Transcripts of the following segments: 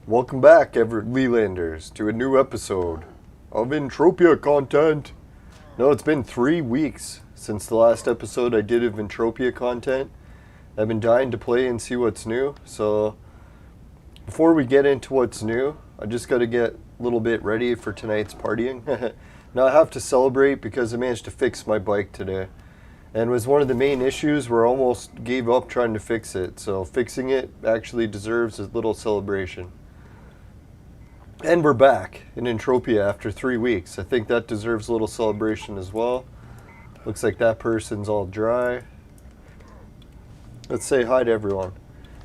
Welcome back, Lelanders, to a new episode of Entropia content. No, it's been 3 weeks since the last episode I did of Entropia content. I've been dying to play and see what's new, so before we get into what's new, I just got to get a little bit ready for tonight's partying. Now I have to celebrate because I managed to fix my bike today. And it was one of the main issues where I almost gave up trying to fix it. So fixing it actually deserves a little celebration. And we're back in Entropia after 3 weeks. I think that deserves a little celebration as well. Looks like that person's all dry. Let's say hi to everyone.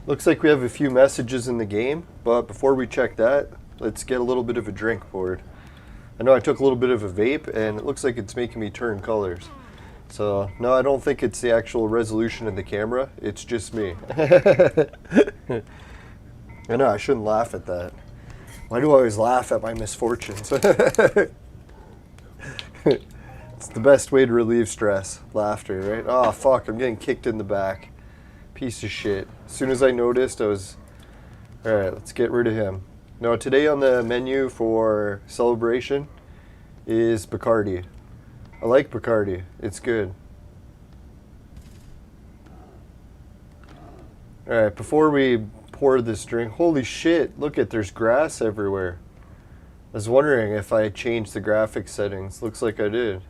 Looks like we have a few messages in the game, but before we check that, let's get a little bit of a drink poured. I know I took a little bit of a vape and it looks like it's making me turn colors. So, no, I don't think it's the actual resolution of the camera. It's just me. I know, I shouldn't laugh at that. Why do I always laugh at my misfortunes? It's the best way to relieve stress. Laughter, right? Oh, fuck, I'm getting kicked in the back. Piece of shit. As soon as I noticed, I was... Alright, let's get rid of him. Now, today on the menu for celebration is Bacardi. I like Bacardi. It's good. Alright, before we pour this drink... Holy shit, look at, there's grass everywhere. I was wondering if I changed the graphics settings. Looks like I did.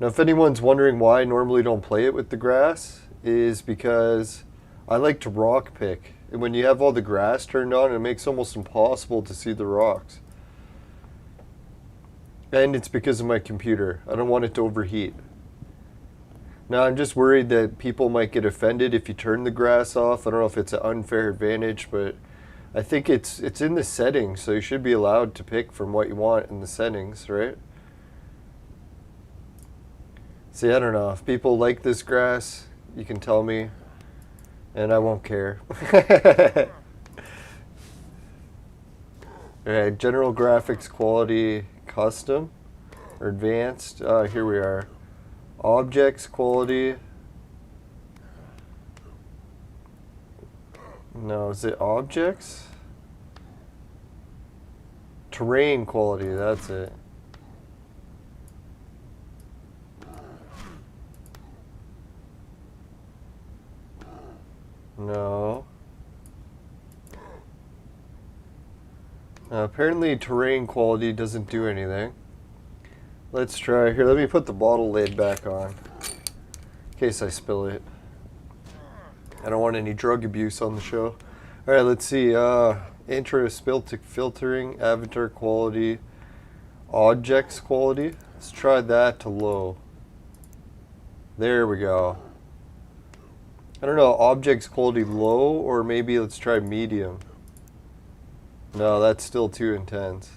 Now, if anyone's wondering why I normally don't play it with the grass, is because I like to rock pick. And when you have all the grass turned on, it makes it almost impossible to see the rocks. And it's because of my computer. I don't want it to overheat. Now, I'm just worried that people might get offended if you turn the grass off. I don't know if it's an unfair advantage, but I think it's in the settings, so you should be allowed to pick from what you want in the settings, right? See, I don't know. If people like this grass, you can tell me, and I won't care. Alright, general graphics quality, custom, or advanced. Here we are. Objects quality. No, is it objects? Terrain quality, that's it. No. Apparently terrain quality doesn't do anything. Let's try here. Let me put the bottle lid back on in case I spill it. I don't want any drug abuse on the show. Alright, let's see. Interest filtering, avatar quality, objects quality. Let's try that to low. There we go. I don't know, objects quality low, or maybe let's try medium. No, that's still too intense.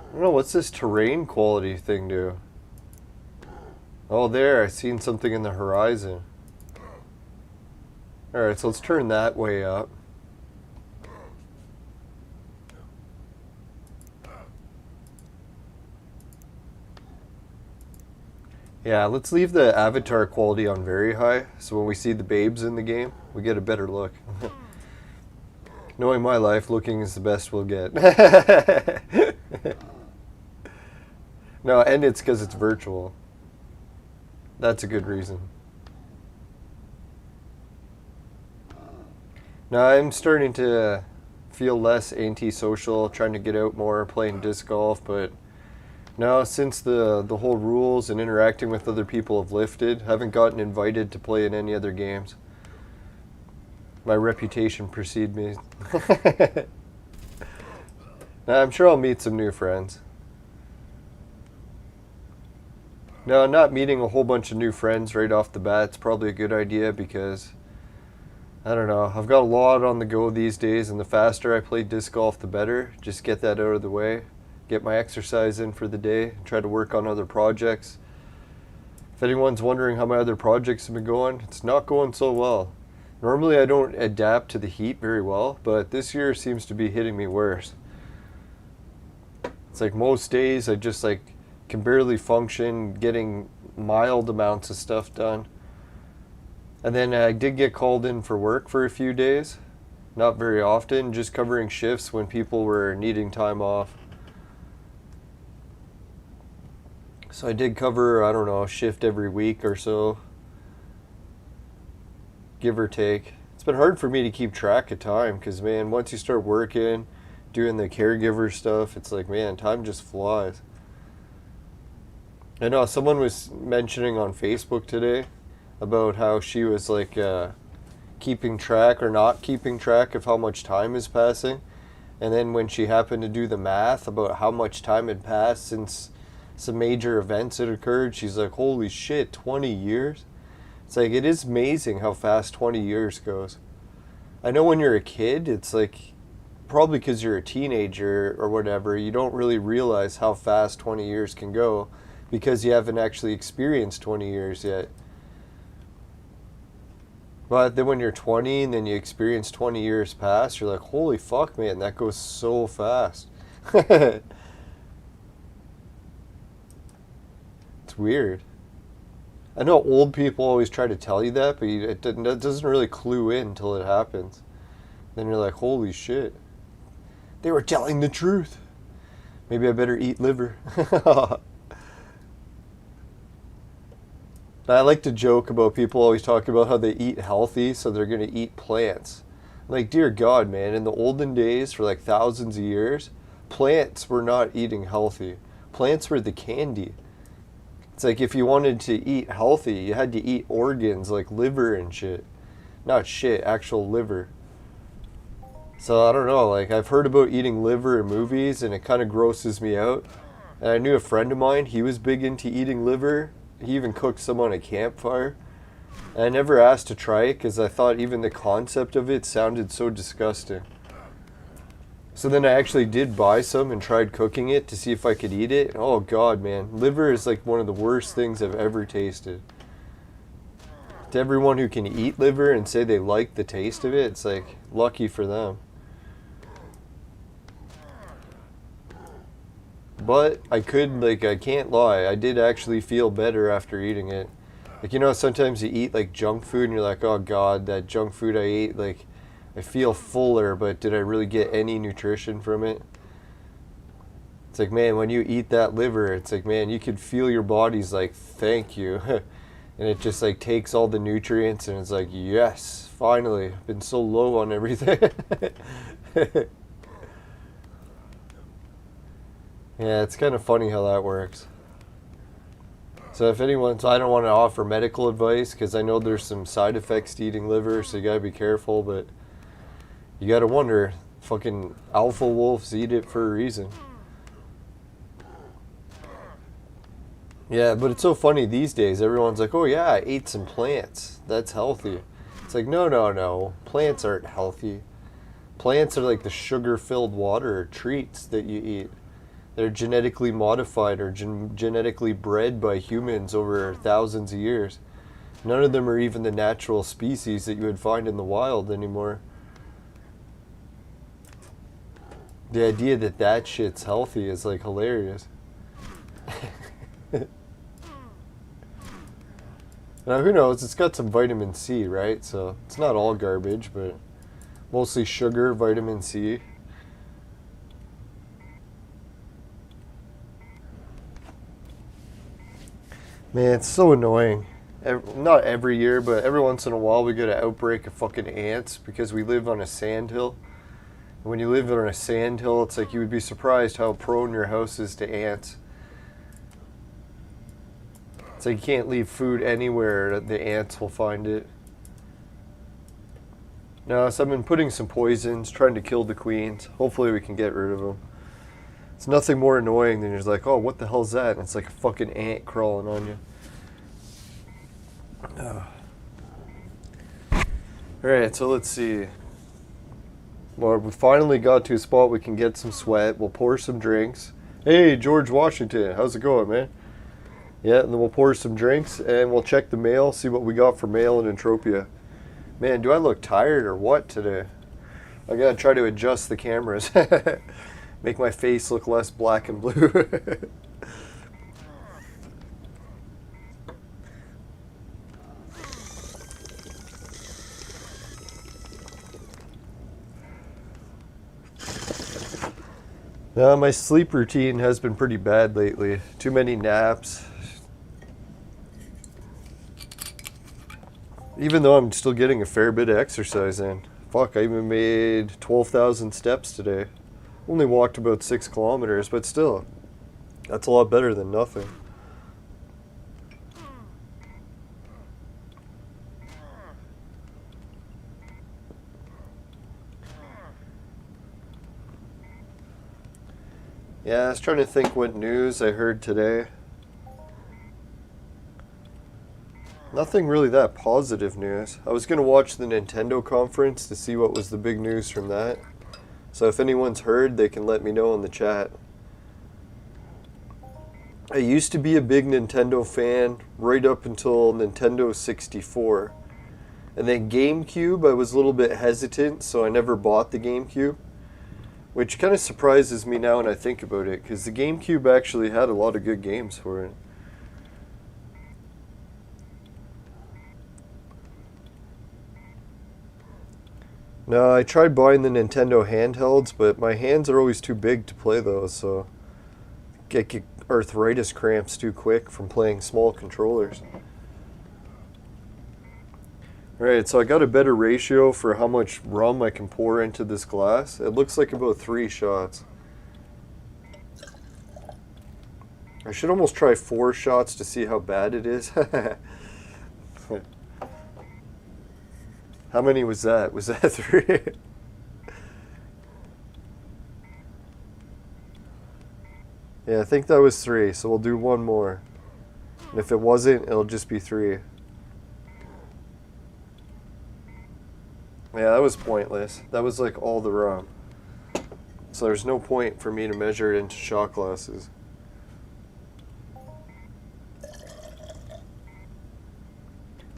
I don't know, what's this terrain quality thing do? Oh, there, I seen something in the horizon. Alright, so let's turn that way up. Yeah, let's leave the avatar quality on very high, so when we see the babes in the game, we get a better look. Knowing my life, looking is the best we'll get. No, and it's because it's virtual. That's a good reason. Now, I'm starting to feel less antisocial, trying to get out more, playing disc golf, but now since the whole rules and interacting with other people have lifted, haven't gotten invited to play in any other games. My reputation precedes me. Now, I'm sure I'll meet some new friends. Now, not meeting a whole bunch of new friends right off the bat is probably a good idea because, I don't know, I've got a lot on the go these days, and the faster I play disc golf, the better. Just get that out of the way, get my exercise in for the day, try to work on other projects. If anyone's wondering how my other projects have been going, it's not going so well. Normally I don't adapt to the heat very well, but this year seems to be hitting me worse. It's like most days I just like can barely function getting mild amounts of stuff done. And then I did get called in for work for a few days. Not very often, just covering shifts when people were needing time off. So I did cover, I don't know, a shift every week or so. Give or take. It's been hard for me to keep track of time because, man, once you start working, doing the caregiver stuff, it's like, man, time just flies. I know someone was mentioning on Facebook today about how she was like keeping track or not keeping track of how much time is passing. And then when she happened to do the math about how much time had passed since some major events had occurred, she's like, holy shit, 20 years? It's like, it is amazing how fast 20 years goes. I know when you're a kid, it's like, probably because you're a teenager or whatever, you don't really realize how fast 20 years can go because you haven't actually experienced 20 years yet. But then when you're 20 and then you experience 20 years pass, you're like, holy fuck, man, that goes so fast. It's weird. I know old people always try to tell you that, but it doesn't really clue in until it happens. Then you're like, holy shit. They were telling the truth. Maybe I better eat liver. I like to joke about people always talking about how they eat healthy, so they're going to eat plants. Like, dear God, man, in the olden days, for like thousands of years, plants were not eating healthy. Plants were the candy. It's like if you wanted to eat healthy, you had to eat organs like liver and shit. Not shit, actual liver. So I don't know, like I've heard about eating liver in movies and it kind of grosses me out. And I knew a friend of mine, he was big into eating liver. He even cooked some on a campfire. And I never asked to try it because I thought even the concept of it sounded so disgusting. So then I actually did buy some and tried cooking it to see if I could eat it. Oh God, man. Liver is like one of the worst things I've ever tasted. To everyone who can eat liver and say they like the taste of it, it's like lucky for them. But I can't lie, I did actually feel better after eating it. Like, you know, sometimes you eat like junk food and you're like, oh God, that junk food I ate, like, I feel fuller, but did I really get any nutrition from it? It's like, man, when you eat that liver, it's like, man, you could feel your body's like, thank you. And it just like takes all the nutrients and it's like, yes, finally, I've been so low on everything. Yeah, it's kind of funny how that works. So if anyone, so I don't want to offer medical advice because I know there's some side effects to eating liver, so you gotta be careful, but you gotta wonder, fucking alpha wolves eat it for a reason. Yeah, but it's so funny these days, everyone's like, oh yeah, I ate some plants, that's healthy. It's like, no, plants aren't healthy. Plants are like the sugar-filled water treats that you eat. They're genetically modified or genetically bred by humans over thousands of years. None of them are even the natural species that you would find in the wild anymore. The idea that that shit's healthy is like hilarious. Now who knows, it's got some vitamin C, right? So it's not all garbage, but mostly sugar, vitamin C. Man, it's so annoying. Not every year, but every once in a while we get an outbreak of fucking ants because we live on a sandhill. And when you live on a sandhill, it's like you would be surprised how prone your house is to ants. It's like you can't leave food anywhere, the ants will find it. No, so I've been putting some poisons, trying to kill the queens. Hopefully we can get rid of them. It's nothing more annoying than you're just like, oh, what the hell's that? And it's like a fucking ant crawling on you. Alright, so let's see. Well, we finally got to a spot we can get some sweat. We'll pour some drinks. Hey, George Washington, how's it going, man? Yeah, and then we'll pour some drinks and we'll check the mail, see what we got for mail in Entropia. Man, do I look tired or what today? I gotta try to adjust the cameras. Make my face look less black and blue. My sleep routine has been pretty bad lately. Too many naps. Even though I'm still getting a fair bit of exercise in. Fuck, I even made 12,000 steps today. Only walked about 6 kilometers, but still, that's a lot better than nothing. Yeah, I was trying to think what news I heard today. Nothing really that positive news. I was going to watch the Nintendo conference to see what was the big news from that. So if anyone's heard, they can let me know in the chat. I used to be a big Nintendo fan right up until Nintendo 64. And then GameCube, I was a little bit hesitant, so I never bought the GameCube. Which kind of surprises me now when I think about it, because the GameCube actually had a lot of good games for it. No, I tried buying the Nintendo handhelds, but my hands are always too big to play those, so I get arthritis cramps too quick from playing small controllers. Alright, so I got a better ratio for how much rum I can pour into this glass. It looks like about 3 shots. I should almost try 4 shots to see how bad it is. How many was that? Was that 3? Yeah, I think that was 3, so we'll do 1 more. And if it wasn't, it'll just be 3. Yeah, that was pointless. That was like all the rum. So there's no point for me to measure it into shot glasses.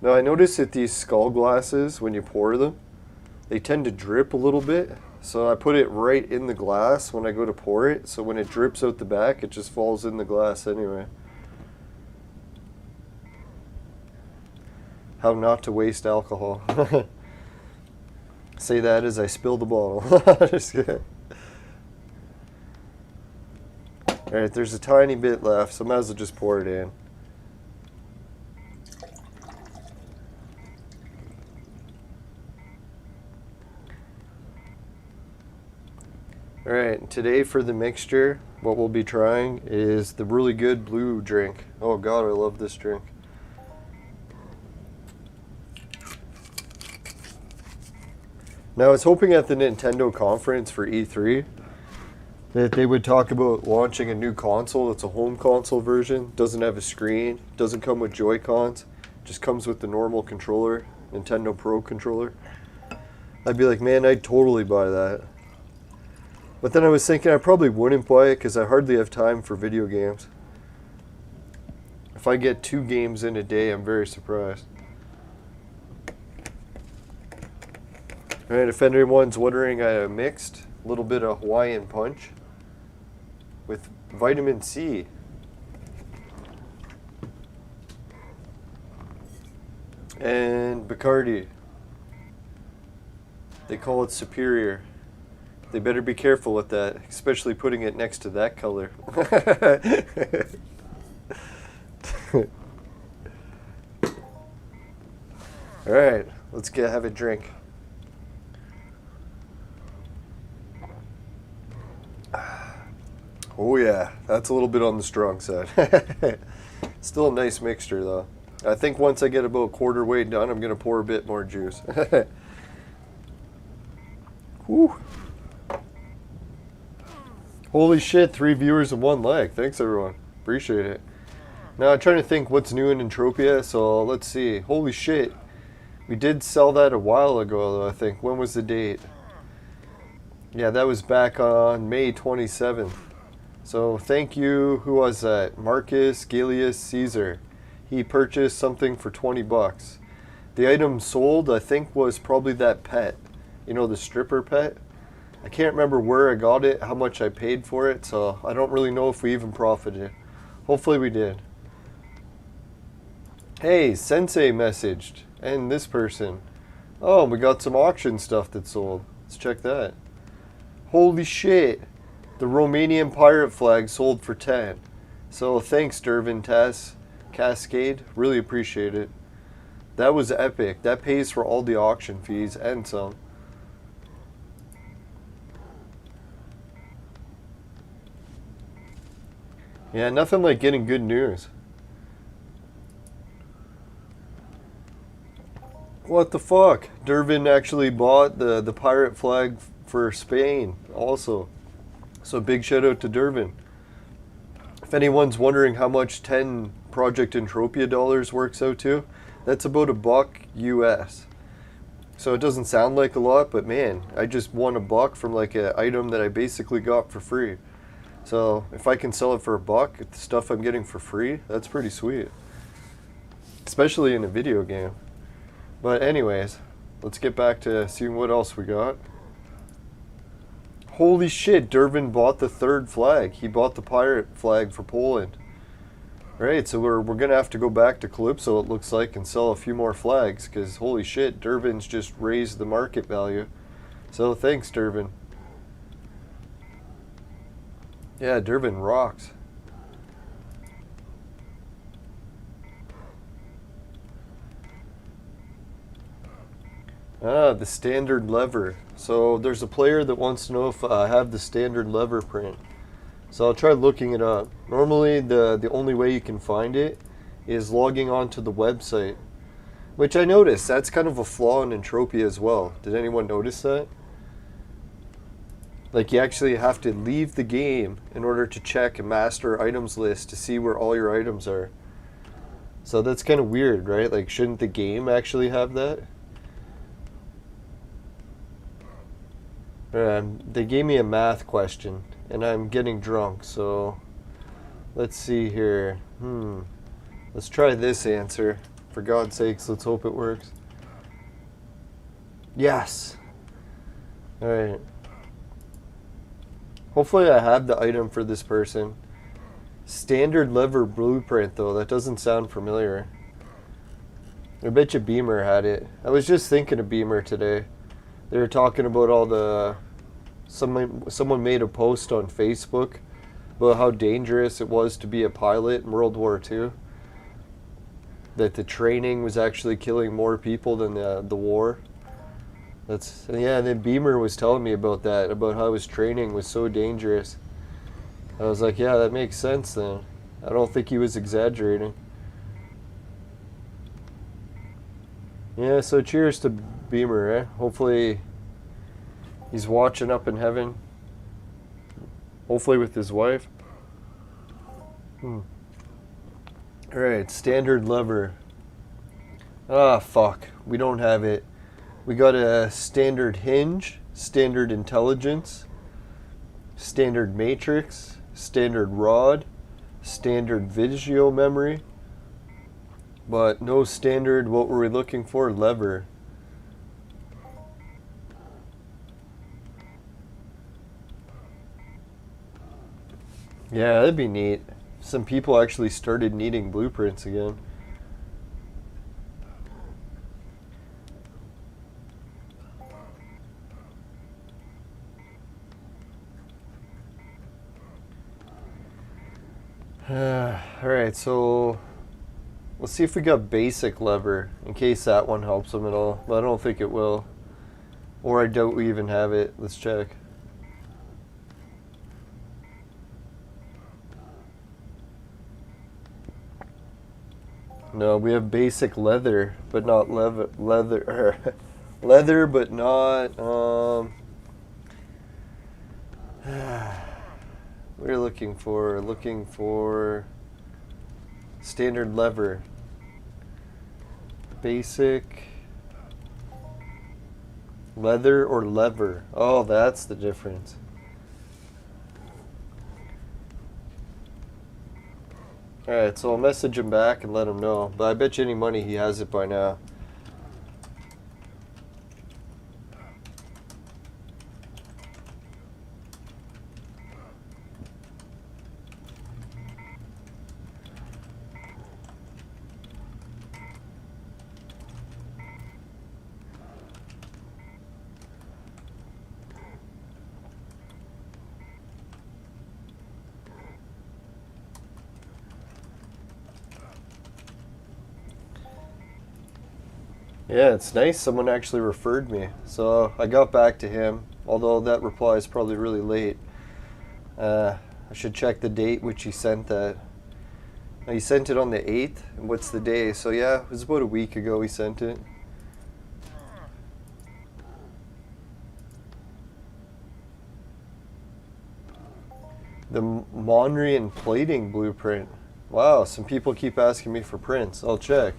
Now I notice that these skull glasses, when you pour them, they tend to drip a little bit. So I put it right in the glass when I go to pour it. So when it drips out the back, it just falls in the glass anyway. How not to waste alcohol. Say that as I spill the bottle. Just kidding. Alright, there's a tiny bit left, so I might as well just pour it in. Alright, today for the mixture, what we'll be trying is the really good blue drink. Oh god, I love this drink. Now, I was hoping at the Nintendo conference for E3 that they would talk about launching a new console that's a home console version, doesn't have a screen, doesn't come with Joy-Cons, just comes with the normal controller, Nintendo Pro controller. I'd be like, man, I'd totally buy that. But then I was thinking I probably wouldn't buy it because I hardly have time for video games. If I get 2 games in a day, I'm very surprised. Alright, if anyone's wondering, I mixed a little bit of Hawaiian Punch with vitamin C. And Bacardi. They call it Superior. They better be careful with that, especially putting it next to that color. Alright, let's have a drink. Oh yeah, that's a little bit on the strong side. Still a nice mixture though. I think once I get about a quarter way done, I'm going to pour a bit more juice. Whew. Holy shit, 3 viewers and 1 like. Thanks everyone. Appreciate it. Now I'm trying to think what's new in Entropia, so let's see. Holy shit. We did sell that a while ago though, I think. When was the date? Yeah, that was back on May 27th. So thank you, who was that? Marcus Galius Caesar. He purchased something for 20 bucks. The item sold, I think, was probably that pet. You know, the stripper pet? I can't remember where I got it, how much I paid for it, so I don't really know if we even profited. Hopefully we did. Hey, Sensei messaged, and this person. Oh, we got some auction stuff that sold. Let's check that. Holy shit! The Romanian pirate flag sold for 10. So thanks, Dervin Tess Cascade. Really appreciate it. That was epic. That pays for all the auction fees and some. Yeah, nothing like getting good news. What the fuck? Dervin actually bought the pirate flag for Spain also. So big shout out to Dervin. If anyone's wondering how much 10 Project Entropia dollars works out to, that's about $1 US. So it doesn't sound like a lot, but man, I just won $1 from like an item that I basically got for free. So if I can sell it for $1, the stuff I'm getting for free, that's pretty sweet. Especially in a video game. But anyways, let's get back to seeing what else we got. Holy shit, Dervin bought the 3rd flag. He bought the pirate flag for Poland. Right, so we're going to have to go back to Calypso, it looks like, and sell a few more flags, because holy shit, Dervin's just raised the market value. So thanks, Dervin. Yeah, Dervin rocks. Ah, the standard lever. So there's a player that wants to know if I have the standard lever print. So I'll try looking it up. Normally the only way you can find it is logging onto the website. Which I noticed, that's kind of a flaw in Entropia as well. Did anyone notice that? Like you actually have to leave the game in order to check a master items list to see where all your items are. So that's kind of weird, right? Like shouldn't the game actually have that? They gave me a math question, and I'm getting drunk, so let's see here. Let's try this answer. For God's sakes, let's hope it works. Yes! Alright. Hopefully I have the item for this person. Standard lever blueprint, though. That doesn't sound familiar. I bet you Beamer had it. I was just thinking of Beamer today. They were talking about all the... Someone made a post on Facebook about how dangerous it was to be a pilot in World War II. That the training was actually killing more people than the war. Yeah, and then Beamer was telling me about that, about how his training was so dangerous. I was like, yeah, that makes sense then. I don't think he was exaggerating. Yeah, so cheers to Beamer, eh? Hopefully he's watching up in heaven. Hopefully with his wife. Alright, standard lever. Ah, fuck. We don't have it. We got a standard hinge, standard intelligence, standard matrix, standard rod, standard visual memory, but no standard, what were we looking for? Lever. Yeah, that'd be neat. Some people actually started needing blueprints again. Alright, so let's see if we got basic lever, in case that one helps them at all. But I don't think it will. Or I doubt we even have it. Let's check. No, we have basic leather, but not leather. Leather, but not. We're looking for standard lever. Basic leather or lever. Oh, that's the difference. Alright, so I'll message him back and let him know. But I bet you any money he has it by now. Yeah, it's nice someone actually referred me. So I got back to him, although that reply is probably really late. I should check the date which he sent that. He sent it on the 8th. And what's the day? So yeah, it was about a week ago he sent it. The Monrian plating blueprint. Wow, some people keep asking me for prints. I'll check.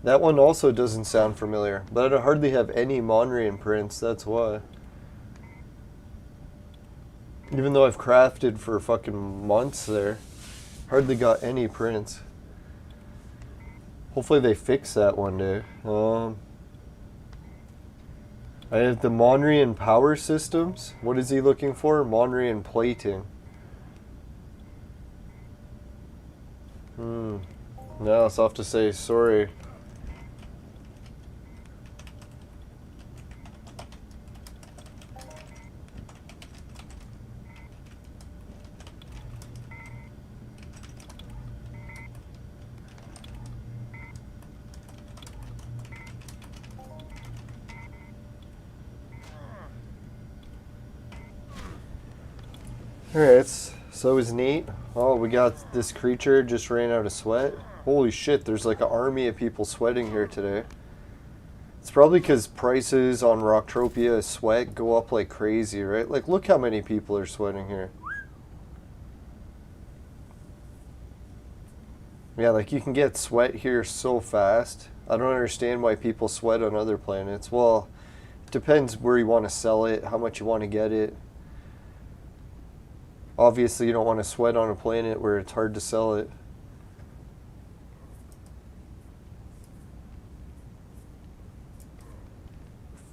That one also doesn't sound familiar, but I hardly have any Monrian prints, that's why. Even though I've crafted for fucking months there, hardly got any prints. Hopefully they fix that one day. I have the Monrian power systems. What is he looking for? Monrian plating. No, I'll have to say sorry. Alright, so it was neat. Oh, we got this creature just ran out of sweat. Holy shit, there's like an army of people sweating here today. It's probably because prices on Rocktropia sweat go up like crazy, right? Like, look how many people are sweating here. Yeah, like you can get sweat here so fast. I don't understand why people sweat on other planets. Well, it depends where you want to sell it, how much you want to get it. Obviously, you don't want to sweat on a planet where it's hard to sell it.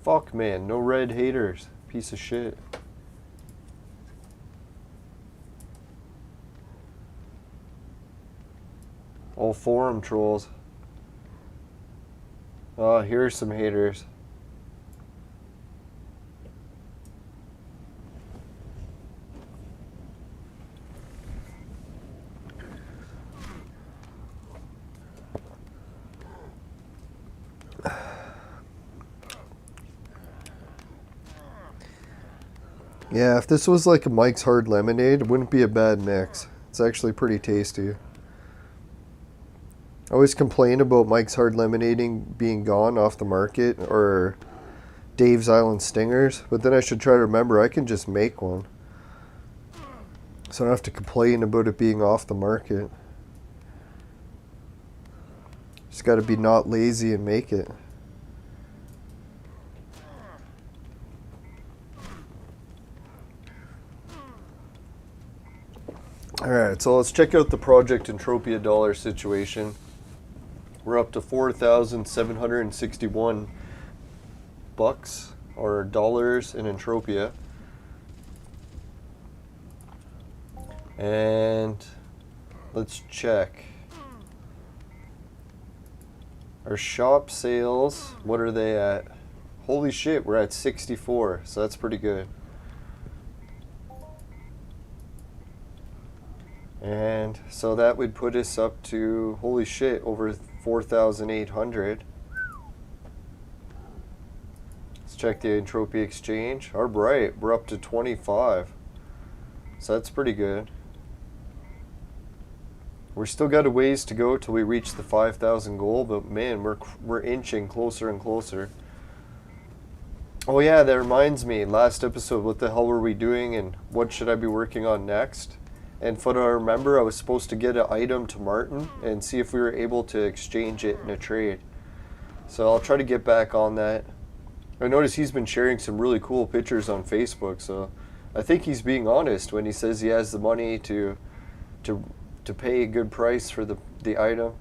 Fuck, man. No red haters. Piece of shit. All forum trolls. Oh, here's some haters. Yeah, if this was like a Mike's Hard Lemonade, it wouldn't be a bad mix. It's actually pretty tasty. I always complain about Mike's Hard Lemonade being gone off the market, or Dave's Island Stingers, but then I should try to remember I can just make one. So I don't have to complain about it being off the market. Just gotta be not lazy and make it. Alright, so let's check out the Project Entropia dollar situation. We're up to 4,761 bucks or dollars in Entropia. And let's check. Our shop sales, what are they at? Holy shit, we're at 64, so that's pretty good. And so that would put us up to, holy shit, over 4,800. Let's check the Entropia exchange. All right, we're up to 25. So that's pretty good. We're still got a ways to go till we reach the 5,000 goal, but man, we're inching closer and closer. Oh yeah, that reminds me, last episode, what the hell were we doing and what should I be working on next? And for what I remember, I was supposed to get an item to Martin and see if we were able to exchange it in a trade. So I'll try to get back on that. I noticed he's been sharing some really cool pictures on Facebook, so I think he's being honest when he says he has the money to pay a good price for the item.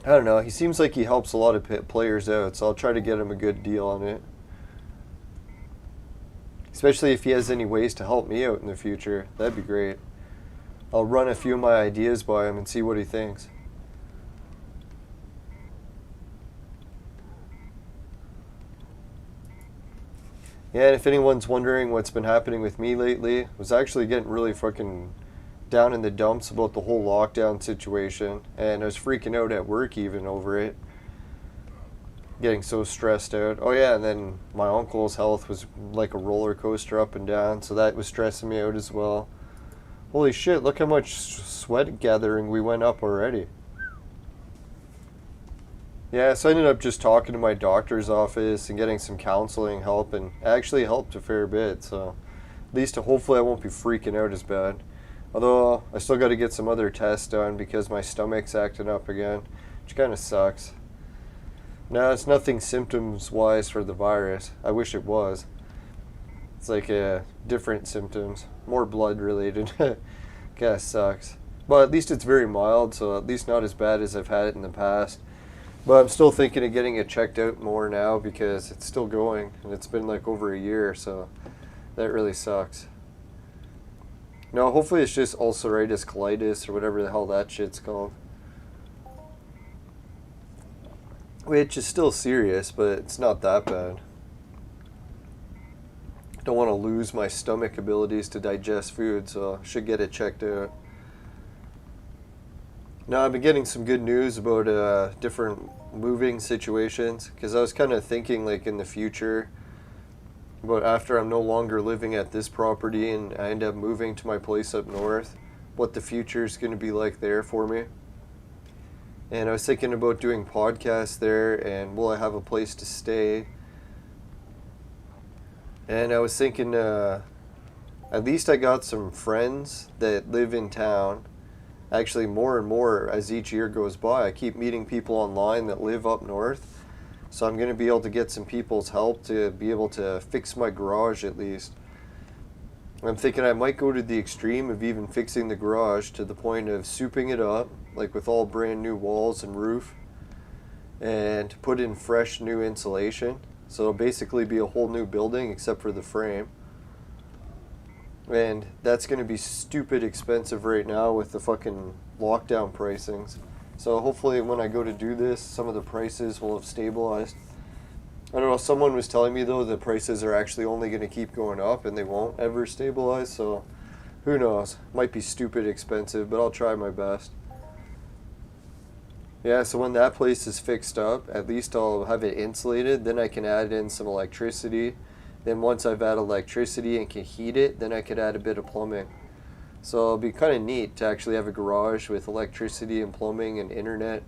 I don't know, he seems like he helps a lot of players out, so I'll try to get him a good deal on it. Especially if he has any ways to help me out in the future. That'd be great. I'll run a few of my ideas by him and see what he thinks. Yeah, and if anyone's wondering what's been happening with me lately, I was actually getting really fucking down in the dumps about the whole lockdown situation, and I was freaking out at work even over it. getting so stressed out. Oh yeah, and then my uncle's health was like a roller coaster up and down, so that was stressing me out as well. Holy shit, look how much sweat gathering we went up already. Yeah, so I ended up just talking to my doctor's office and getting some counseling help, and it actually helped a fair bit, so at least hopefully I won't be freaking out as bad. Although I still got to get some other tests done because my stomach's acting up again, which kind of sucks. No, it's nothing symptoms-wise for the virus. I wish it was. It's like different symptoms, more blood-related. Kinda sucks. But at least it's very mild, so at least not as bad as I've had it in the past. But I'm still thinking of getting it checked out more now because it's still going, and it's been like over a year, so that really sucks. No, hopefully it's just ulcerative colitis or whatever the hell that shit's called. Which is still serious, but it's not that bad. Don't want to lose my stomach abilities to digest food, so I should get it checked out. Now, I've been getting some good news about different moving situations, because I was kind of thinking like in the future about after I'm no longer living at this property and I end up moving to my place up north, what the future is going to be like there for me. And I was thinking about doing podcasts there, and will I have a place to stay? And I was thinking at least I got some friends that live in town. Actually, more and more as each year goes by, I keep meeting people online that live up north. So I'm going to be able to get some people's help to be able to fix my garage at least. I'm thinking I might go to the extreme of even fixing the garage to the point of souping it up, like with all brand new walls and roof, and put in fresh new insulation. So it'll basically be a whole new building except for the frame. And that's going to be stupid expensive right now with the fucking lockdown pricings. So hopefully when I go to do this, some of the prices will have stabilized. I don't know, someone was telling me though the prices are actually only going to keep going up and they won't ever stabilize, so who knows. Might be stupid expensive, but I'll try my best. Yeah, so when that place is fixed up, at least I'll have it insulated, then I can add in some electricity. Then once I've added electricity and can heat it, then I could add a bit of plumbing. So it'll be kind of neat to actually have a garage with electricity and plumbing and internet.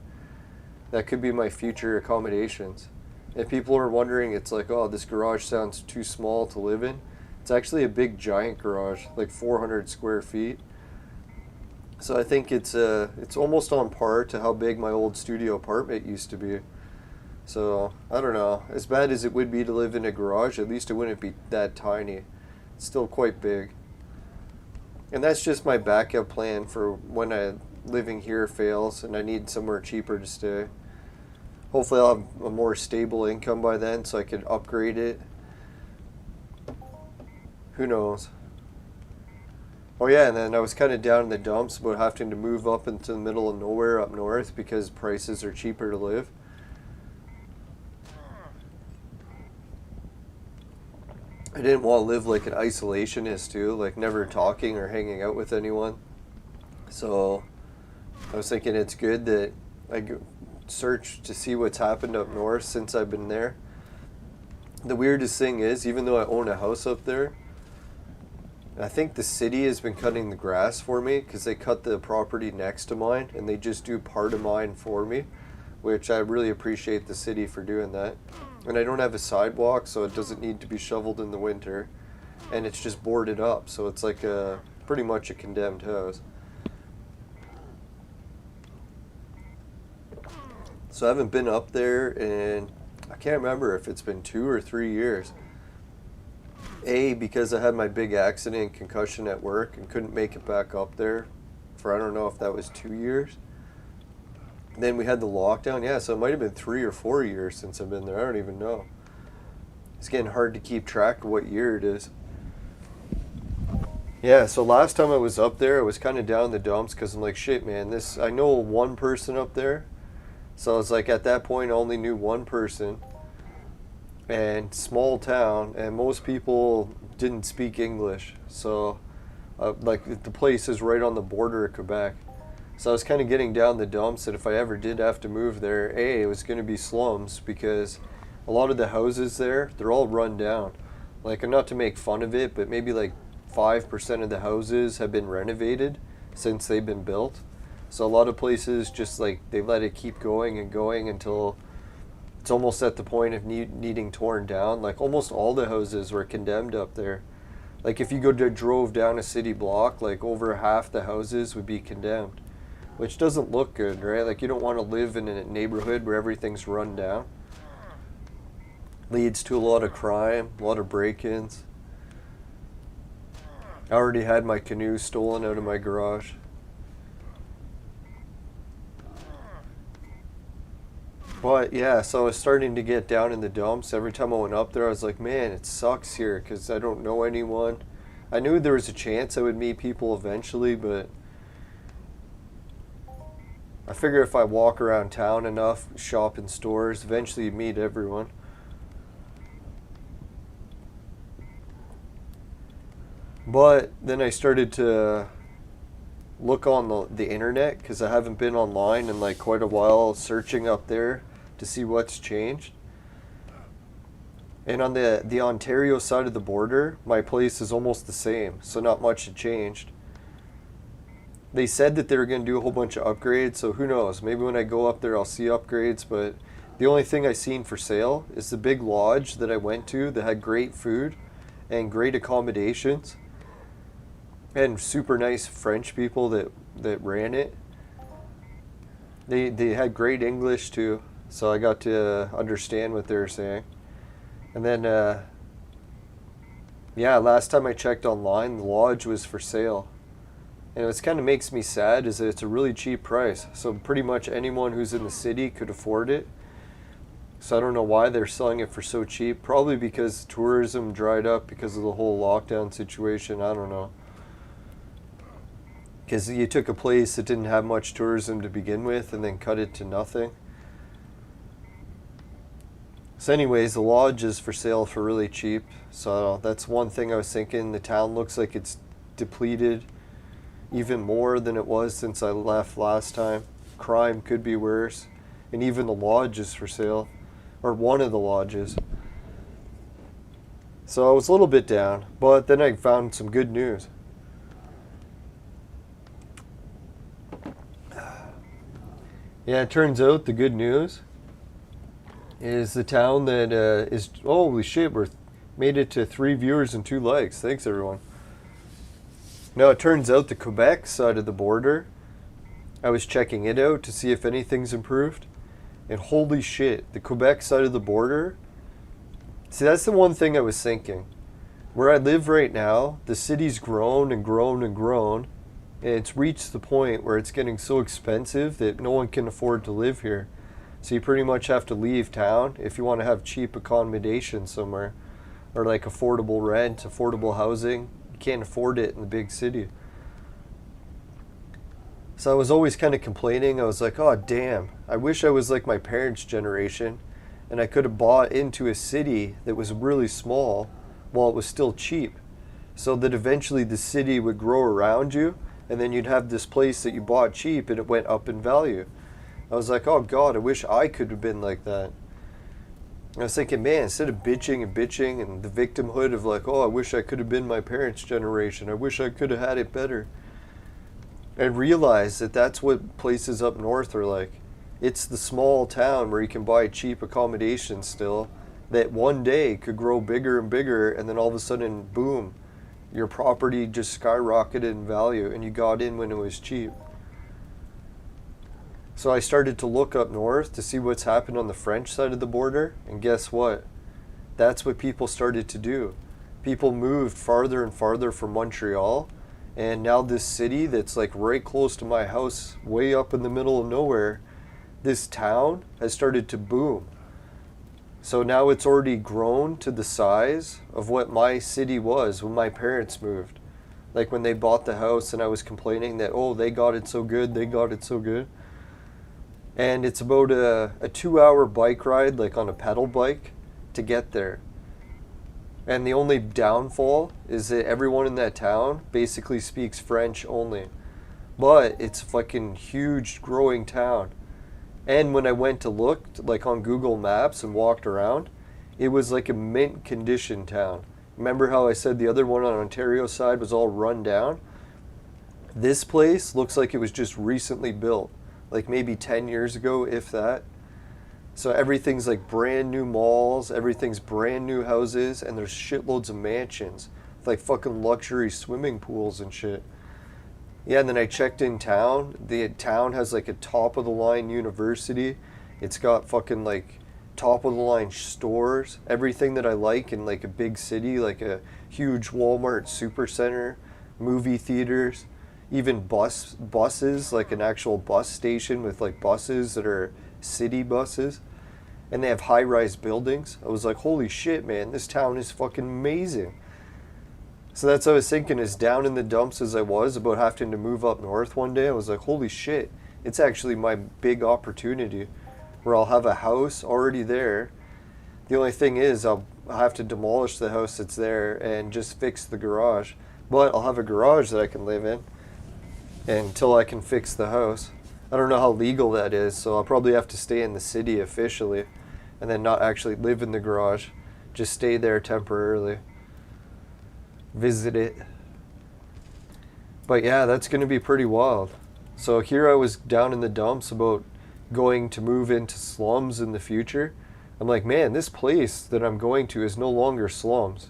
That could be my future accommodations. If people are wondering, it's like, oh, this garage sounds too small to live in. It's actually a big giant garage, like 400 square feet. So I think it's almost on par to how big my old studio apartment used to be. So, I don't know. As bad as it would be to live in a garage, at least it wouldn't be that tiny. It's still quite big. And that's just my backup plan for when living here fails and I need somewhere cheaper to stay. Hopefully I'll have a more stable income by then so I could upgrade it. Who knows? Oh yeah, and then I was kind of down in the dumps about having to move up into the middle of nowhere up north because prices are cheaper to live. I didn't want to live like an isolationist too, like never talking or hanging out with anyone. So I was thinking it's good that I search to see what's happened up north since I've been there. The weirdest thing is, even though I own a house up there, I think the city has been cutting the grass for me because they cut the property next to mine and they just do part of mine for me, which I really appreciate the city for doing that. And I don't have a sidewalk, so it doesn't need to be shoveled in the winter. And it's just boarded up, so it's like pretty much a condemned house. So I haven't been up there in, I can't remember if it's been 2 or 3 years. Because I had my big accident, concussion at work, and couldn't make it back up there for, I don't know if that was 2 years. Then we had the lockdown, yeah, so it might have been 3 or 4 years since I've been there. I don't even know. It's getting hard to keep track of what year it is. Yeah, so last time I was up there, I was kind of down in the dumps because I'm like, shit, man, I know one person up there. So I was like, at that point, I only knew one person. And small town, and most people didn't speak English. So, like, the place is right on the border of Quebec. So I was kind of getting down the dumps that if I ever did have to move there, it was going to be slums, because a lot of the houses there, they're all run down. Like, not to make fun of it, but maybe like 5% of the houses have been renovated since they've been built. So a lot of places just like they let it keep going and going until it's almost at the point of needing torn down. Like almost all the houses were condemned up there. Like if you drove down a city block, like over half the houses would be condemned, which doesn't look good, right? Like you don't want to live in a neighborhood where everything's run down. Leads to a lot of crime, a lot of break-ins. I already had my canoe stolen out of my garage. But yeah, so I was starting to get down in the dumps. Every time I went up there, I was like, man, it sucks here because I don't know anyone. I knew there was a chance I would meet people eventually, but I figure if I walk around town enough, shop in stores, eventually you meet everyone. But then I started to look on the internet, because I haven't been online in like quite a while, searching up there to see what's changed. And on the Ontario side of the border, my place is almost the same, so not much had changed. They said that they were going to do a whole bunch of upgrades, so who knows, maybe when I go up there I'll see upgrades, but the only thing I seen for sale is the big lodge that I went to that had great food and great accommodations and super nice French people that ran it. They had great English too, so I got to understand what they were saying. And then, yeah, last time I checked online, the lodge was for sale. And it kind of makes me sad is that it's a really cheap price. So pretty much anyone who's in the city could afford it. So I don't know why they're selling it for so cheap. Probably because tourism dried up because of the whole lockdown situation. I don't know. Because you took a place that didn't have much tourism to begin with and then cut it to nothing. So anyways, the lodge is for sale for really cheap. So that's one thing I was thinking. The town looks like it's depleted even more than it was since I left last time. Crime could be worse. And even the lodge is for sale. Or one of the lodges. So I was a little bit down. But then I found some good news. Yeah, it turns out the good news is the town that is, holy shit, we made it to 3 viewers and 2 likes. Thanks, everyone. Now, it turns out the Quebec side of the border, I was checking it out to see if anything's improved. And holy shit, the Quebec side of the border, see, that's the one thing I was thinking. Where I live right now, the city's grown and grown and grown. And it's reached the point where it's getting so expensive that no one can afford to live here. So you pretty much have to leave town if you want to have cheap accommodation somewhere. Or like affordable rent, affordable housing. You can't afford it in the big city. So I was always kind of complaining. I was like, oh damn, I wish I was like my parents' generation and I could have bought into a city that was really small while it was still cheap. So that eventually the city would grow around you. And then you'd have this place that you bought cheap and it went up in value. I was like, oh God, I wish I could have been like that. I was thinking, man, instead of bitching and the victimhood of like, oh, I wish I could have been my parents' generation. I wish I could have had it better. And realize that that's what places up north are like. It's the small town where you can buy cheap accommodations still that one day could grow bigger and bigger, and then all of a sudden, boom, your property just skyrocketed in value and you got in when it was cheap. So I started to look up north to see what's happened on the French side of the border, and guess what? That's what people started to do. People moved farther and farther from Montreal, and now this city that's like right close to my house, way up in the middle of nowhere, this town has started to boom. So now it's already grown to the size of what my city was when my parents moved. Like when they bought the house and I was complaining that, oh, they got it so good, they got it so good. And it's about a 2-hour bike ride, like on a pedal bike, to get there. And the only downfall is that everyone in that town basically speaks French only. but it's a fucking huge growing town. And when I went to look, like on Google Maps and walked around, it was like a mint condition town. Remember how I said the other one on Ontario side was all run down? This place looks like it was just recently built, like maybe 10 years ago, if that. So everything's like brand new malls, everything's brand new houses, and there's shitloads of mansions, with like fucking luxury swimming pools and shit. Yeah, and then I checked in town. The town has like a top of the line university. It's got fucking like top of the line stores, everything that I like in like a big city, like a huge Walmart supercenter, movie theaters, even buses, like an actual bus station with like buses that are city buses, and they have high-rise buildings. I was like, holy shit, man, this town is fucking amazing. So that's what I was thinking, as down in the dumps as I was about having to move up north one day, I was like, holy shit, it's actually my big opportunity where I'll have a house already there. The only thing is I'll have to demolish the house that's there and just fix the garage. But I'll have a garage that I can live in until I can fix the house. I don't know how legal that is, so I'll probably have to stay in the city officially and then not actually live in the garage. Just stay there temporarily. Visit it. But yeah, that's going to be pretty wild. So here I was down in the dumps about going to move into slums in the future. I'm like, man, this place that I'm going to is no longer slums.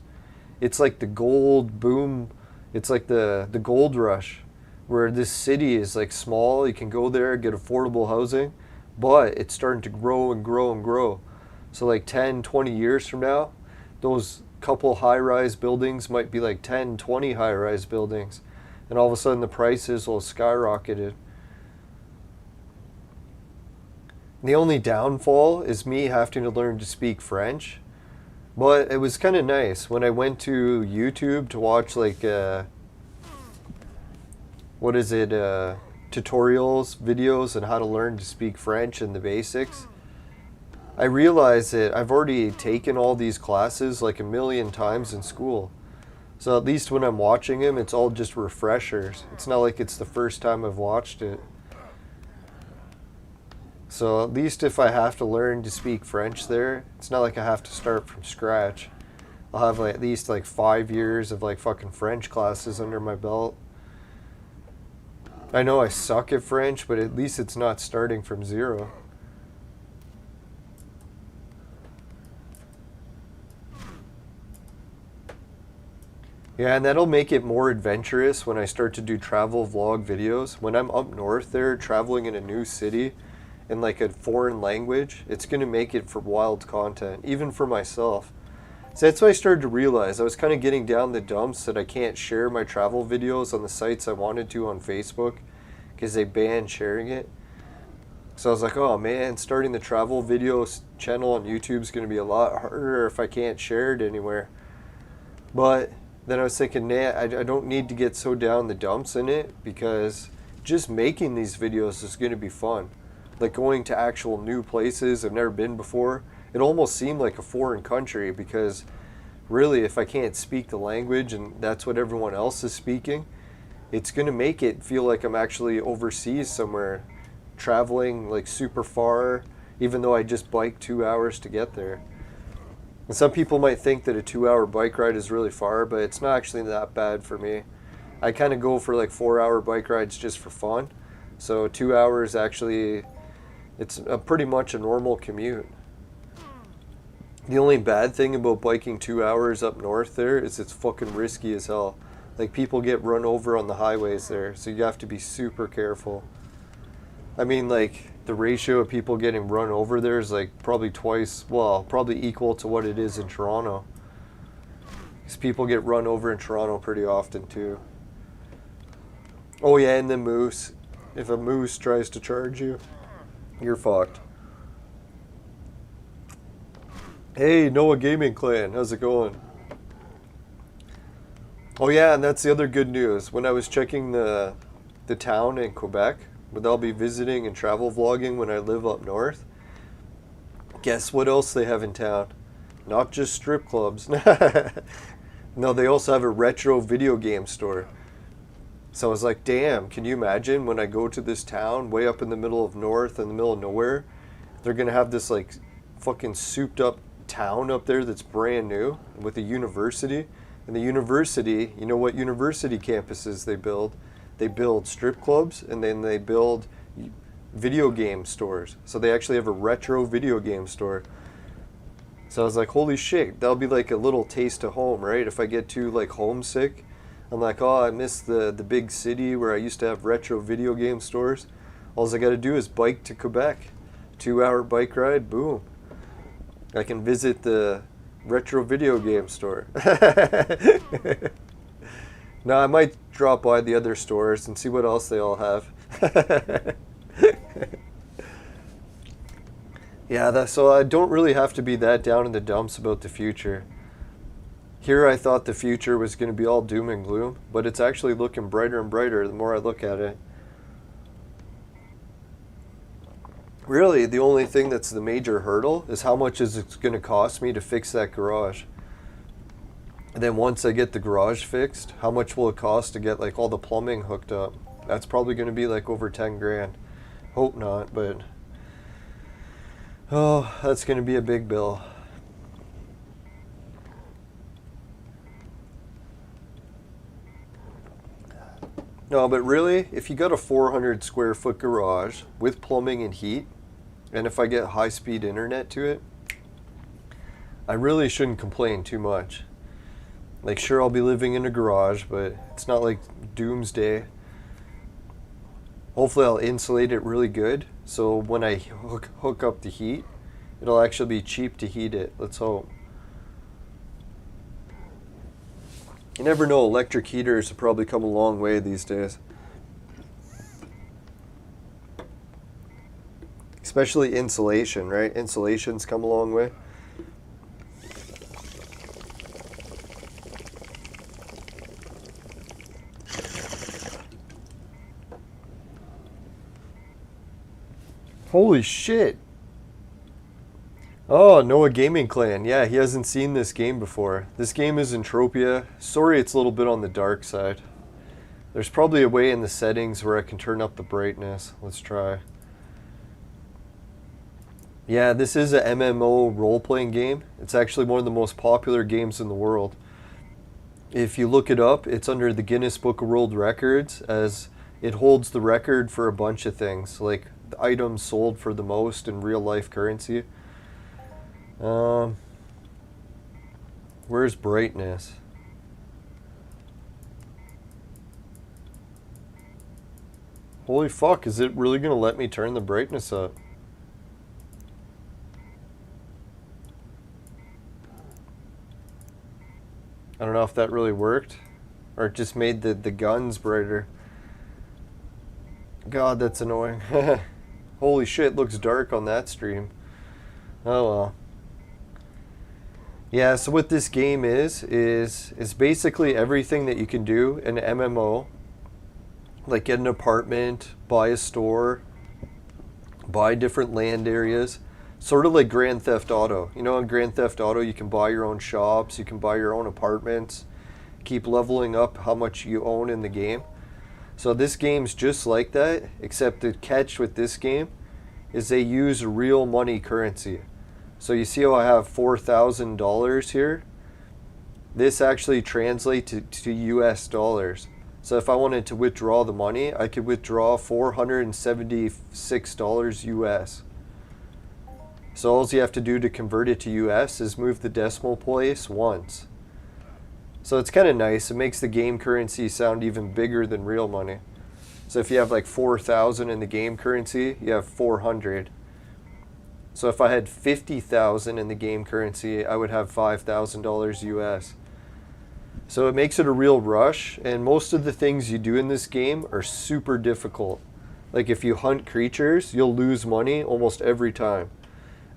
It's like the gold boom. It's like the gold rush, where this city is like small. You can go there, get affordable housing, but it's starting to grow and grow and grow. So like 10, 20 years from now, those couple high-rise buildings might be like 10, 20 high-rise buildings, and all of a sudden the prices will skyrocket. The only downfall is me having to learn to speak French, but it was kind of nice when I went to YouTube to watch like tutorials, videos on how to learn to speak French and the basics. I realized that I've already taken all these classes like a million times in school. So at least when I'm watching them, it's all just refreshers. It's not like it's the first time I've watched it. So at least if I have to learn to speak French there, it's not like I have to start from scratch. I'll have like at least like 5 years of like fucking French classes under my belt. I know I suck at French, but at least it's not starting from zero. Yeah, and that'll make it more adventurous when I start to do travel vlog videos. When I'm up north there, traveling in a new city in like a foreign language, it's going to make it for wild content, even for myself. So that's what I started to realize. I was kind of getting down the dumps that I can't share my travel videos on the sites I wanted to on Facebook because they banned sharing it. So I was like, oh man, starting the travel videos channel on YouTube is going to be a lot harder if I can't share it anywhere. But then I was thinking, nah, I don't need to get so down the dumps in it, because just making these videos is going to be fun. Like going to actual new places I've never been before. It almost seemed like a foreign country, because really if I can't speak the language and that's what everyone else is speaking, it's going to make it feel like I'm actually overseas somewhere, traveling like super far, even though I just biked 2 hours to get there. And some people might think that a 2-hour bike ride is really far, but it's not actually that bad for me. I kind of go for like 4-hour bike rides just for fun. So 2 hours actually, it's pretty much a normal commute. The only bad thing about biking 2 hours up north there is it's fucking risky as hell. Like people get run over on the highways there, so you have to be super careful. I mean, like the ratio of people getting run over there is like probably twice, well, probably equal to what it is in Toronto. Because people get run over in Toronto pretty often too. Oh yeah, and the moose. If a moose tries to charge you, you're fucked. Hey, Noah Gaming Clan, how's it going? Oh yeah, and that's the other good news. When I was checking the town in Quebec, where I'll be visiting and travel vlogging when I live up north, guess what else they have in town? Not just strip clubs. No, they also have a retro video game store. So I was like, damn, can you imagine when I go to this town way up in the middle of north, in the middle of nowhere, they're going to have this like fucking souped up town up there that's brand new with a university. And the university, you know what university campuses they build? They build strip clubs, and then they build video game stores. So they actually have a retro video game store. So I was like, holy shit, that'll be like a little taste of home, right? If I get too like homesick, I'm like, oh, I miss the big city where I used to have retro video game stores. All I got to do is bike to Quebec. 2-hour bike ride, boom. I can visit the retro video game store. No, I might drop by the other stores and see what else they all have. Yeah, so I don't really have to be that down in the dumps about the future. Here I thought the future was going to be all doom and gloom, but it's actually looking brighter and brighter the more I look at it. Really, the only thing that's the major hurdle is how much is it going to cost me to fix that garage. And then once I get the garage fixed, how much will it cost to get like all the plumbing hooked up? That's probably going to be like over 10 grand. Hope not, but oh, that's going to be a big bill. No, but really, if you got a 400 square foot garage with plumbing and heat, and if I get high-speed internet to it, I really shouldn't complain too much. Like, sure, I'll be living in a garage, but it's not like doomsday. Hopefully I'll insulate it really good, so when I hook up the heat, it'll actually be cheap to heat it. Let's hope. You never know, electric heaters have probably come a long way these days. Especially insulation, right? Insulation's come a long way. Holy shit. Oh, Noah Gaming Clan. Yeah, he hasn't seen this game before. This game is Entropia. Sorry it's a little bit on the dark side. There's probably a way in the settings where I can turn up the brightness. Let's try. Yeah, this is a MMO role-playing game. It's actually one of the most popular games in the world. If you look it up, it's under the Guinness Book of World Records, as it holds the record for a bunch of things, like the items sold for the most in real-life currency. Where's brightness? Holy fuck, is it really gonna let me turn the brightness up? I don't know if that really worked, or it just made the guns brighter. God, that's annoying. Holy shit, it looks dark on that stream. Oh well. Yeah, so what this game is basically everything that you can do in an MMO. Like get an apartment, buy a store, buy different land areas. Sort of like Grand Theft Auto. You know, in Grand Theft Auto you can buy your own shops, you can buy your own apartments, keep leveling up how much you own in the game. So this game's just like that, except the catch with this game is they use real money currency. So you see how I have $4,000 here? This actually translates to US dollars. So if I wanted to withdraw the money, I could withdraw $476 US. So all you have to do to convert it to US is move the decimal place once. So it's kind of nice. It makes the game currency sound even bigger than real money. So if you have like 4,000 in the game currency, you have 400. So if I had 50,000 in the game currency, I would have $5,000 US. So it makes it a real rush, and most of the things you do in this game are super difficult. Like if you hunt creatures, you'll lose money almost every time.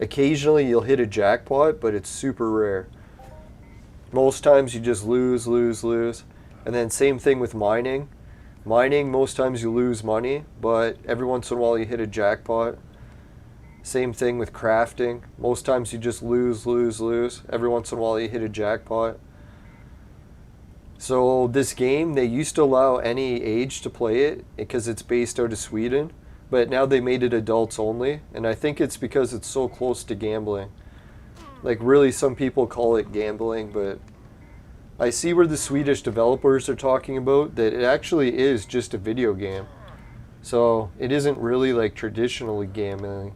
Occasionally you'll hit a jackpot, but it's super rare. Most times you just lose. And then same thing with mining. Mining, most times you lose money, but every once in a while you hit a jackpot. Same thing with crafting. Most times you just lose. Every once in a while you hit a jackpot. So this game, they used to allow any age to play it because it's based out of Sweden, but now they made it adults only, and I think it's because it's so close to gambling. Like really, some people call it gambling, but I see where the Swedish developers are talking about that it actually is just a video game. So it isn't really like traditionally gambling.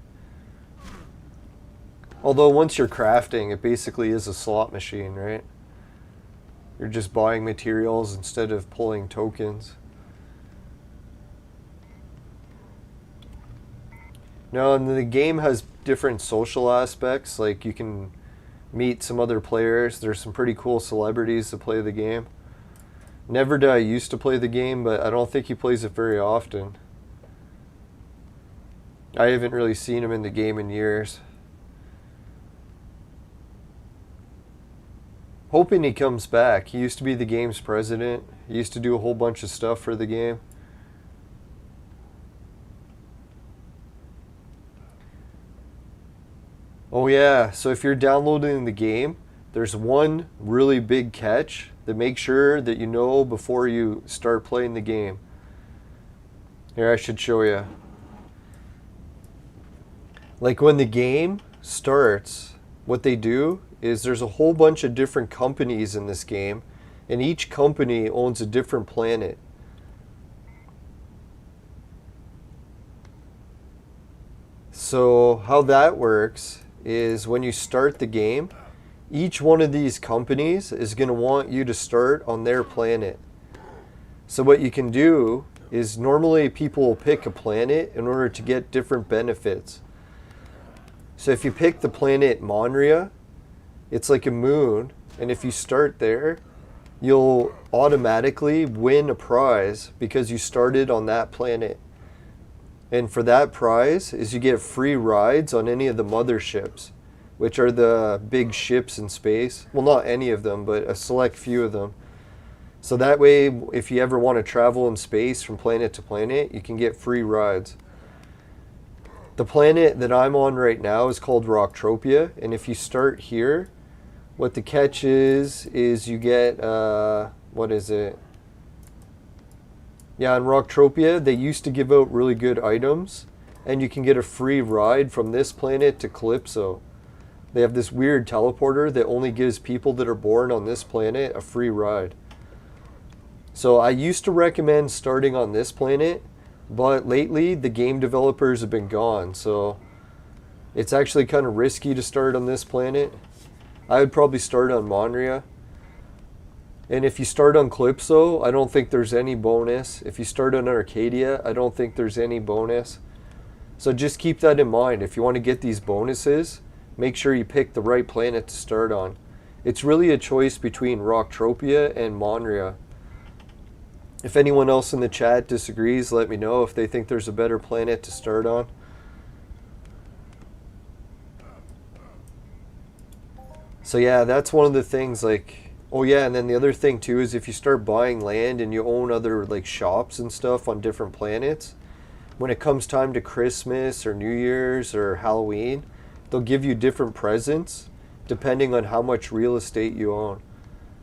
Although once you're crafting, it basically is a slot machine, right? You're just buying materials instead of pulling tokens. No, and the game has different social aspects, like you can meet some other players. There's some pretty cool celebrities that play the game. Never Die used to play the game, but I don't think he plays it very often. I haven't really seen him in the game in years. Hoping he comes back. He used to be the game's president. He used to do a whole bunch of stuff for the game. Oh yeah, so if you're downloading the game, there's one really big catch that make sure that you know before you start playing the game. Here, I should show you. Like when the game starts, what they do is there's a whole bunch of different companies in this game, and each company owns a different planet. So how that works is when you start the game, each one of these companies is going to want you to start on their planet. So what you can do is normally people will pick a planet in order to get different benefits. So if you pick the planet Monria, it's like a moon, and if you start there, you'll automatically win a prize because you started on that planet. And for that prize is you get free rides on any of the motherships, which are the big ships in space. Well, not any of them, but a select few of them. So that way, if you ever want to travel in space from planet to planet, you can get free rides. The planet that I'm on right now is called Rocktropia, and if you start here, what the catch is you get, what is it? Yeah, in Rocktropia, they used to give out really good items, and you can get a free ride from this planet to Calypso. They have this weird teleporter that only gives people that are born on this planet a free ride. So I used to recommend starting on this planet, but lately the game developers have been gone, so it's actually kind of risky to start on this planet. I would probably start on Monria. And if you start on Calypso, I don't think there's any bonus. If you start on Arcadia, I don't think there's any bonus. So just keep that in mind. If you want to get these bonuses, make sure you pick the right planet to start on. It's really a choice between Rocktropia and Monria. If anyone else in the chat disagrees, let me know if they think there's a better planet to start on. So yeah, that's one of the things, like, oh yeah, and then the other thing too is if you start buying land and you own other like shops and stuff on different planets, when it comes time to Christmas or New Year's or Halloween, they'll give you different presents depending on how much real estate you own.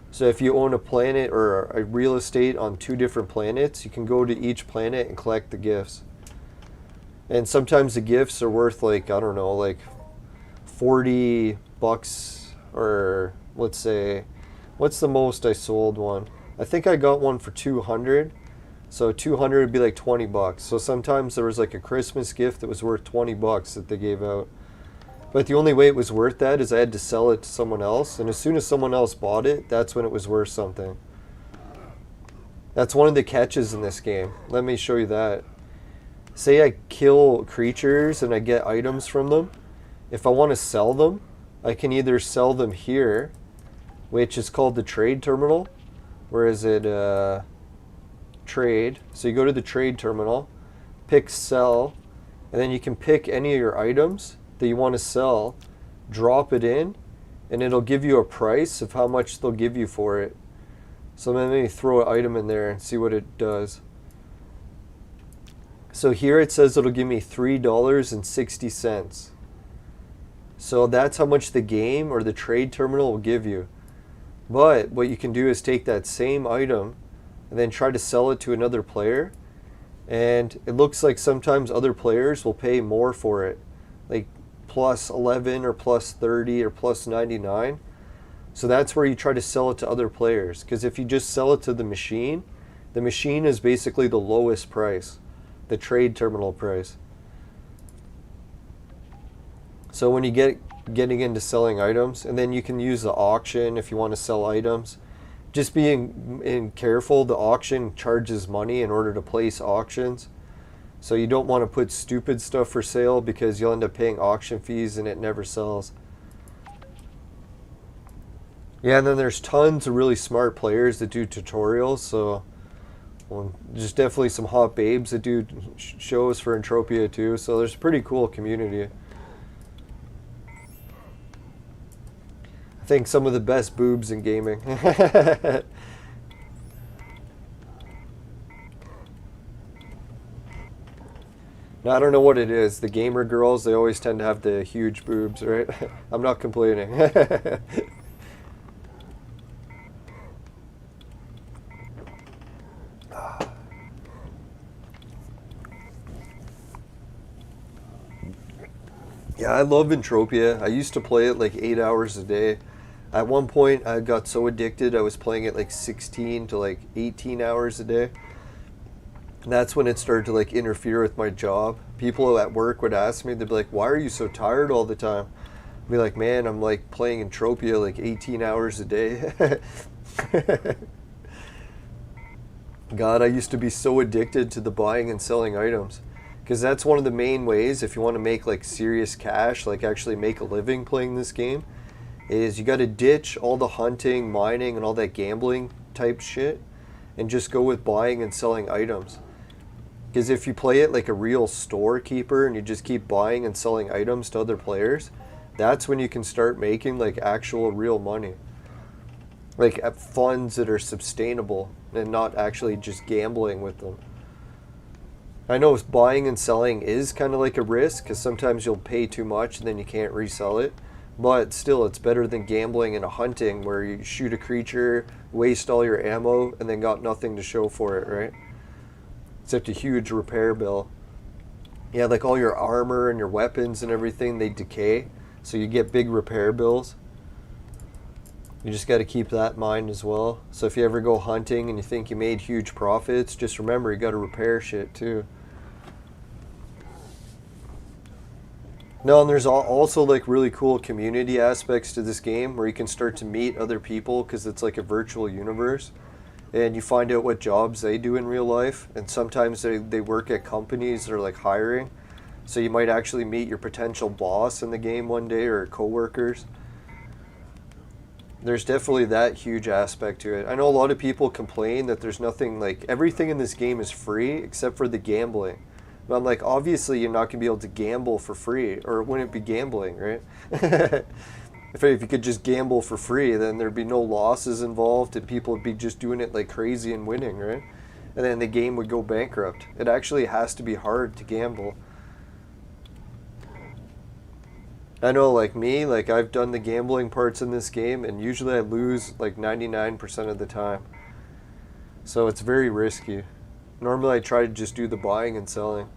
So if you own a planet or a real estate on 2 different planets, you can go to each planet and collect the gifts. And sometimes the gifts are worth like, I don't know, like $40, or let's say, what's the most I sold one? I think I got one for 200. So 200 would be like $20. So sometimes there was like a Christmas gift that was worth $20 that they gave out. But the only way it was worth that is I had to sell it to someone else. And as soon as someone else bought it, that's when it was worth something. That's one of the catches in this game. Let me show you that. Say I kill creatures and I get items from them. If I want to sell them, I can either sell them here, which is called the trade terminal. Where is it? Trade. So you go to the trade terminal, pick sell, and then you can pick any of your items that you want to sell, drop it in, and it'll give you a price of how much they'll give you for it. So let me throw an item in there and see what it does. So here it says it'll give me $3.60. So that's how much the game or the trade terminal will give you. But what you can do is take that same item and then try to sell it to another player. And it looks like sometimes other players will pay more for it, like plus 11 or plus 30 or plus 99. So that's where you try to sell it to other players. Because if you just sell it to the machine is basically the lowest price, the trade terminal price. So when you getting into selling items, and then you can use the auction if you want to sell items. Just being careful, the auction charges money in order to place auctions. So you don't want to put stupid stuff for sale because you'll end up paying auction fees and it never sells. Yeah, and then there's tons of really smart players that do tutorials. So there's definitely some hot babes that do shows for Entropia too. So there's a pretty cool community. I think some of the best boobs in gaming. Now, I don't know what it is. The gamer girls, they always tend to have the huge boobs, right? I'm not complaining. Yeah, I love Entropia. I used to play it like 8 hours a day. At one point, I got so addicted, I was playing it like 16 to like 18 hours a day. And that's when it started to like interfere with my job. People at work would ask me, they'd be like, why are you so tired all the time? I'd be like, man, I'm like playing Entropia like 18 hours a day. God, I used to be so addicted to the buying and selling items. Because that's one of the main ways if you want to make like serious cash, like actually make a living playing this game, is you got to ditch all the hunting, mining, and all that gambling type shit and just go with buying and selling items. Because if you play it like a real storekeeper and you just keep buying and selling items to other players, that's when you can start making like actual real money. Like at funds that are sustainable and not actually just gambling with them. I know buying and selling is kind of like a risk because sometimes you'll pay too much and then you can't resell it. But still, it's better than gambling and hunting where you shoot a creature, waste all your ammo, and then got nothing to show for it, right? Except a huge repair bill. Yeah, like all your armor and your weapons and everything, they decay. So you get big repair bills. You just got to keep that in mind as well. So if you ever go hunting and you think you made huge profits, just remember you got to repair shit too. No, and there's also like really cool community aspects to this game where you can start to meet other people because it's like a virtual universe. And you find out what jobs they do in real life. And sometimes they work at companies that are like hiring. So you might actually meet your potential boss in the game one day or coworkers. There's definitely that huge aspect to it. I know a lot of people complain that there's nothing, like everything in this game is free except for the gambling. But I'm like, obviously you're not going to be able to gamble for free, or it wouldn't be gambling, right? If you could just gamble for free, then there'd be no losses involved and people would be just doing it like crazy and winning, right? And then the game would go bankrupt. It actually has to be hard to gamble. I know, like me, like I've done the gambling parts in this game and usually I lose like 99% of the time. So it's very risky. Normally I try to just do the buying and selling.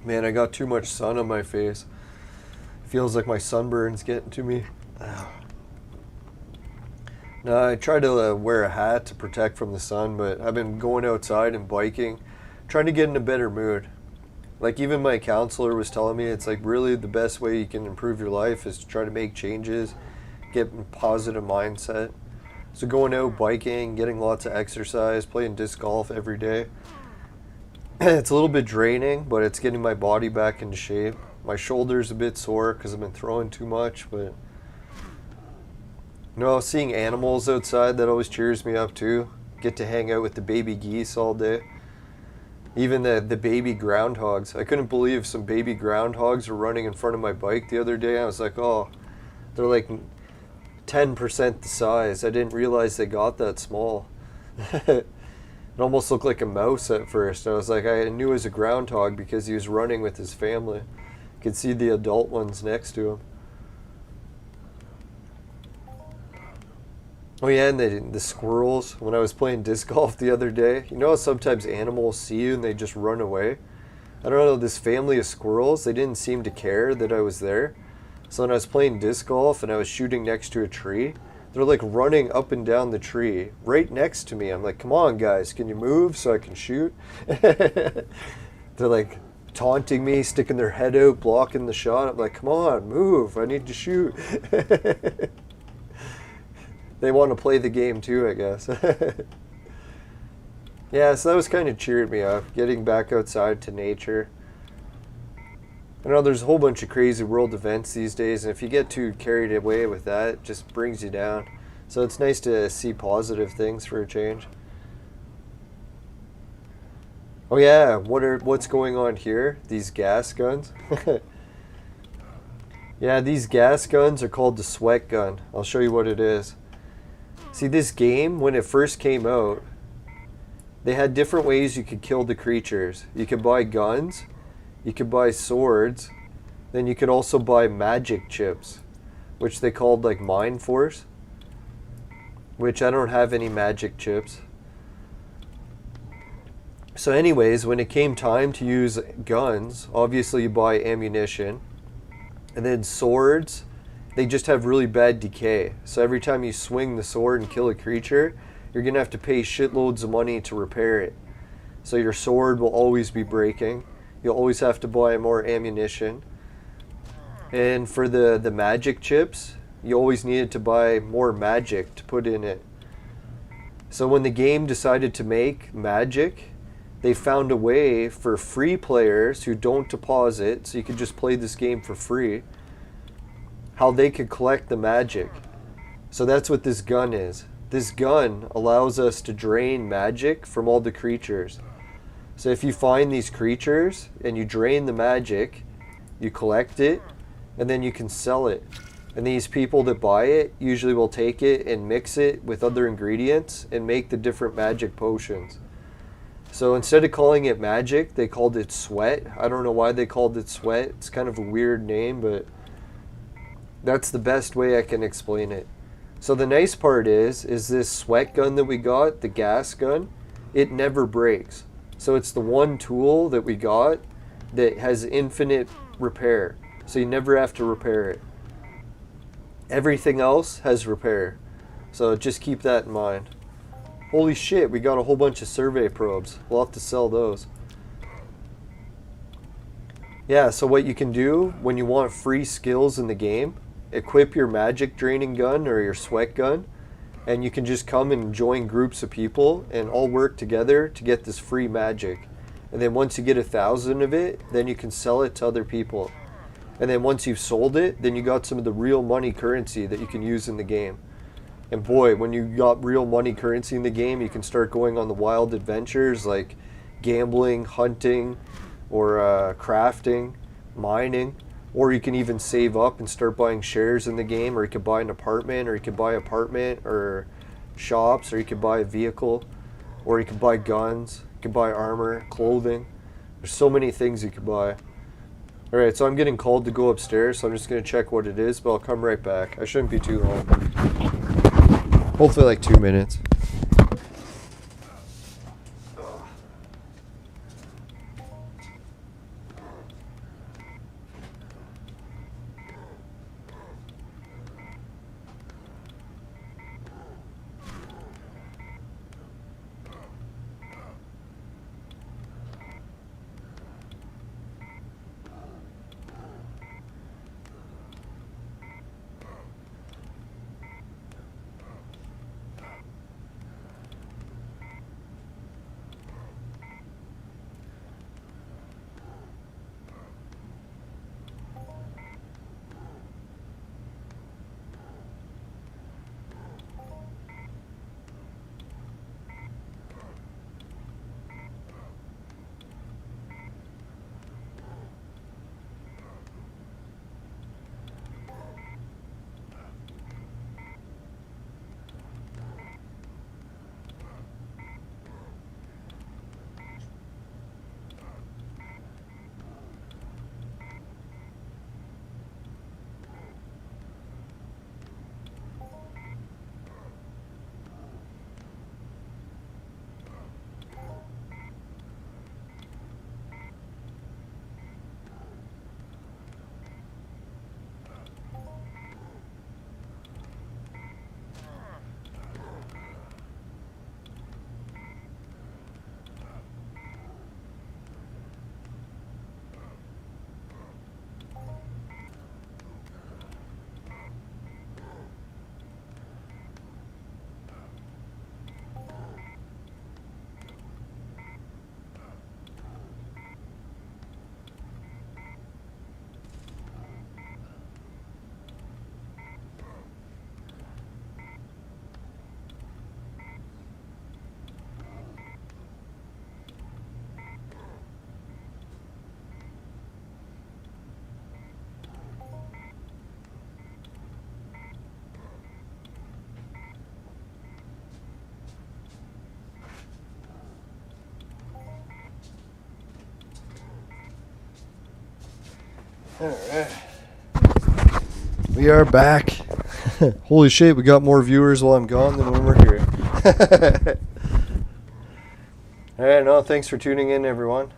Man, I got too much sun on my face. Feels like my sunburn's getting to me. Now, I try to wear a hat to protect from the sun, but I've been going outside and biking, trying to get in a better mood. Like even my counselor was telling me it's like really the best way you can improve your life is to try to make changes, get a positive mindset. So going out biking, getting lots of exercise, playing disc golf every day. It's a little bit draining, but it's getting my body back into shape. My shoulder's a bit sore because I've been throwing too much, but seeing animals outside, that always cheers me up too. Get to hang out with the baby geese all day. Even the baby groundhogs. I couldn't believe some baby groundhogs were running in front of my bike the other day. I was like, oh, they're like 10% the size. I didn't realize they got that small. It almost looked like a mouse at first. I was like, I knew it was a groundhog because he was running with his family. You could see the adult ones next to him. Oh yeah, and the squirrels. When I was playing disc golf the other day, you know how sometimes animals see you and they just run away? I don't know, this family of squirrels, they didn't seem to care that I was there. So when I was playing disc golf and I was shooting next to a tree, they're like running up and down the tree right next to me. I'm like, come on guys, can you move so I can shoot? They're like taunting me, sticking their head out, blocking the shot. I'm like, come on, move, I need to shoot. They want to play the game too, I guess. Yeah, so that was kind of cheered me up, getting back outside to nature. I know there's a whole bunch of crazy world events these days, and if you get too carried away with that, it just brings you down. So it's nice to see positive things for a change. Oh yeah, what's going on here? These gas guns? Yeah, these gas guns are called the sweat gun. I'll show you what it is. See, this game, when it first came out, they had different ways you could kill the creatures. You could buy guns, you could buy swords, then you could also buy magic chips, which they called like Mind Force, which I don't have any magic chips. So anyways, when it came time to use guns, obviously you buy ammunition, and then swords, they just have really bad decay. So every time you swing the sword and kill a creature, you're going to have to pay shitloads of money to repair it. So your sword will always be breaking. You'll always have to buy more ammunition. And for the magic chips, you always needed to buy more magic to put in it. So when the game decided to make magic, they found a way for free players who don't deposit, so you could just play this game for free, how they could collect the magic. So that's what this gun is. This gun allows us to drain magic from all the creatures. So if you find these creatures and you drain the magic, you collect it, and then you can sell it. And these people that buy it usually will take it and mix it with other ingredients and make the different magic potions. So instead of calling it magic, they called it sweat. I don't know why they called it sweat. It's kind of a weird name, but that's the best way I can explain it. So the nice part is this sweat gun that we got, the gas gun, it never breaks. So it's the one tool that we got that has infinite repair. So you never have to repair it. Everything else has repair. So just keep that in mind. Holy shit, we got a whole bunch of survey probes. We'll have to sell those. Yeah, so what you can do when you want free skills in the game, equip your magic draining gun or your sweat gun, and you can just come and join groups of people and all work together to get this free magic. And then once you get 1,000 of it, then you can sell it to other people. And then once you've sold it, then you got some of the real money currency that you can use in the game. And boy, when you got real money currency in the game, you can start going on the wild adventures like gambling, hunting, or crafting, mining. Or you can even save up and start buying shares in the game, or you could buy an apartment, or you could buy apartment or shops, or you could buy a vehicle, or you could buy guns, you could buy armor, clothing. There's so many things you could buy. Alright, so I'm getting called to go upstairs, so I'm just going to check what it is, but I'll come right back. I shouldn't be too long. Hopefully like 2 minutes. Alright. We are back. Holy shit, we got more viewers while I'm gone than when we're here. Alright, no, thanks for tuning in, everyone.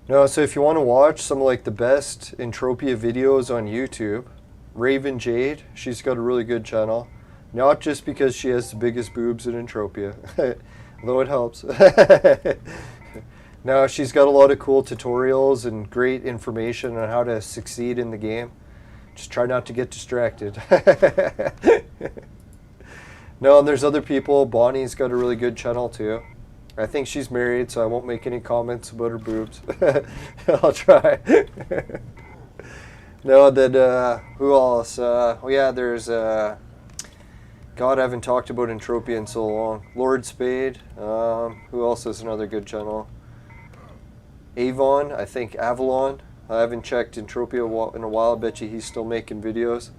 No, so if you want to watch some of like the best Entropia videos on YouTube, Raven Jade, she's got a really good channel. Not just because she has the biggest boobs in Entropia, though it helps. No, she's got a lot of cool tutorials and great information on how to succeed in the game. Just try not to get distracted. No, and there's other people. Bonnie's got a really good channel too. I think she's married, so I won't make any comments about her boobs. I'll try. No, that, who else? Oh yeah, there's, God, I haven't talked about Entropia in so long. Lord Spade. Who else has another good channel? Avon, I think Avalon. I haven't checked Entropia in a while. I bet you he's still making videos.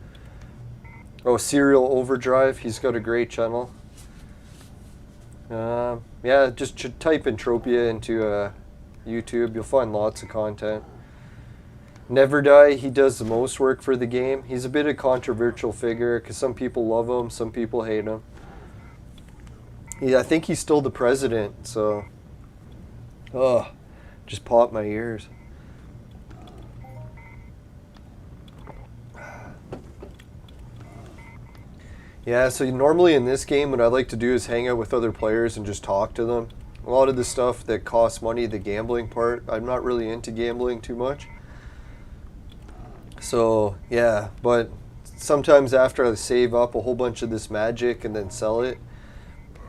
Oh, Serial Overdrive. He's got a great channel. Yeah, just type Entropia into YouTube. You'll find lots of content. Never Die, he does the most work for the game. He's a bit of a controversial figure because some people love him, some people hate him. Yeah, I think he's still the president, so... Oh, just popped my ears. Yeah, so normally in this game what I like to do is hang out with other players and just talk to them. A lot of the stuff that costs money, the gambling part, I'm not really into gambling too much. So, yeah, but sometimes after I save up a whole bunch of this magic and then sell it,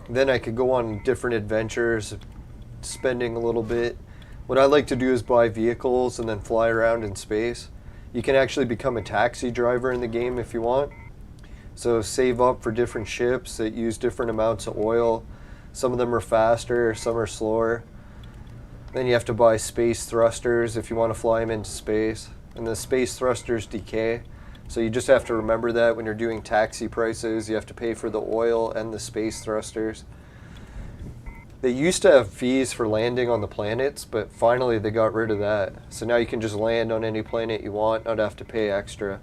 then I could go on different adventures, spending a little bit. What I like to do is buy vehicles and then fly around in space. You can actually become a taxi driver in the game if you want. So save up for different ships that use different amounts of oil. Some of them are faster, some are slower. Then you have to buy space thrusters if you want to fly them into space. And the space thrusters decay. So you just have to remember that when you're doing taxi prices, you have to pay for the oil and the space thrusters. They used to have fees for landing on the planets, but finally they got rid of that. So now you can just land on any planet you want, not have to pay extra.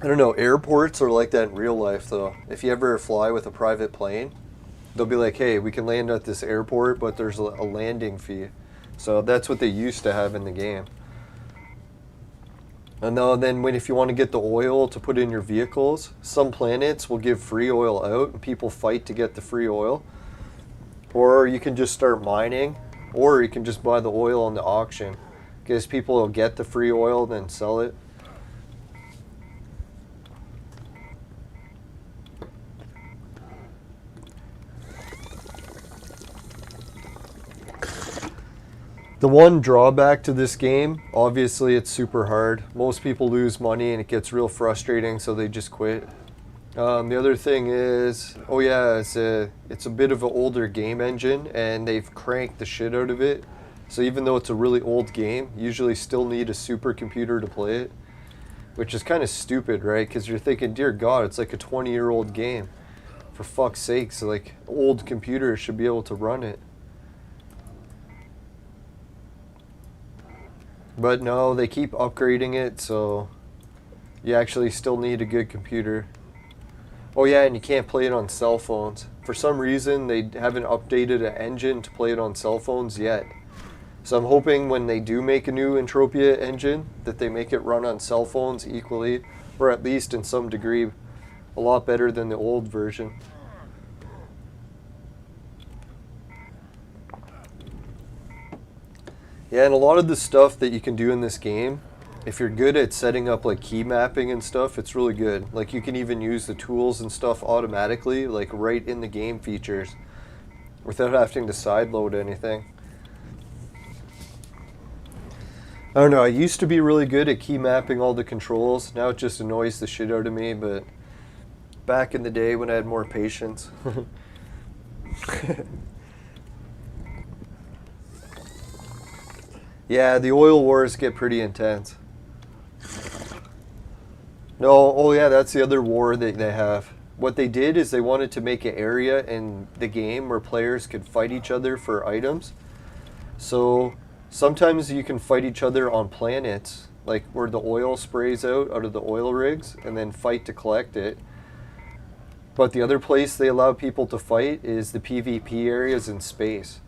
I don't know, airports are like that in real life though. If you ever fly with a private plane, they'll be like, hey, we can land at this airport, but there's a landing fee. So that's what they used to have in the game. And then if you want to get the oil to put in your vehicles, some planets will give free oil out and people fight to get the free oil. Or you can just start mining, or you can just buy the oil on the auction. Because people will get the free oil and then sell it. The one drawback to this game, obviously it's super hard. Most people lose money and it gets real frustrating, so they just quit. The other thing is, oh yeah, it's a bit of an older game engine and they've cranked the shit out of it. So even though it's a really old game, you usually still need a supercomputer to play it. Which is kind of stupid, right? Because you're thinking, dear God, it's like a 20-year-old game. For fuck's sakes, like old computers should be able to run it. But no, they keep upgrading it, so you actually still need a good computer. Oh yeah, and you can't play it on cell phones. For some reason, they haven't updated an engine to play it on cell phones yet. So I'm hoping when they do make a new Entropia engine, that they make it run on cell phones equally, or at least in some degree, a lot better than the old version. Yeah, and a lot of the stuff that you can do in this game, if you're good at setting up like key mapping and stuff, it's really good. Like you can even use the tools and stuff automatically, like right in the game features, without having to sideload anything. I don't know, I used to be really good at key mapping all the controls. Now it just annoys the shit out of me, but back in the day when I had more patience. Yeah, the oil wars get pretty intense. No, oh yeah, that's the other war that they have. What they did is they wanted to make an area in the game where players could fight each other for items. So Sometimes you can fight each other on planets, like where the oil sprays out of the oil rigs, and then fight to collect it. But the other place they allow people to fight is the PvP areas in space.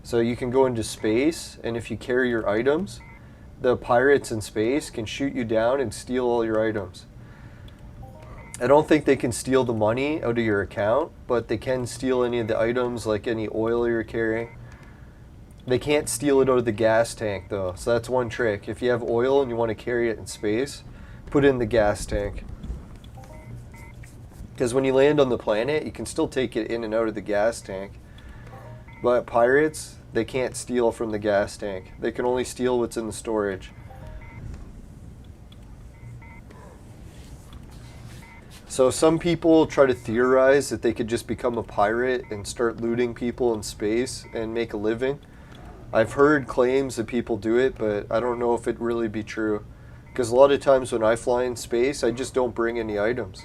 So you can go into space, and if you carry your items, the pirates in space can shoot you down and steal all your items. I don't think they can steal the money out of your account, but they can steal any of the items, like any oil you're carrying. They can't steal it out of the gas tank though, so that's one trick. If you have oil and you want to carry it in space, put it in the gas tank. Because when you land on the planet, you can still take it in and out of the gas tank. But pirates, they can't steal from the gas tank. They can only steal what's in the storage. So some people try to theorize that they could just become a pirate and start looting people in space and make a living. I've heard claims that people do it, but I don't know if it really be true. Because a lot of times when I fly in space, I just don't bring any items.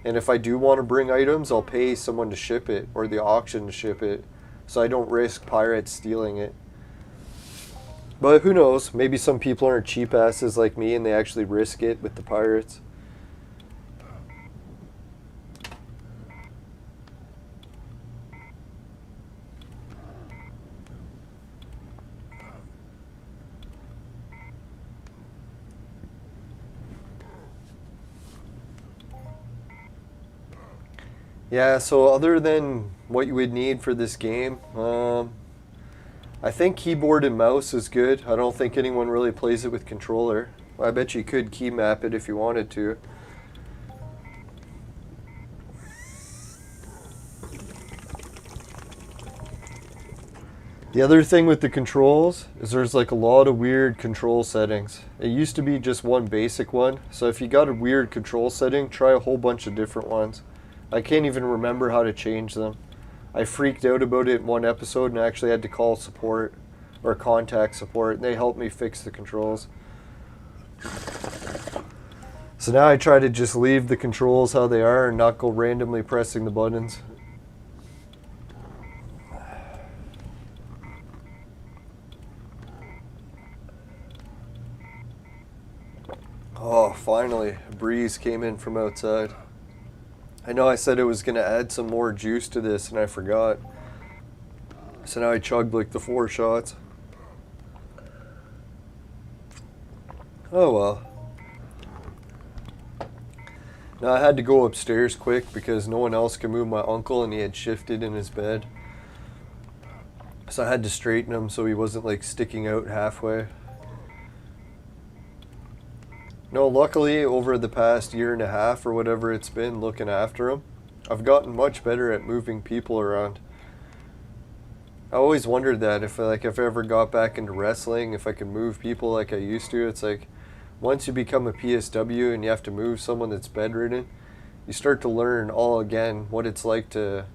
And if I do want to bring items, I'll pay someone to ship it, or the auction to ship it, so I don't risk pirates stealing it. But who knows, maybe some people aren't cheap asses like me and they actually risk it with the pirates. Yeah, so other than what you would need for this game, I think keyboard and mouse is good. I don't think anyone really plays it with controller. I bet you could key map it if you wanted to. The other thing with the controls is there's like a lot of weird control settings. It used to be just one basic one, so if you got a weird control setting, try a whole bunch of different ones. I can't even remember how to change them. I freaked out about it in one episode and I actually had to call support or contact support, and they helped me fix the controls. So now I try to just leave the controls how they are and not go randomly pressing the buttons. Oh, finally, a breeze came in from outside. I know I said it was going to add some more juice to this and I forgot. So now I chugged like the 4 shots. Oh well. Now I had to go upstairs quick because no one else could move my uncle and he had shifted in his bed. So I had to straighten him so he wasn't like sticking out halfway. No, luckily over the past year and a half or whatever it's been looking after him, I've gotten much better at moving people around. I always wondered that if I ever got back into wrestling, if I could move people like I used to. It's like once you become a PSW and you have to move someone that's bedridden, you start to learn all again what it's like to,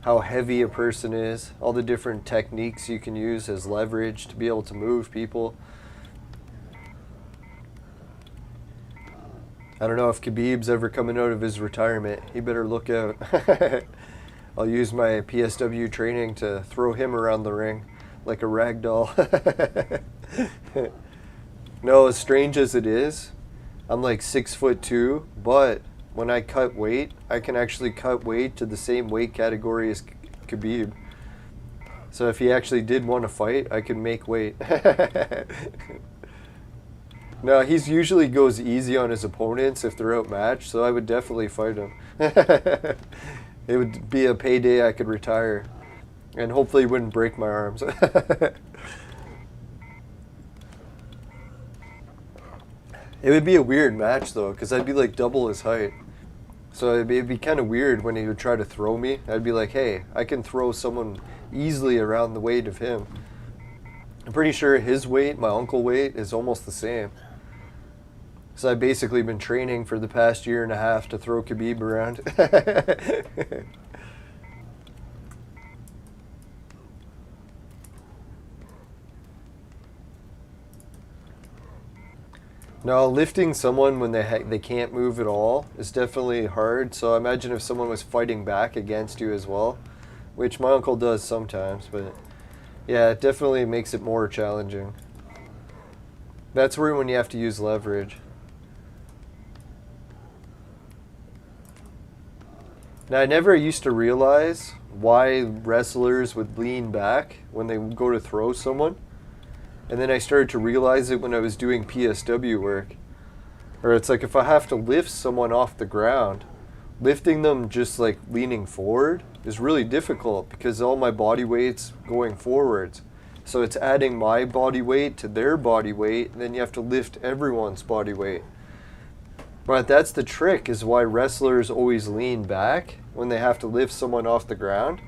how heavy a person is, all the different techniques you can use as leverage to be able to move people. I don't know if Khabib's ever coming out of his retirement. He better look out. I'll use my PSW training to throw him around the ring like a rag doll. No, as strange as it is, I'm like 6'2", but when I cut weight, I can actually cut weight to the same weight category as Khabib. So if he actually did want to fight, I could make weight. No, he's usually goes easy on his opponents if they're outmatched, so I would definitely fight him. It would be a payday I could retire, and hopefully wouldn't break my arms. It would be a weird match though, because I'd be like double his height. So it'd be kind of weird when he would try to throw me. I'd be like, hey, I can throw someone easily around the weight of him. I'm pretty sure his weight, my uncle weight, is almost the same. So I've basically been training for the past year and a half to throw Khabib around. Now, lifting someone when they can't move at all is definitely hard. So imagine if someone was fighting back against you as well, which my uncle does sometimes, but Yeah, it definitely makes it more challenging. That's where when you have to use leverage. Now, I never used to realize why wrestlers would lean back when they would go to throw someone. And then I started to realize it when I was doing PSW work. Or it's like if I have to lift someone off the ground, lifting them just like leaning forward is really difficult because all my body weight's going forwards. So it's adding my body weight to their body weight, and then you have to lift everyone's body weight. But that's the trick, is why wrestlers always lean back when they have to lift someone off the ground,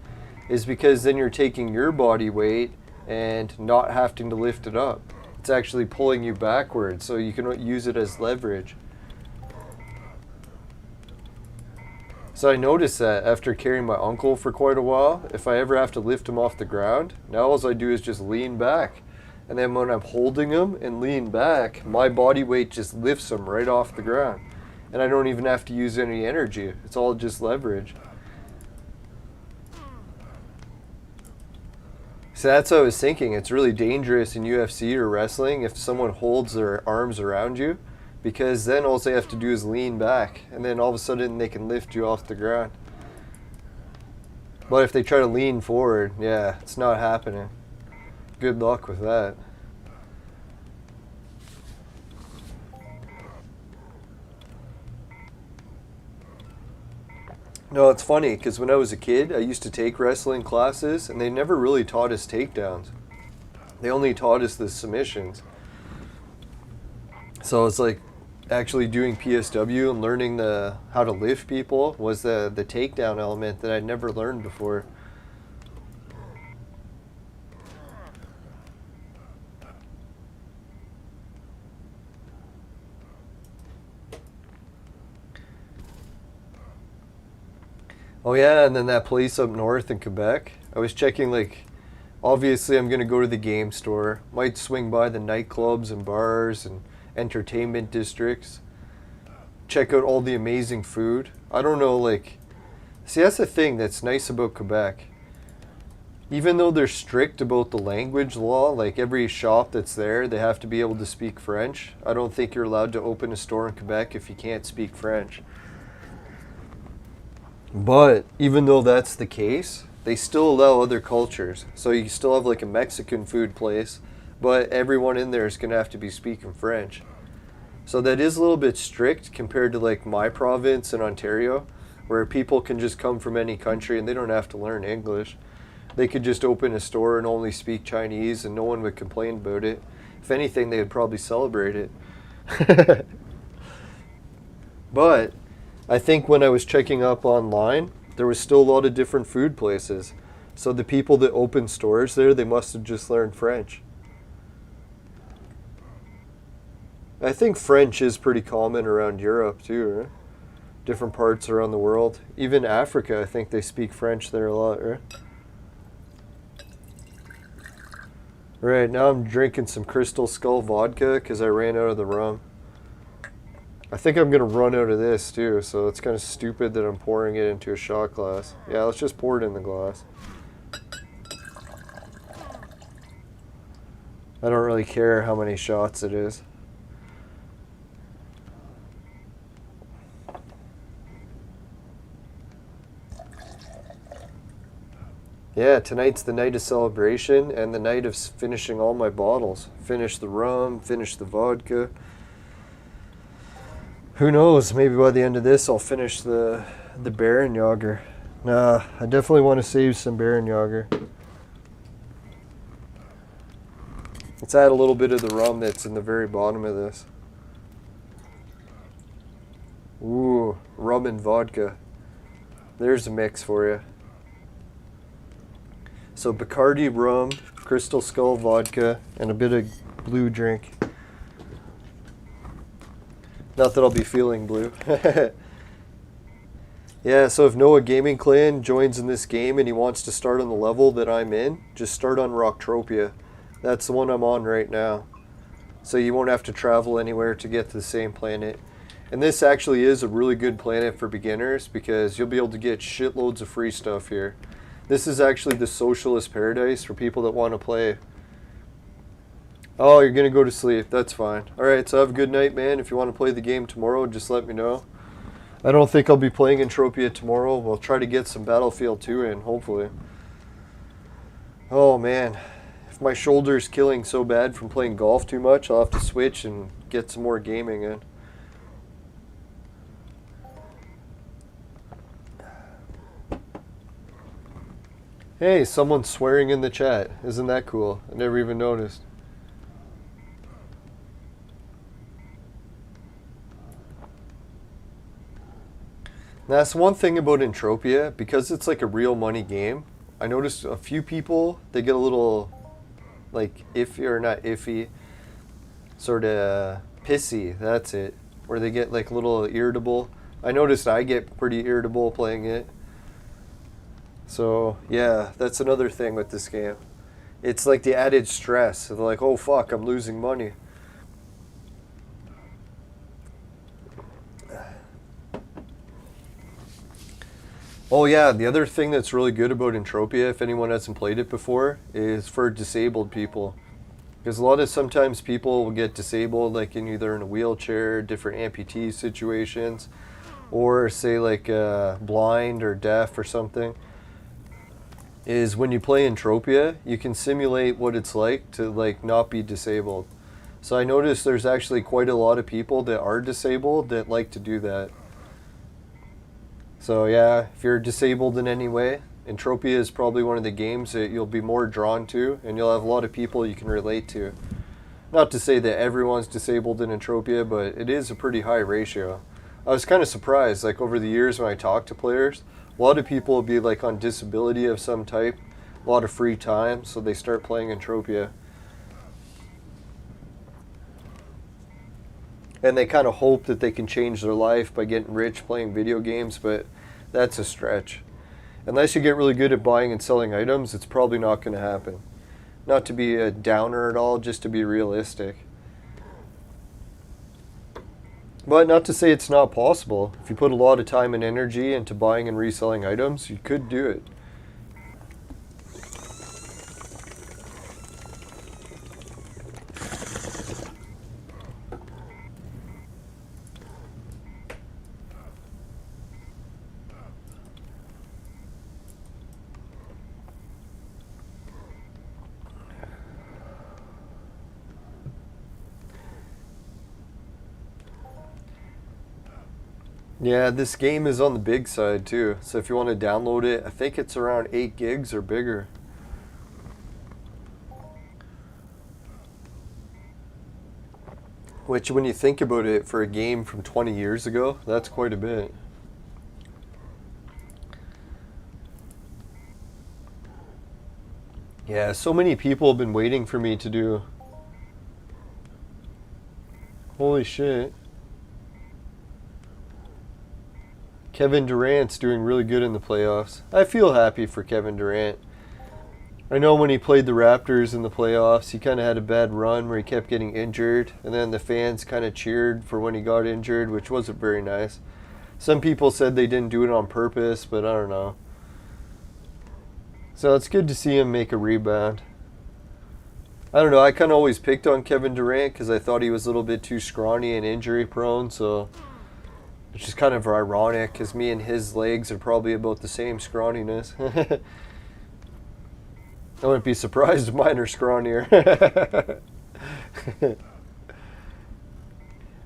is because then you're taking your body weight and not having to lift it up. It's actually pulling you backwards, so you can use it as leverage. So I noticed that after carrying my uncle for quite a while, if I ever have to lift him off the ground, now all I do is just lean back. And then when I'm holding him and lean back, my body weight just lifts him right off the ground. And I don't even have to use any energy. It's all just leverage. So that's what I was thinking. It's really dangerous in UFC or wrestling if someone holds their arms around you, because then all they have to do is lean back, and then all of a sudden they can lift you off the ground. But if they try to lean forward, yeah, it's not happening. Good luck with that. No, it's funny, because when I was a kid, I used to take wrestling classes, and they never really taught us takedowns. They only taught us the submissions. So it's like actually doing PSW and learning how to lift people was the takedown element that I'd never learned before. Oh yeah, and then that place up north in Quebec, I was checking, like, obviously I'm going to go to the game store, might swing by the nightclubs and bars and entertainment districts, check out all the amazing food. I don't know, like, see, that's the thing that's nice about Quebec. Even though they're strict about the language law, like every shop that's there, they have to be able to speak French. I don't think you're allowed to open a store in Quebec if you can't speak French. But even though that's the case, they still allow other cultures. So you still have like a Mexican food place, but everyone in there is going to have to be speaking French. So that is a little bit strict compared to like my province in Ontario, where people can just come from any country and they don't have to learn English. They could just open a store and only speak Chinese and no one would complain about it. If anything, they would probably celebrate it. But I think when I was checking up online, there was still a lot of different food places. So the people that opened stores there, they must have just learned French. I think French is pretty common around Europe too, right? Different parts around the world. Even Africa, I think they speak French there a lot, right? Right, now I'm drinking some Crystal Skull vodka because I ran out of the rum. I think I'm going to run out of this too, so it's kind of stupid that I'm pouring it into a shot glass. Yeah, let's just pour it in the glass. I don't really care how many shots it is. Yeah, tonight's the night of celebration and the night of finishing all my bottles. Finish the rum, finish the vodka. Who knows, maybe by the end of this I'll finish the Baron Yager. Nah, I definitely want to save some Baron Yager. Let's add a little bit of the rum that's in the very bottom of this. Ooh, rum and vodka. There's a mix for you. So Bacardi rum, Crystal Skull vodka, and a bit of blue drink. Not that I'll be feeling blue. Yeah, so if Noah Gaming Clan joins in this game and he wants to start on the level that I'm in, just start on Rocktropia. That's the one I'm on right now. So you won't have to travel anywhere to get to the same planet. And this actually is a really good planet for beginners because you'll be able to get shitloads of free stuff here. This is actually the socialist paradise for people that want to play. Oh, you're going to go to sleep. That's fine. Alright, so have a good night, man. If you want to play the game tomorrow, just let me know. I don't think I'll be playing Entropia tomorrow. We'll try to get some Battlefield 2 in, hopefully. Oh, man. If my shoulder's killing so bad from playing golf too much, I'll have to switch and get some more gaming in. Hey, someone's swearing in the chat. Isn't that cool? I never even noticed. That's one thing about Entropia, because it's like a real money game. I noticed a few people, they get a little like iffy, or not iffy, sort of pissy, that's it. Where they get like a little irritable. I noticed I get pretty irritable playing it. So, yeah, that's another thing with this game. It's like the added stress. They're like, oh fuck, I'm losing money. Oh yeah, the other thing that's really good about Entropia, if anyone hasn't played it before, is for disabled people. Because sometimes people will get disabled, like either in a wheelchair, different amputee situations, or say like blind or deaf or something. Is when you play Entropia, you can simulate what it's like to like not be disabled. So I noticed there's actually quite a lot of people that are disabled that like to do that. So yeah, if you're disabled in any way, Entropia is probably one of the games that you'll be more drawn to, and you'll have a lot of people you can relate to. Not to say that everyone's disabled in Entropia, but it is a pretty high ratio. I was kind of surprised, like over the years when I talk to players, a lot of people will be like on disability of some type, a lot of free time, so they start playing Entropia. And they kind of hope that they can change their life by getting rich playing video games, but that's a stretch. Unless you get really good at buying and selling items, it's probably not going to happen. Not to be a downer at all, just to be realistic. But not to say it's not possible. If you put a lot of time and energy into buying and reselling items, you could do it. Yeah, this game is on the big side too. So if you want to download it, I think it's around 8 gigs or bigger. Which, when you think about it, for a game from 20 years ago, that's quite a bit. Yeah, so many people have been waiting for me to do. Holy shit. Kevin Durant's doing really good in the playoffs. I feel happy for Kevin Durant. I know when he played the Raptors in the playoffs, he kind of had a bad run where he kept getting injured, and then the fans kind of cheered for when he got injured, which wasn't very nice. Some people said they didn't do it on purpose, but I don't know. So it's good to see him make a rebound. I don't know, I kind of always picked on Kevin Durant because I thought he was a little bit too scrawny and injury prone, so which is kind of ironic because me and his legs are probably about the same scrawniness. I wouldn't be surprised if mine are scrawnier.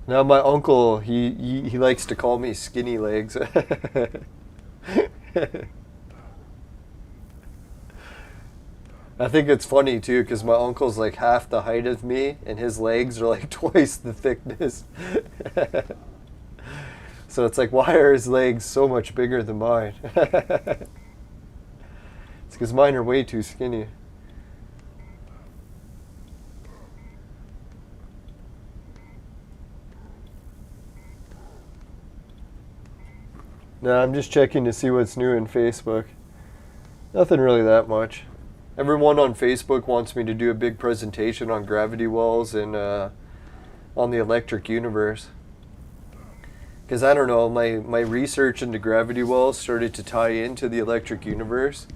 Now my uncle, he likes to call me skinny legs. I think it's funny too because my uncle's like half the height of me and his legs are like twice the thickness. So it's like, why are his legs so much bigger than mine? It's because mine are way too skinny. No, I'm just checking to see what's new in Facebook. Nothing really that much. Everyone on Facebook wants me to do a big presentation on gravity wells and on the electric universe. Because I don't know, my research into gravity wells started to tie into the electric universe.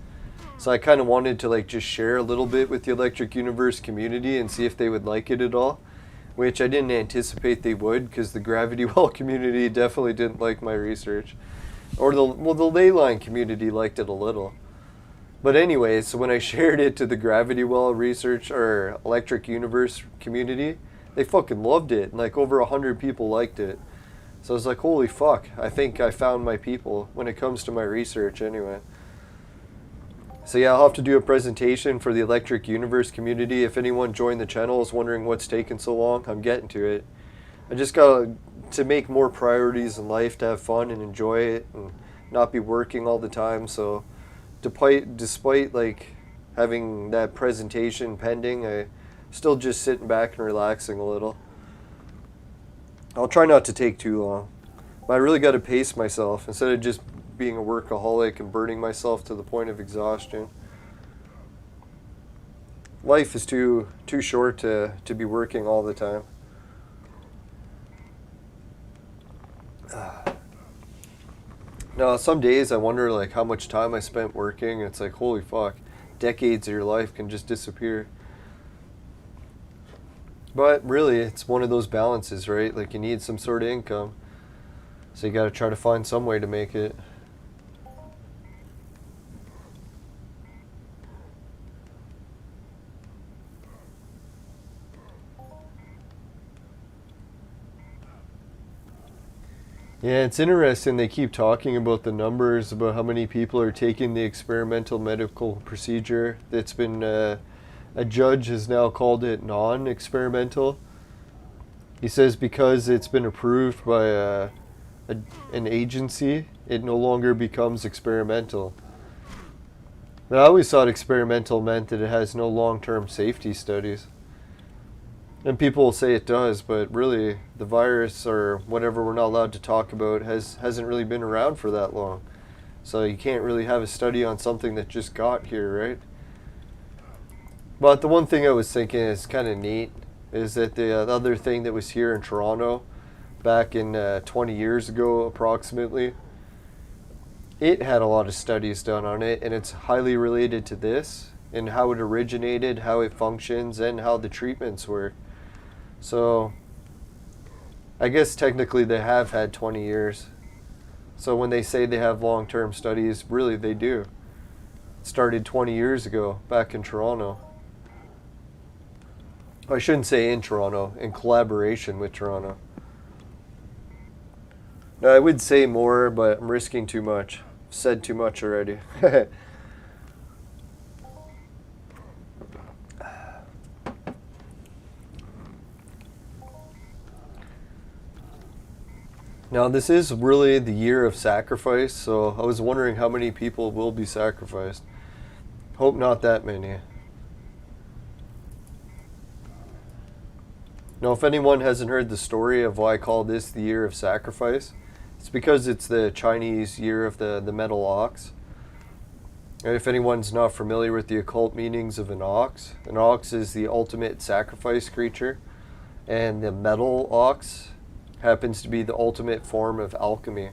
So I kind of wanted to like just share a little bit with the Electric Universe community and see if they would like it at all, which I didn't anticipate they would, because the Gravity Well community definitely didn't like my research. Or the Leyline community liked it a little. But anyways, so when I shared it to the Gravity Well research or Electric Universe community, they fucking loved it. Like over 100 people liked it. So I was like, holy fuck, I think I found my people when it comes to my research anyway. So yeah, I'll have to do a presentation for the Electric Universe community. If anyone joined the channel is wondering what's taking so long, I'm getting to it. I just got to make more priorities in life, to have fun and enjoy it and not be working all the time. So despite like having that presentation pending, I still just sitting back and relaxing a little. I'll try not to take too long. But I really got to pace myself instead of just being a workaholic and burning myself to the point of exhaustion. Life is too short to be working all the time. Now, some days I wonder like how much time I spent working. It's like, holy fuck, decades of your life can just disappear. But really, it's one of those balances, right? Like you need some sort of income. So you got to try to find some way to make it. Yeah, it's interesting. They keep talking about the numbers, about how many people are taking the experimental medical procedure. That's been, a judge has now called it non-experimental. He says because it's been approved by an agency, it no longer becomes experimental. But I always thought experimental meant that it has no long-term safety studies. And people will say it does, but really the virus or whatever we're not allowed to talk about hasn't really been around for that long. So you can't really have a study on something that just got here, right? But the one thing I was thinking is kind of neat is that the other thing that was here in Toronto back in 20 years ago approximately, it had a lot of studies done on it, and it's highly related to this and how it originated, how it functions, and how the treatments work. So I guess technically they have had 20 years. So when they say they have long-term studies, really they do. It started 20 years ago back in Toronto. I shouldn't say in Toronto, in collaboration with Toronto. Now, I would say more, but I'm risking too much. I've said too much already. Now, this is really the year of sacrifice, so I was wondering how many people will be sacrificed. Hope not that many. Now, if anyone hasn't heard the story of why I call this the year of sacrifice, it's because it's the Chinese year of the metal ox. And if anyone's not familiar with the occult meanings of an ox is the ultimate sacrifice creature, and the metal ox happens to be the ultimate form of alchemy,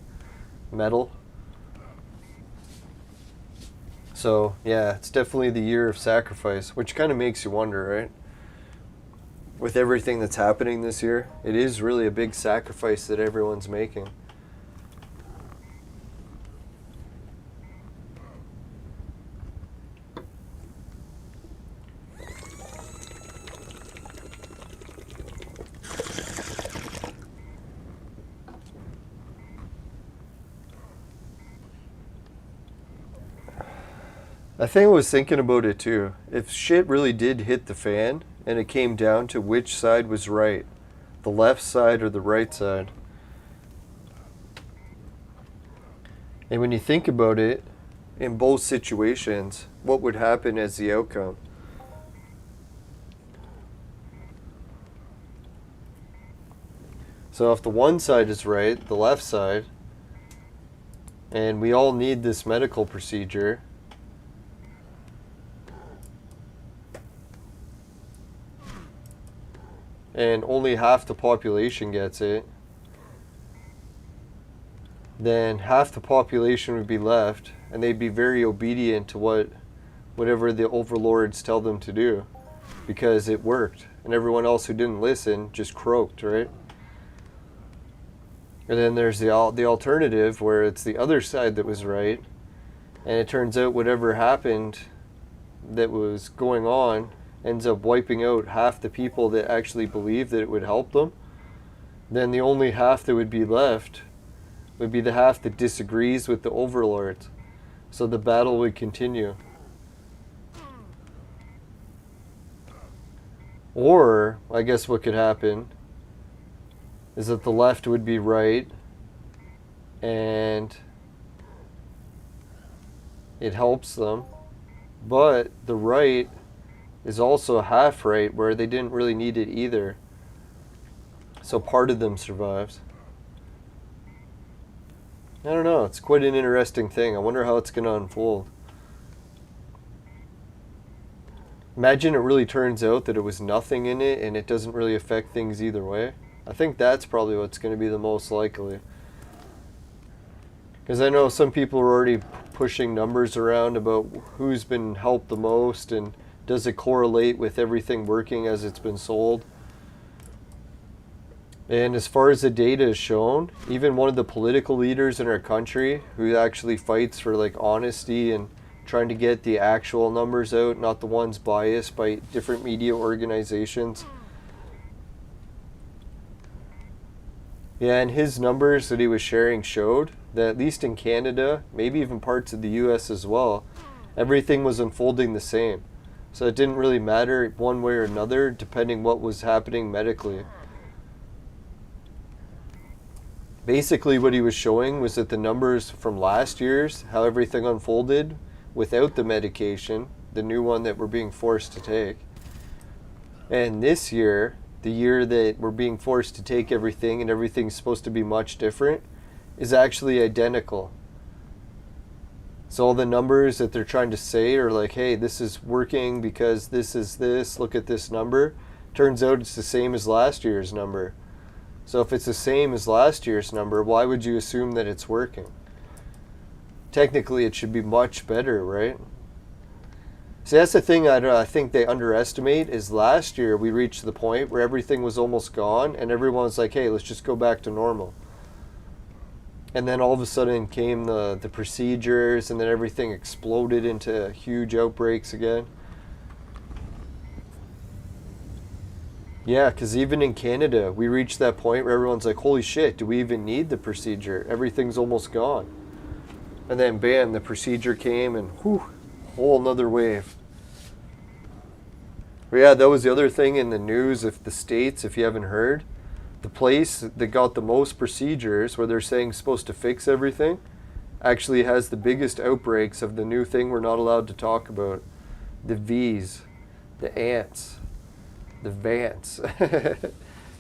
metal. So yeah, it's definitely the year of sacrifice, which kind of makes you wonder, right? With everything that's happening this year, it is really a big sacrifice that everyone's making. I think I was thinking about it too. If shit really did hit the fan and it came down to which side was right, the left side or the right side. And when you think about it, in both situations, what would happen as the outcome? So if the one side is right, the left side, and we all need this medical procedure, and only half the population gets it, then half the population would be left, and they'd be very obedient to whatever the overlords tell them to do, because it worked, and everyone else who didn't listen just croaked, right? And then there's the alternative, where it's the other side that was right, and it turns out whatever happened that was going on ends up wiping out half the people that actually believe that it would help them. Then the only half that would be left would be the half that disagrees with the overlords. So the battle would continue. Or, I guess what could happen is that the left would be right and it helps them, but the right is also half right, where they didn't really need it either. So part of them survives. I don't know, it's quite an interesting thing. I wonder how it's going to unfold. Imagine it really turns out that it was nothing in it and it doesn't really affect things either way. I think that's probably what's going to be the most likely. Because I know some people are already pushing numbers around about who's been helped the most and does it correlate with everything working as it's been sold. And as far as the data is shown, even one of the political leaders in our country who actually fights for like honesty and trying to get the actual numbers out, not the ones biased by different media organizations. Yeah, and his numbers that he was sharing showed that at least in Canada, maybe even parts of the US as well, everything was unfolding the same. So it didn't really matter one way or another depending what was happening medically. Basically what he was showing was that the numbers from last year's, how everything unfolded without the medication, the new one that we're being forced to take, and this year, the year that we're being forced to take everything and everything's supposed to be much different, is actually identical. So all the numbers that they're trying to say are like, hey, this is working because this is this, look at this number. Turns out it's the same as last year's number. So if it's the same as last year's number, why would you assume that it's working? Technically, it should be much better, right? So that's the thing I think they underestimate, is last year we reached the point where everything was almost gone and everyone's like, hey, let's just go back to normal. And then all of a sudden came the procedures, and then everything exploded into huge outbreaks again. Yeah, because even in Canada, we reached that point where everyone's like, holy shit, do we even need the procedure? Everything's almost gone. And then bam, the procedure came and whew, whole nother wave. But yeah, that was the other thing in the news of the States, if you haven't heard. The place that got the most procedures, where they're saying supposed to fix everything, actually has the biggest outbreaks of the new thing we're not allowed to talk about. The V's, the ants, the Vants.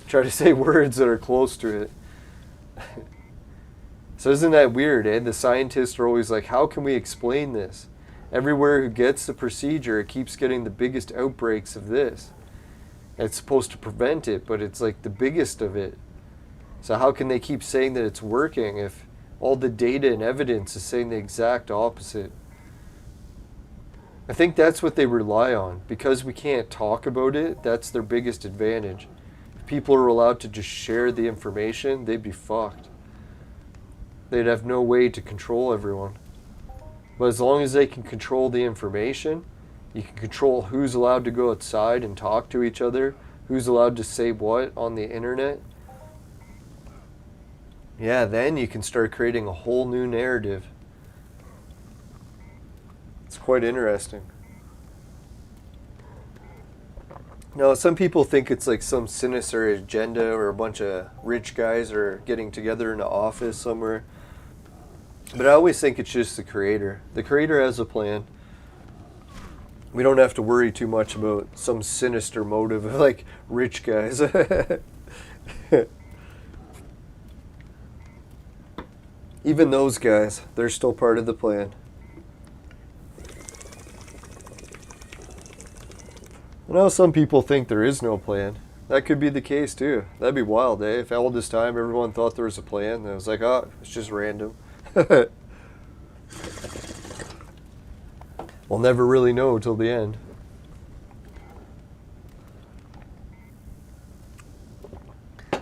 Try to say words that are close to it. So isn't that weird, eh? The scientists are always like, how can we explain this? Everywhere who gets the procedure, it keeps getting the biggest outbreaks of this. It's supposed to prevent it, but it's like the biggest of it. So how can they keep saying that it's working if all the data and evidence is saying the exact opposite? I think that's what they rely on. Because we can't talk about it, that's their biggest advantage. If people are allowed to just share the information, they'd be fucked. They'd have no way to control everyone. But as long as they can control the information, you can control who's allowed to go outside and talk to each other, who's allowed to say what on the internet. Yeah, then you can start creating a whole new narrative. It's quite interesting. Now, some people think it's like some sinister agenda, or a bunch of rich guys are getting together in an office somewhere. But I always think it's just the creator. The creator has a plan. We don't have to worry too much about some sinister motive of like rich guys. Even those guys, they're still part of the plan. I know some people think there is no plan. That could be the case too. That'd be wild, eh? If all this time everyone thought there was a plan, and it was like, oh, it's just random. We'll never really know till the end.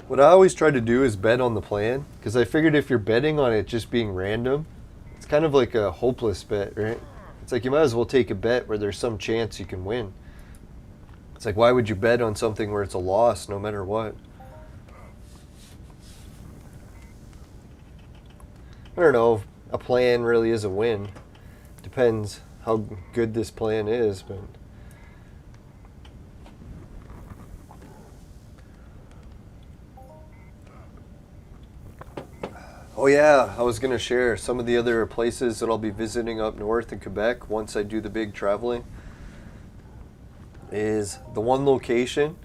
What I always try to do is bet on the plan, because I figured if you're betting on it just being random, it's kind of like a hopeless bet, right? It's like you might as well take a bet where there's some chance you can win. It's like, why would you bet on something where it's a loss no matter what? I don't know, a plan really is a win. Depends how good this plan is, but... Oh yeah, I was going to share some of the other places that I'll be visiting up north in Quebec once I do the big traveling. Is the one location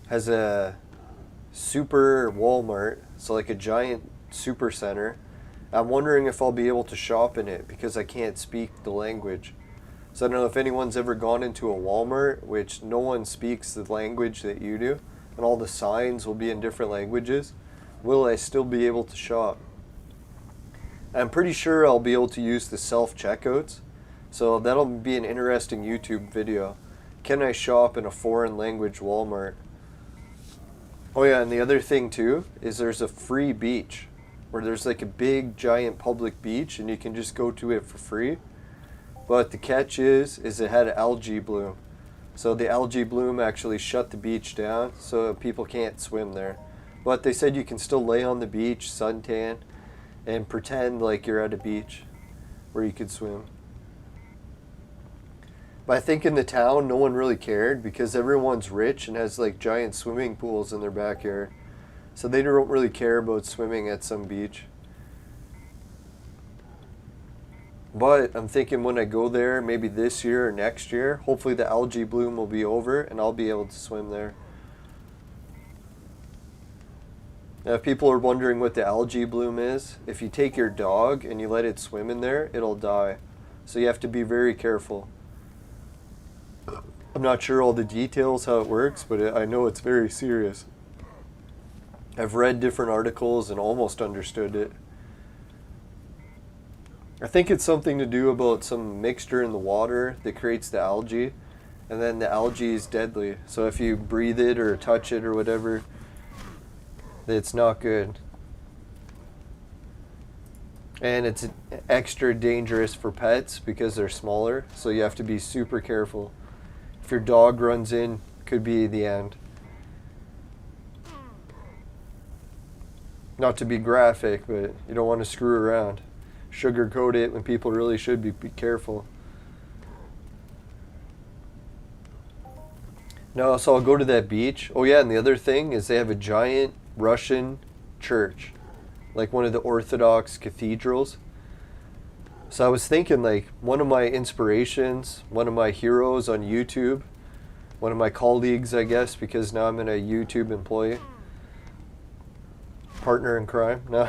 has a super Walmart, so like a giant super center. I'm wondering if I'll be able to shop in it because I can't speak the language. So I don't know if anyone's ever gone into a Walmart, which no one speaks the language that you do, and all the signs will be in different languages. Will I still be able to shop? I'm pretty sure I'll be able to use the self-checkouts, so that'll be an interesting YouTube video. Can I shop in a foreign language Walmart? Oh yeah, and the other thing too is there's a free beach where there's like a big giant public beach and you can just go to it for free. But the catch is it had algae bloom. So the algae bloom actually shut the beach down so people can't swim there. But they said you can still lay on the beach, suntan, and pretend like you're at a beach where you could swim. But I think in the town, no one really cared because everyone's rich and has like giant swimming pools in their backyard. So they don't really care about swimming at some beach. But I'm thinking when I go there, maybe this year or next year, hopefully the algae bloom will be over and I'll be able to swim there. Now, if people are wondering what the algae bloom is, if you take your dog and you let it swim in there, it'll die. So you have to be very careful. I'm not sure all the details how it works, but I know it's very serious. I've read different articles and almost understood it. I think it's something to do about some mixture in the water that creates the algae, and then the algae is deadly. So if you breathe it or touch it or whatever, it's not good. And it's extra dangerous for pets because they're smaller, so you have to be super careful. If your dog runs in, could be the end. Not to be graphic, but you don't want to screw around. Sugarcoat it when people really should be careful. No, so I'll go to that beach. Oh yeah, and the other thing is they have a giant Russian church, like one of the Orthodox cathedrals. So I was thinking, like, one of my inspirations, one of my heroes on YouTube, one of my colleagues, I guess, because now I'm a YouTube employee, partner in crime, no,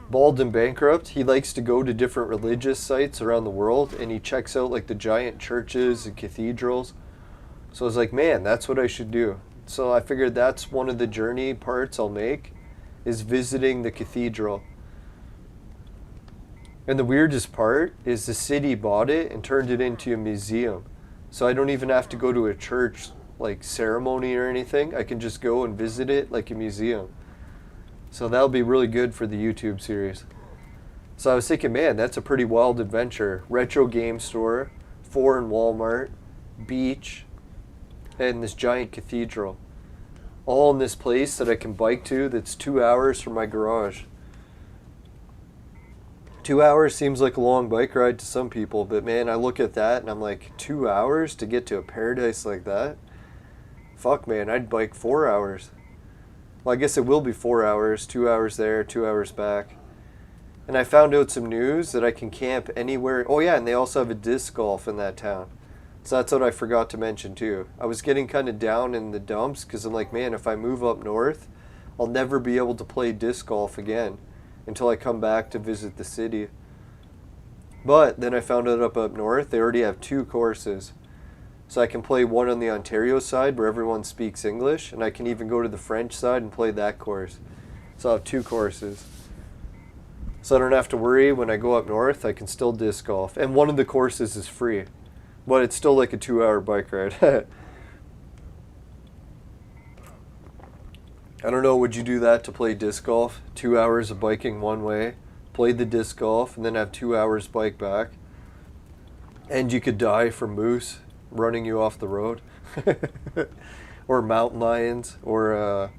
Bald and Bankrupt. He likes to go to different religious sites around the world and he checks out like the giant churches and cathedrals. So I was like, man, that's what I should do. So I figured that's one of the journey parts I'll make, is visiting the cathedral. And the weirdest part is the city bought it and turned it into a museum. So I don't even have to go to a church like ceremony or anything. I can just go and visit it like a museum. So that'll be really good for the YouTube series. So I was thinking, man, that's a pretty wild adventure. Retro game store, foreign Walmart, beach, and this giant cathedral. All in this place that I can bike to that's 2 hours from my garage. 2 hours seems like a long bike ride to some people, but man, I look at that and I'm like, 2 hours to get to a paradise like that? Fuck man, I'd bike 4 hours. Well, I guess it will be 4 hours, 2 hours there, 2 hours back. And I found out some news that I can camp anywhere. Oh yeah, and they also have a disc golf in that town. So that's what I forgot to mention too. I was getting kind of down in the dumps because I'm like, man, if I move up north, I'll never be able to play disc golf again until I come back to visit the city. But then I found out up north, they already have 2 courses. So I can play one on the Ontario side where everyone speaks English, and I can even go to the French side and play that course. So I'll have 2 courses. So I don't have to worry when I go up north, I can still disc golf. And one of the courses is free. But it's still like a 2-hour bike ride. I don't know, would you do that to play disc golf? 2 hours of biking one way, play the disc golf, and then have 2 hours bike back? And you could die from moose running you off the road. Or mountain lions, or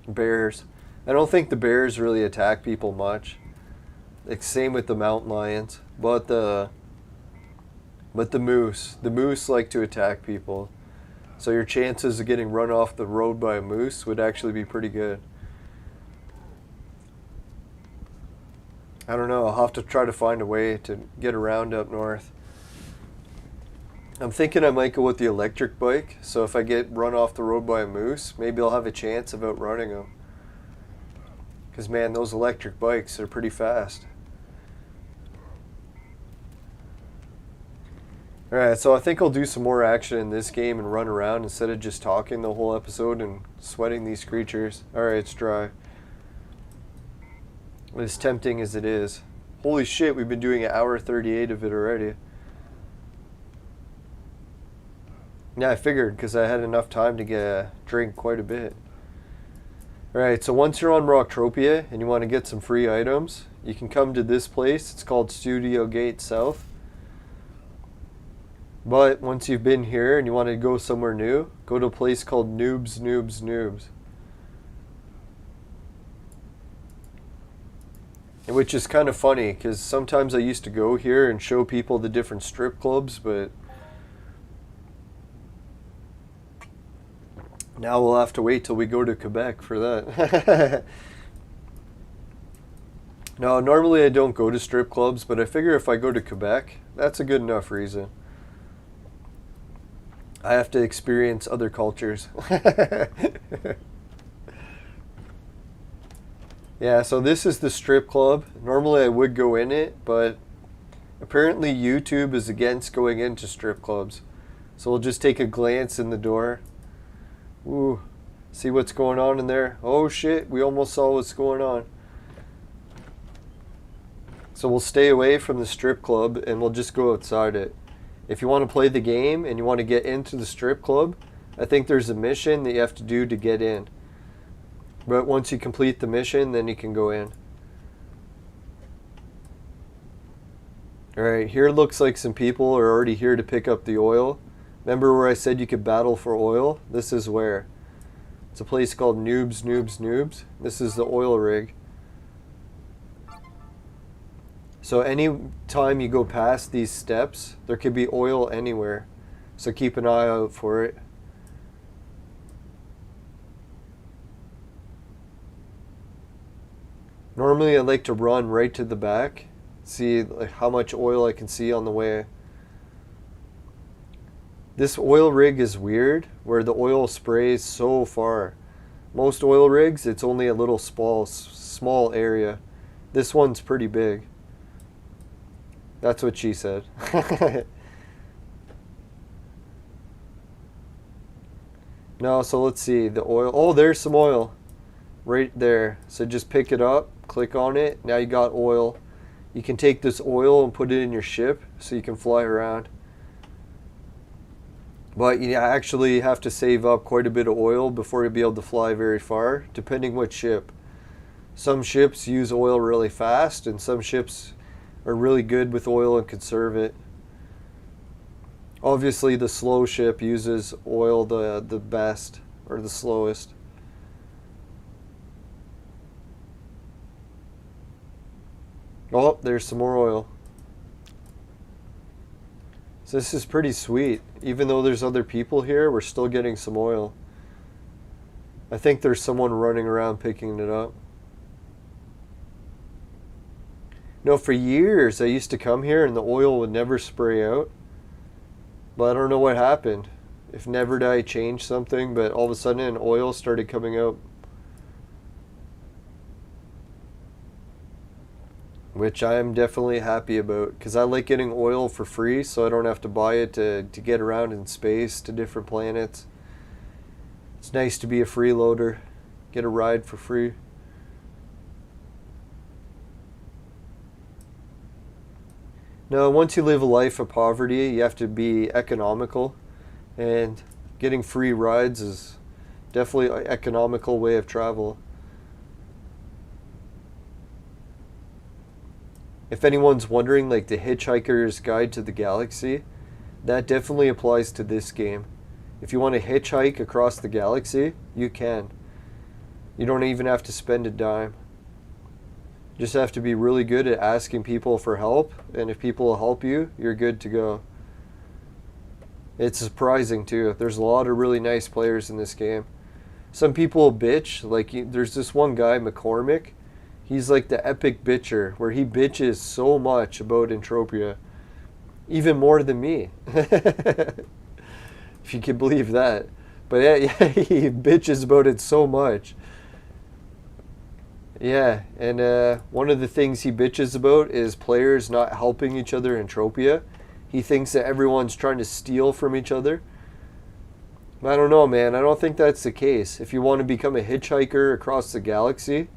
bears. I don't think the bears really attack people much. Like, same with the mountain lions. But the moose like to attack people. So your chances of getting run off the road by a moose would actually be pretty good. I don't know, I'll have to try to find a way to get around up north. I'm thinking I might go with the electric bike, so if I get run off the road by a moose, maybe I'll have a chance of outrunning them. Because man, those electric bikes are pretty fast. Alright, so I think I'll do some more action in this game and run around instead of just talking the whole episode and sweating these creatures. Alright, it's dry. As tempting as it is. Holy shit, we've been doing 1:38 of it already. Yeah, I figured, because I had enough time to drink quite a bit. Alright, so once you're on Rocktropia and you want to get some free items, you can come to this place. It's called Studio Gate South. But once you've been here and you want to go somewhere new, go to a place called Noobs, Noobs, Noobs. Which is kind of funny, because sometimes I used to go here and show people the different strip clubs, but now we'll have to wait till we go to Quebec for that. No, normally I don't go to strip clubs, but I figure if I go to Quebec, that's a good enough reason. I have to experience other cultures. Yeah, so this is the strip club. Normally I would go in it, but apparently YouTube is against going into strip clubs. So we'll just take a glance in the door. Ooh, see what's going on in there? Oh shit, we almost saw what's going on. So we'll stay away from the strip club and we'll just go outside it. If you want to play the game and you want to get into the strip club, I think there's a mission that you have to do to get in. But once you complete the mission, then you can go in. Alright, here looks like some people are already here to pick up the oil. Remember where I said you could battle for oil? This is where. It's a place called Noobs, Noobs, Noobs. This is the oil rig. So any time you go past these steps, there could be oil anywhere. So keep an eye out for it. Normally I like to run right to the back, see like how much oil I can see on the way. This oil rig is weird, where the oil sprays so far. Most oil rigs, it's only a little small area. This one's pretty big. That's what she said. No, so let's see, the oil. Oh, there's some oil right there. So just pick it up, click on it. Now you got oil. You can take this oil and put it in your ship so you can fly around. But you actually have to save up quite a bit of oil before you'll be able to fly very far, depending which ship. Some ships use oil really fast, and some ships are really good with oil and conserve it. Obviously the slow ship uses oil the best, or the slowest. Oh, there's some more oil. So this is pretty sweet. Even though there's other people here, we're still getting some oil. I think there's someone running around picking it up. You know, for years I used to come here and the oil would never spray out. But I don't know what happened. If never did I change something, but all of a sudden oil started coming out. Which I am definitely happy about, because I like getting oil for free, so I don't have to buy it to get around in space to different planets. It's nice to be a freeloader, get a ride for free. No, once you live a life of poverty, you have to be economical, and getting free rides is definitely an economical way of travel. If anyone's wondering, like the Hitchhiker's Guide to the Galaxy, that definitely applies to this game. If you want to hitchhike across the galaxy, you can. You don't even have to spend a dime. You just have to be really good at asking people for help, and if people will help you, you're good to go. It's surprising too. There's a lot of really nice players in this game. Some people bitch, like there's this one guy, McCormick. He's like the epic bitcher, where he bitches so much about Entropia. Even more than me. If you can believe that. But yeah, he bitches about it so much. Yeah, and one of the things he bitches about is players not helping each other in Entropia. He thinks that everyone's trying to steal from each other. I don't know, man. I don't think that's the case. If you want to become a hitchhiker across the galaxy,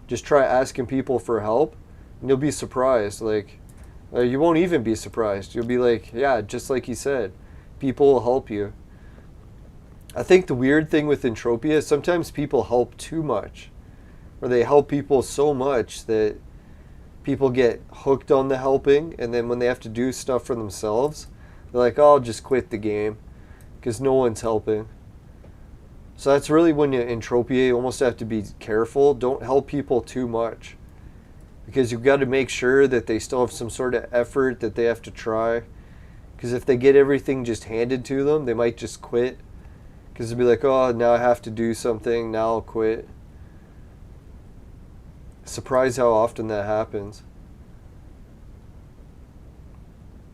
just try asking people for help, and you'll be surprised. Like, you won't even be surprised. You'll be like, yeah, just like he said, people will help you. I think the weird thing with Entropia is sometimes people help too much, or they help people so much that people get hooked on the helping, and then when they have to do stuff for themselves, they're like, oh, I'll just quit the game because no one's helping. So that's really when you Entropia, you almost have to be careful. Don't help people too much, because you've got to make sure that they still have some sort of effort that they have to try. Because if they get everything just handed to them, they might just quit. Because they'll be like, oh, now I have to do something, now I'll quit. Surprised how often that happens.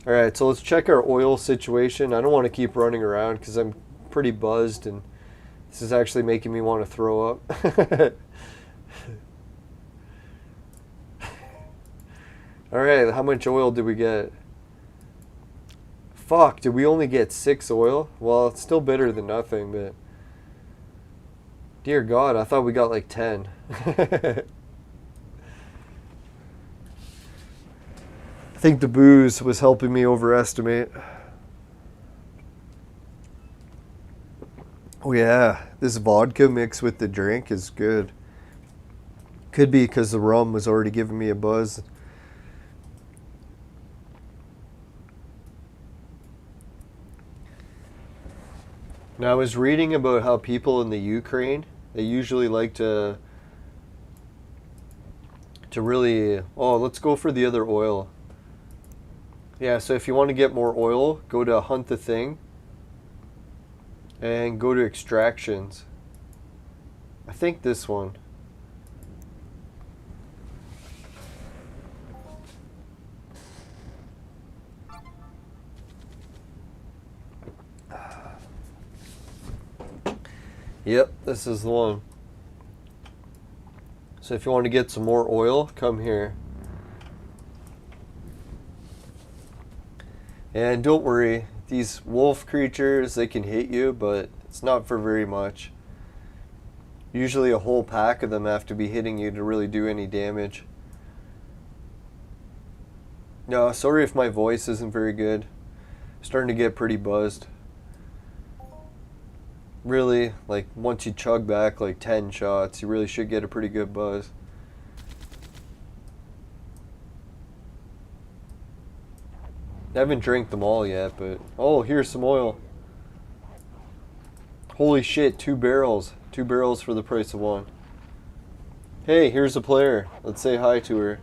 Alright, so let's check our oil situation. I don't want to keep running around because I'm pretty buzzed, and this is actually making me want to throw up. Alright, how much oil did we get? Fuck, did we only get 6 oil? Well, it's still better than nothing, but dear God, I thought we got like 10. I think the booze was helping me overestimate. Oh yeah, this vodka mixed with the drink is good. Could be because the rum was already giving me a buzz. Now, I was reading about how people in the Ukraine, they usually like to really, oh, let's go for the other oil. Yeah, so if you want to get more oil, go to Hunt the Thing and go to Extractions. I think this one. Yep, this is the one. So if you want to get some more oil, come here. And don't worry, these wolf creatures, they can hit you, but it's not for very much. Usually a whole pack of them have to be hitting you to really do any damage. No, sorry if my voice isn't very good. I'm starting to get pretty buzzed. Really, like once you chug back like 10 shots, you really should get a pretty good buzz. I haven't drank them all yet, but oh, here's some oil. Holy shit, 2 barrels. 2 barrels for the price of 1. Hey, here's a player. Let's say hi to her.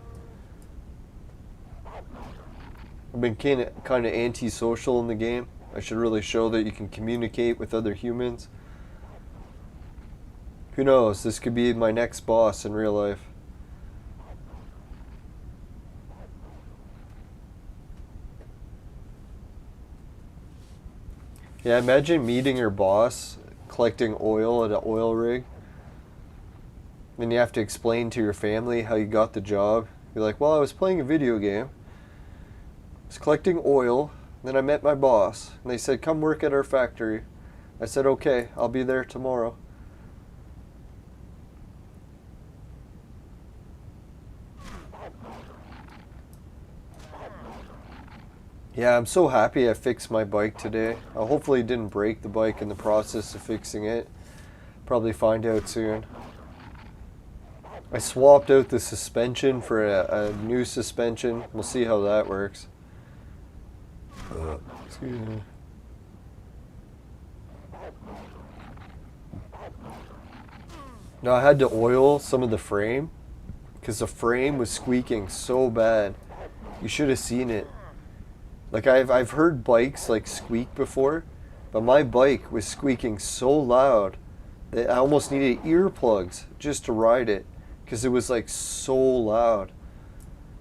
I've been kind of antisocial in the game. I should really show that you can communicate with other humans. Who knows, this could be my next boss in real life. Yeah, imagine meeting your boss, collecting oil at an oil rig. Then you have to explain to your family how you got the job. You're like, well, I was playing a video game. I was collecting oil. Then I met my boss, and they said, come work at our factory. I said, okay, I'll be there tomorrow. Yeah, I'm so happy I fixed my bike today. I hopefully didn't break the bike in the process of fixing it. Probably find out soon. I swapped out the suspension for a new suspension. We'll see how that works. Excuse me. Now I had to oil some of the frame because the frame was squeaking so bad. You should have seen it. Like I've heard bikes like squeak before, but my bike was squeaking so loud that I almost needed earplugs just to ride it because it was like so loud.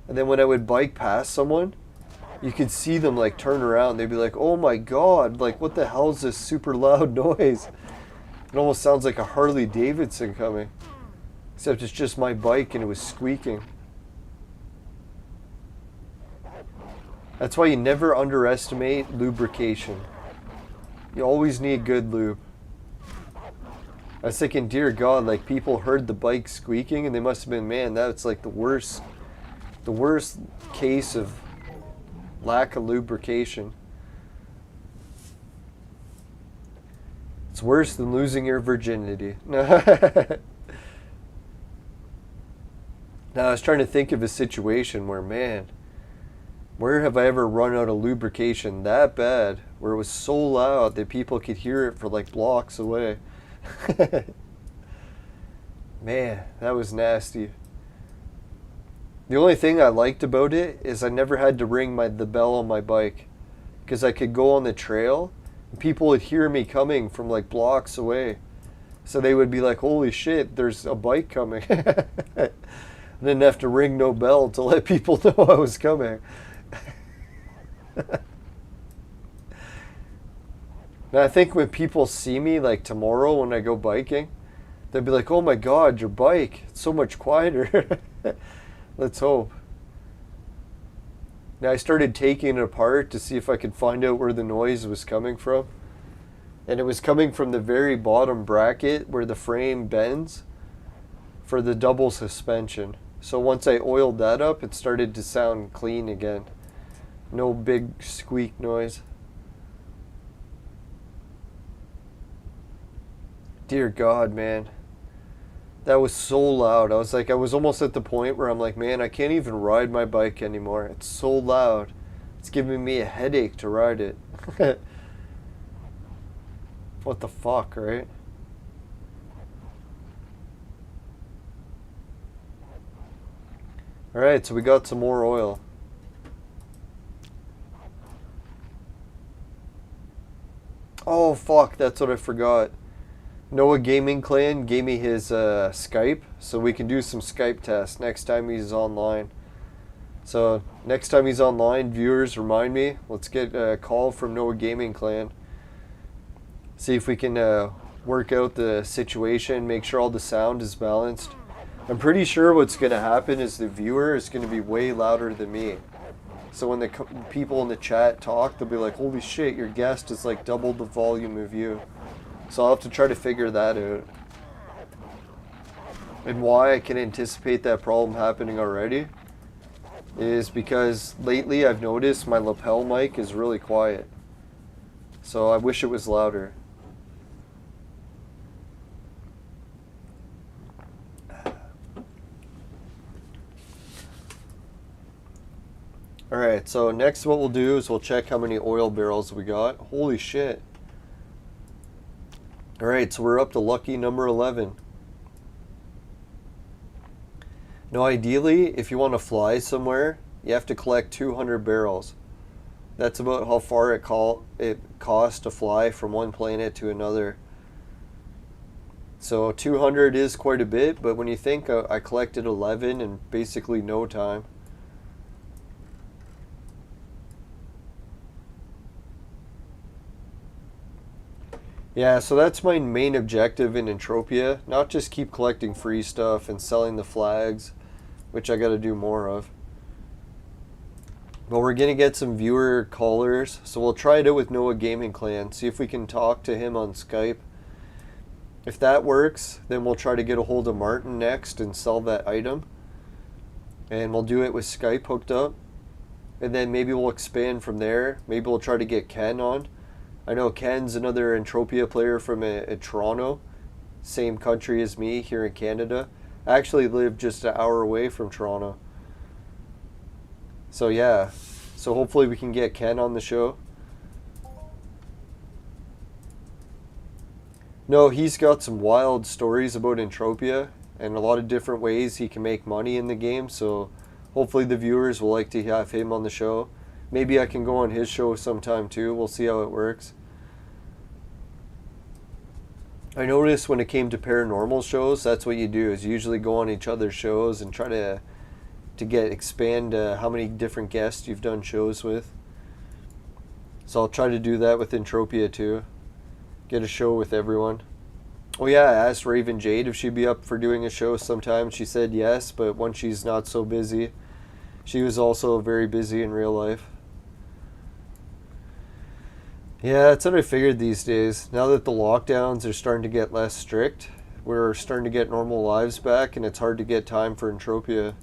And then when I would bike past someone, you could see them like turn around. They'd be like, "Oh my God, like what the hell is this super loud noise?" It almost sounds like a Harley Davidson coming. Except it's just my bike and it was squeaking. That's why you never underestimate lubrication. You always need good lube. I was thinking, dear God, like people heard the bike squeaking and they must have been, man, that's like the worst case of lack of lubrication. It's worse than losing your virginity. Now I was trying to think of a situation where, man, where have I ever run out of lubrication that bad, where it was so loud that people could hear it for like blocks away? Man, that was nasty. The only thing I liked about it is I never had to ring the bell on my bike, because I could go on the trail and people would hear me coming from like blocks away. So they would be like, "Holy shit, there's a bike coming." I didn't have to ring no bell to let people know I was coming. Now I think when people see me like tomorrow when I go biking, they'll be like, "Oh my God, your bike, it's so much quieter." Let's hope. Now I started taking it apart to see if I could find out where the noise was coming from. And it was coming from the very bottom bracket where the frame bends for the double suspension. So once I oiled that up, it started to sound clean again. No big squeak noise. Dear God, man. That was so loud. I was almost at the point where I'm like, man, I can't even ride my bike anymore. It's so loud. It's giving me a headache to ride it. What the fuck, right? Alright, so we got some more oil. Oh fuck, that's what I forgot. Noah Gaming Clan gave me his Skype, so we can do some Skype tests next time he's online. So next time he's online, viewers, remind me. Let's get a call from Noah Gaming Clan. See if we can work out the situation, make sure all the sound is balanced. I'm pretty sure what's going to happen is the viewer is going to be way louder than me. So when the people in the chat talk, they'll be like, "Holy shit, your guest is like double the volume of you." So I'll have to try to figure that out. And why I can anticipate that problem happening already is because lately I've noticed my lapel mic is really quiet. So I wish it was louder. Alright, so next what we'll do is we'll check how many oil barrels we got. Holy shit. Alright, so we're up to lucky number 11. Now ideally, if you want to fly somewhere, you have to collect 200 barrels. That's about how far it costs to fly from one planet to another. So 200 is quite a bit, but when you think I collected 11 in basically no time. Yeah, so that's my main objective in Entropia. Not just keep collecting free stuff and selling the flags, which I gotta do more of. But we're gonna get some viewer callers, so we'll try it out with Noah Gaming Clan, see if we can talk to him on Skype. If that works, then we'll try to get a hold of Martin next and sell that item. And we'll do it with Skype hooked up. and then maybe we'll expand from there. Maybe we'll try to get Ken on. I know Ken's another Entropia player from Toronto, same country as me here in Canada. I actually live just an hour away from Toronto. So yeah, so hopefully we can get Ken on the show. No, he's got some wild stories about Entropia and a lot of different ways he can make money in the game, so hopefully the viewers will like to have him on the show. Maybe I can go on his show sometime too. We'll see how it works. I noticed when it came to paranormal shows, that's what you do, is you usually go on each other's shows and try to expand how many different guests you've done shows with. So I'll try to do that with Entropia too. Get a show with everyone. Oh yeah, I asked Raven Jade if she'd be up for doing a show sometime. She said yes, but when she's not so busy. She was also very busy in real life. Yeah, that's what I figured these days. Now that the lockdowns are starting to get less strict, we're starting to get normal lives back, and it's hard to get time for Entropia.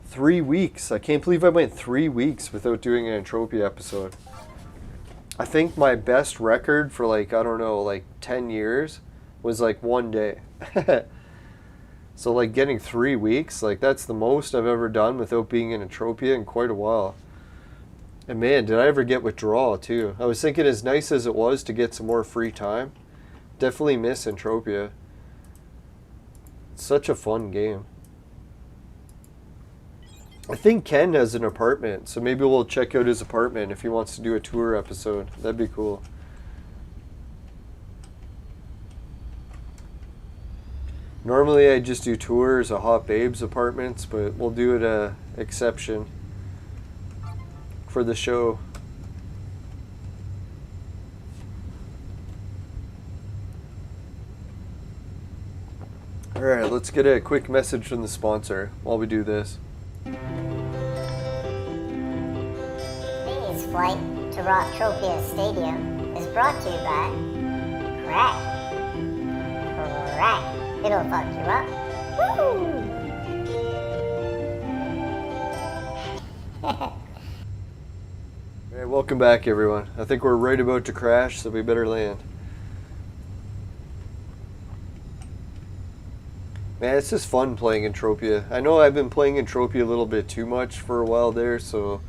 3 weeks. I can't believe I went 3 weeks without doing an Entropia episode. I think my best record for like, I don't know, like 10 years was like 1 day. So like getting 3 weeks, like that's the most I've ever done without being in Entropia in quite a while. And man, did I ever get withdrawal too. I was thinking, as nice as it was to get some more free time, definitely miss Entropia. It's such a fun game. I think Ken has an apartment, so maybe we'll check out his apartment if he wants to do a tour episode. That'd be cool. Normally I just do tours of Hot Babe's apartments, but we'll do it a exception for the show. Alright, let's get a quick message from the sponsor while we do this. Today's flight to Rocktropia Stadium is brought to you by Crack. Crack. It'll fuck you up. Woo! Alright, welcome back everyone. I think we're right about to crash, so we better land. Man, it's just fun playing Entropia. I know I've been playing Entropia a little bit too much for a while there, so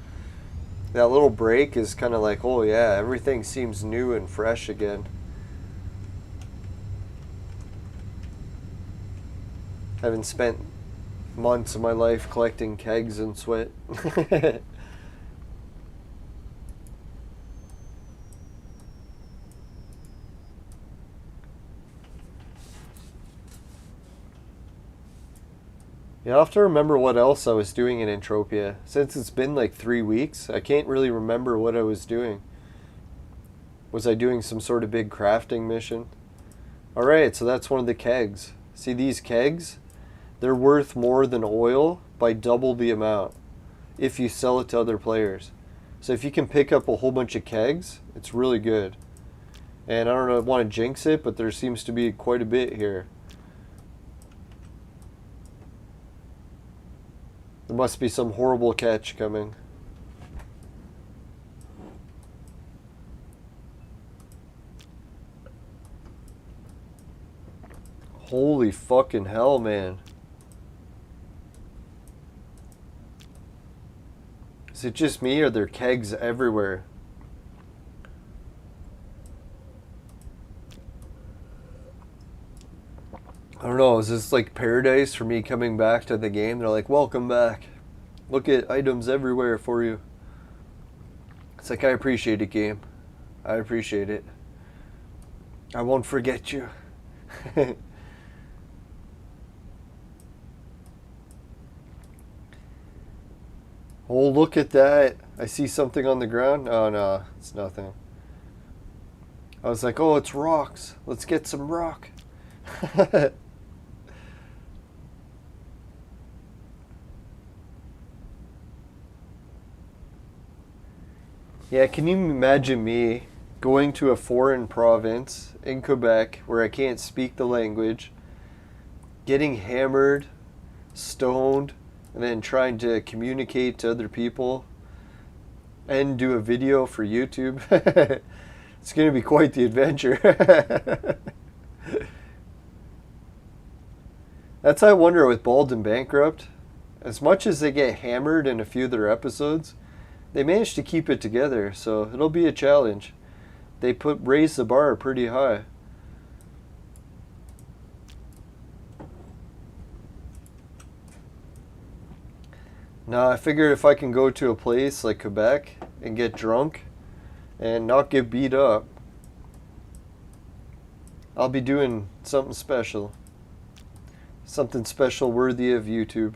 that little break is kind of like, oh yeah, everything seems new and fresh again. I haven't spent months of my life collecting kegs and sweat. Yeah, I'll have to remember what else I was doing in Entropia. Since it's been like 3 weeks, I can't really remember what I was doing. Was I doing some sort of big crafting mission? Alright, so that's one of the kegs. See these kegs? They're worth more than oil by double the amount if you sell it to other players. So if you can pick up a whole bunch of kegs, it's really good. And I don't know, I want to jinx it, but there seems to be quite a bit here. There must be some horrible catch coming. Holy fucking hell, man. Is it just me, or are there kegs everywhere? I don't know, is this like paradise for me coming back to the game? They're like, welcome back. Look at items everywhere for you. It's like, I appreciate it, game. I appreciate it. I won't forget you. Oh, look at that. I see something on the ground. Oh, no, it's nothing. I was like, oh, it's rocks. Let's get some rock. Yeah, can you imagine me going to a foreign province in Quebec where I can't speak the language, getting hammered, stoned, and then trying to communicate to other people and do a video for YouTube. It's going to be quite the adventure. That's how I wonder with Bald and Bankrupt. As much as they get hammered in a few of their episodes, they manage to keep it together, so it'll be a challenge. They raise the bar pretty high. Now I figured if I can go to a place like Quebec and get drunk and not get beat up, I'll be doing something special. Something special worthy of YouTube.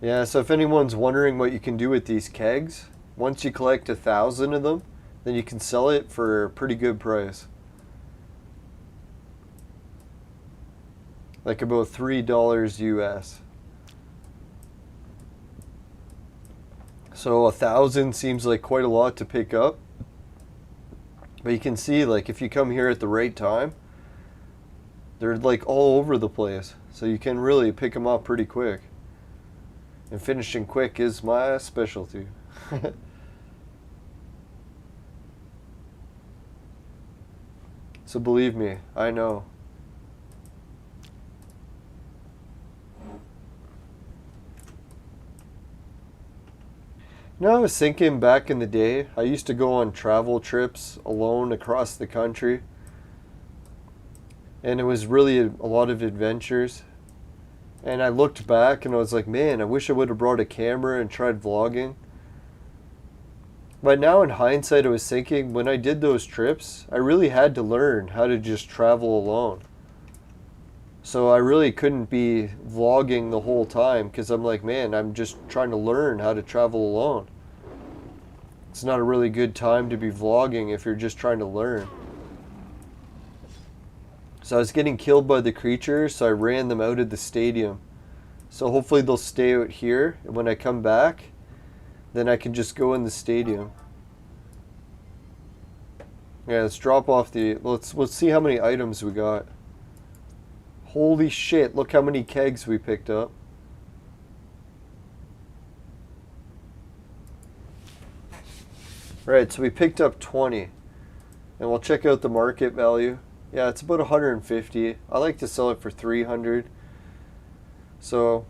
Yeah, so if anyone's wondering what you can do with these kegs, once you collect 1,000 of them, then you can sell it for a pretty good price. Like about $3 US. So 1,000 seems like quite a lot to pick up. But you can see, like, if you come here at the right time, they're like all over the place. So you can really pick them up pretty quick. And finishing quick is my specialty. So believe me, I know. You know, I was thinking back in the day, I used to go on travel trips alone across the country. And it was really a lot of adventures. And I looked back and I was like, man, I wish I would have brought a camera and tried vlogging. But now in hindsight, I was thinking, when I did those trips, I really had to learn how to just travel alone. So I really couldn't be vlogging the whole time because I'm like, man, I'm just trying to learn how to travel alone. It's not a really good time to be vlogging if you're just trying to learn. So I was getting killed by the creatures, so I ran them out of the stadium. So hopefully they'll stay out here, and when I come back, then I can just go in the stadium. Yeah, let's drop off the... Let's see how many items we got. Holy shit, look how many kegs we picked up. Right, so we picked up 20. And we'll check out the market value. Yeah, it's about 150. I like to sell it for 300. So,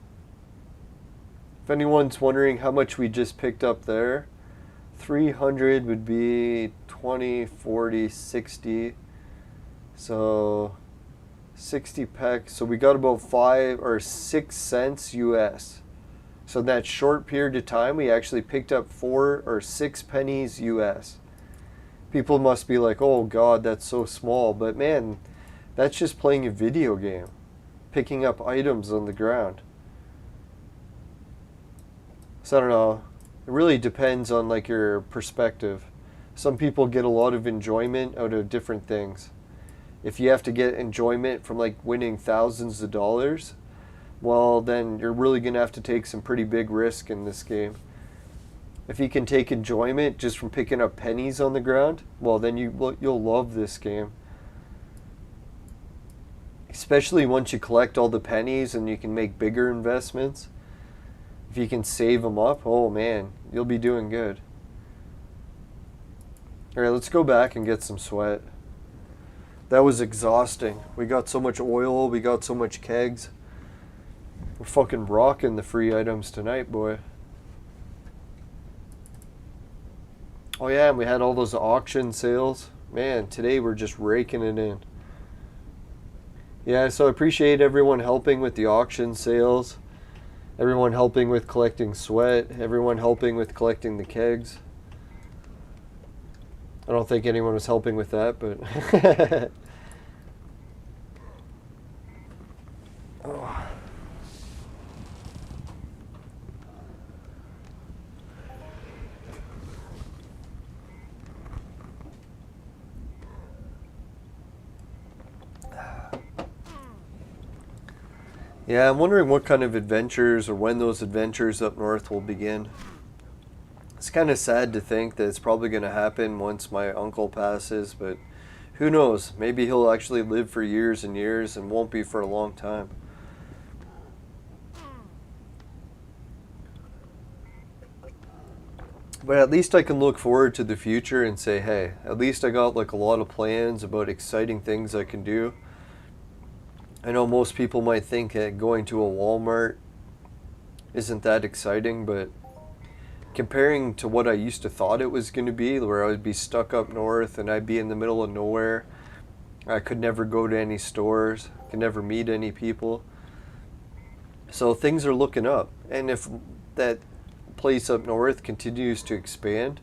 if anyone's wondering how much we just picked up there, 300 would be 20, 40, 60. So, 60 packs. So we got about 5 or 6 cents US. So in that short period of time, we actually picked up 4 or 6 pennies US. People must be like, oh God, that's so small. But man, that's just playing a video game. Picking up items on the ground. So I don't know. It really depends on like your perspective. Some people get a lot of enjoyment out of different things. If you have to get enjoyment from like winning thousands of dollars, well then you're really going to have to take some pretty big risk in this game. If you can take enjoyment just from picking up pennies on the ground, well then you'll love this game. Especially once you collect all the pennies and you can make bigger investments. If you can save them up, oh man, you'll be doing good. Alright, let's go back and get some sweat. That was exhausting. We got so much oil, we got so much kegs. We're fucking rocking the free items tonight, boy. Oh yeah, and we had all those auction sales. Man, today we're just raking it in. Yeah, so I appreciate everyone helping with the auction sales. Everyone helping with collecting sweat. Everyone helping with collecting the kegs. I don't think anyone was helping with that, but... Oh. Yeah, I'm wondering what kind of adventures or when those adventures up north will begin. It's kind of sad to think that it's probably going to happen once my uncle passes, but Who knows? Maybe he'll actually live for years and years and won't be for a long time. But at least I can look forward to the future and say, hey, at least I got like a lot of plans about exciting things I can do. I know most people might think that going to a Walmart isn't that exciting, but comparing to what I used to thought it was going to be, where I would be stuck up north and I'd be in the middle of nowhere, I could never go to any stores, could never meet any people. So things are looking up. And if that place up north continues to expand,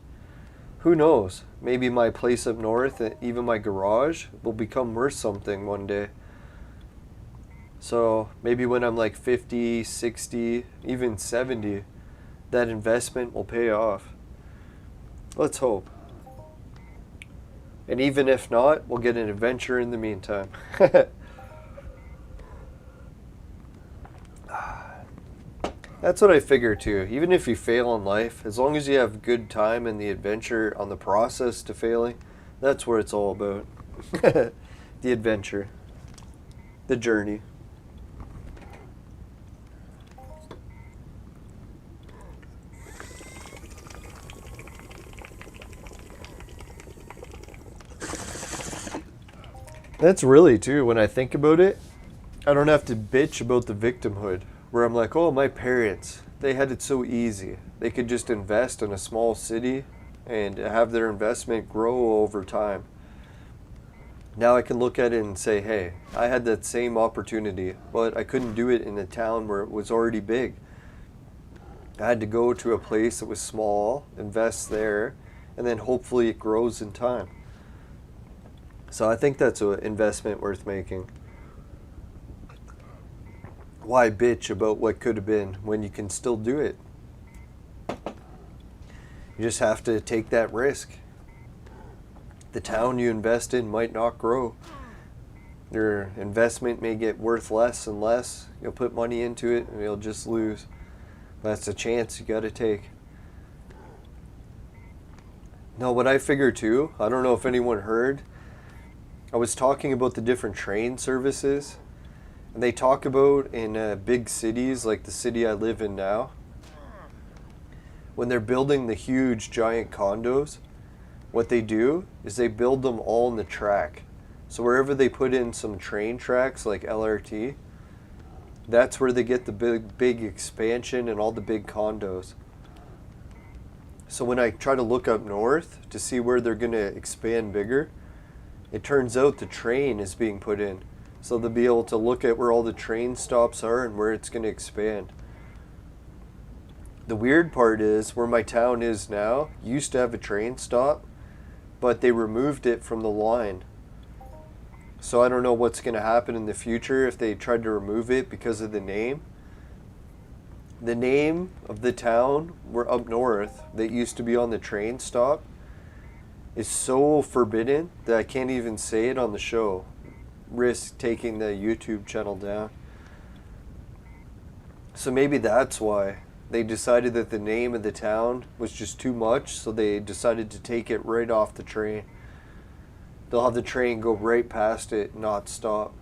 who knows? Maybe my place up north, even my garage, will become worth something one day. So maybe when I'm like 50, 60, even 70, that investment will pay off. Let's hope. And even if not, we'll get an adventure in the meantime. That's what I figure too. Even if you fail in life, as long as you have good time and the adventure on the process to failing, that's what it's all about. The adventure. The journey. That's really too, when I think about it, I don't have to bitch about the victimhood. Where I'm like, oh, my parents, they had it so easy. They could just invest in a small city and have their investment grow over time. Now I can look at it and say, hey, I had that same opportunity, but I couldn't do it in a town where it was already big. I had to go to a place that was small, invest there, and then hopefully it grows in time. So I think that's an investment worth making. Why bitch about what could have been when you can still do it? You just have to take that risk. The town you invest in might not grow. Your investment may get worth less and less. You'll put money into it and you'll just lose. That's a chance you got to take. No, what I figure too, I don't know if anyone heard, I was talking about the different train services. And they talk about in big cities like the city I live in now, when they're building the huge giant condos, what they do is they build them all in the track. So wherever they put in some train tracks like LRT, that's where they get the big expansion and all the big condos. So when I try to look up north to see where they're going to expand bigger, it turns out the train is being put in. So they'll be able to look at where all the train stops are and where it's going to expand. The weird part is where my town is now used to have a train stop, but they removed it from the line. So I don't know what's going to happen in the future if they tried to remove it because of the name. The name of the town we're up north that used to be on the train stop is so forbidden that I can't even say it on the show. Risk taking the YouTube channel down. So maybe that's why they decided that the name of the town was just too much, so they decided to take it right off the train. They'll have the train go right past it, not stop.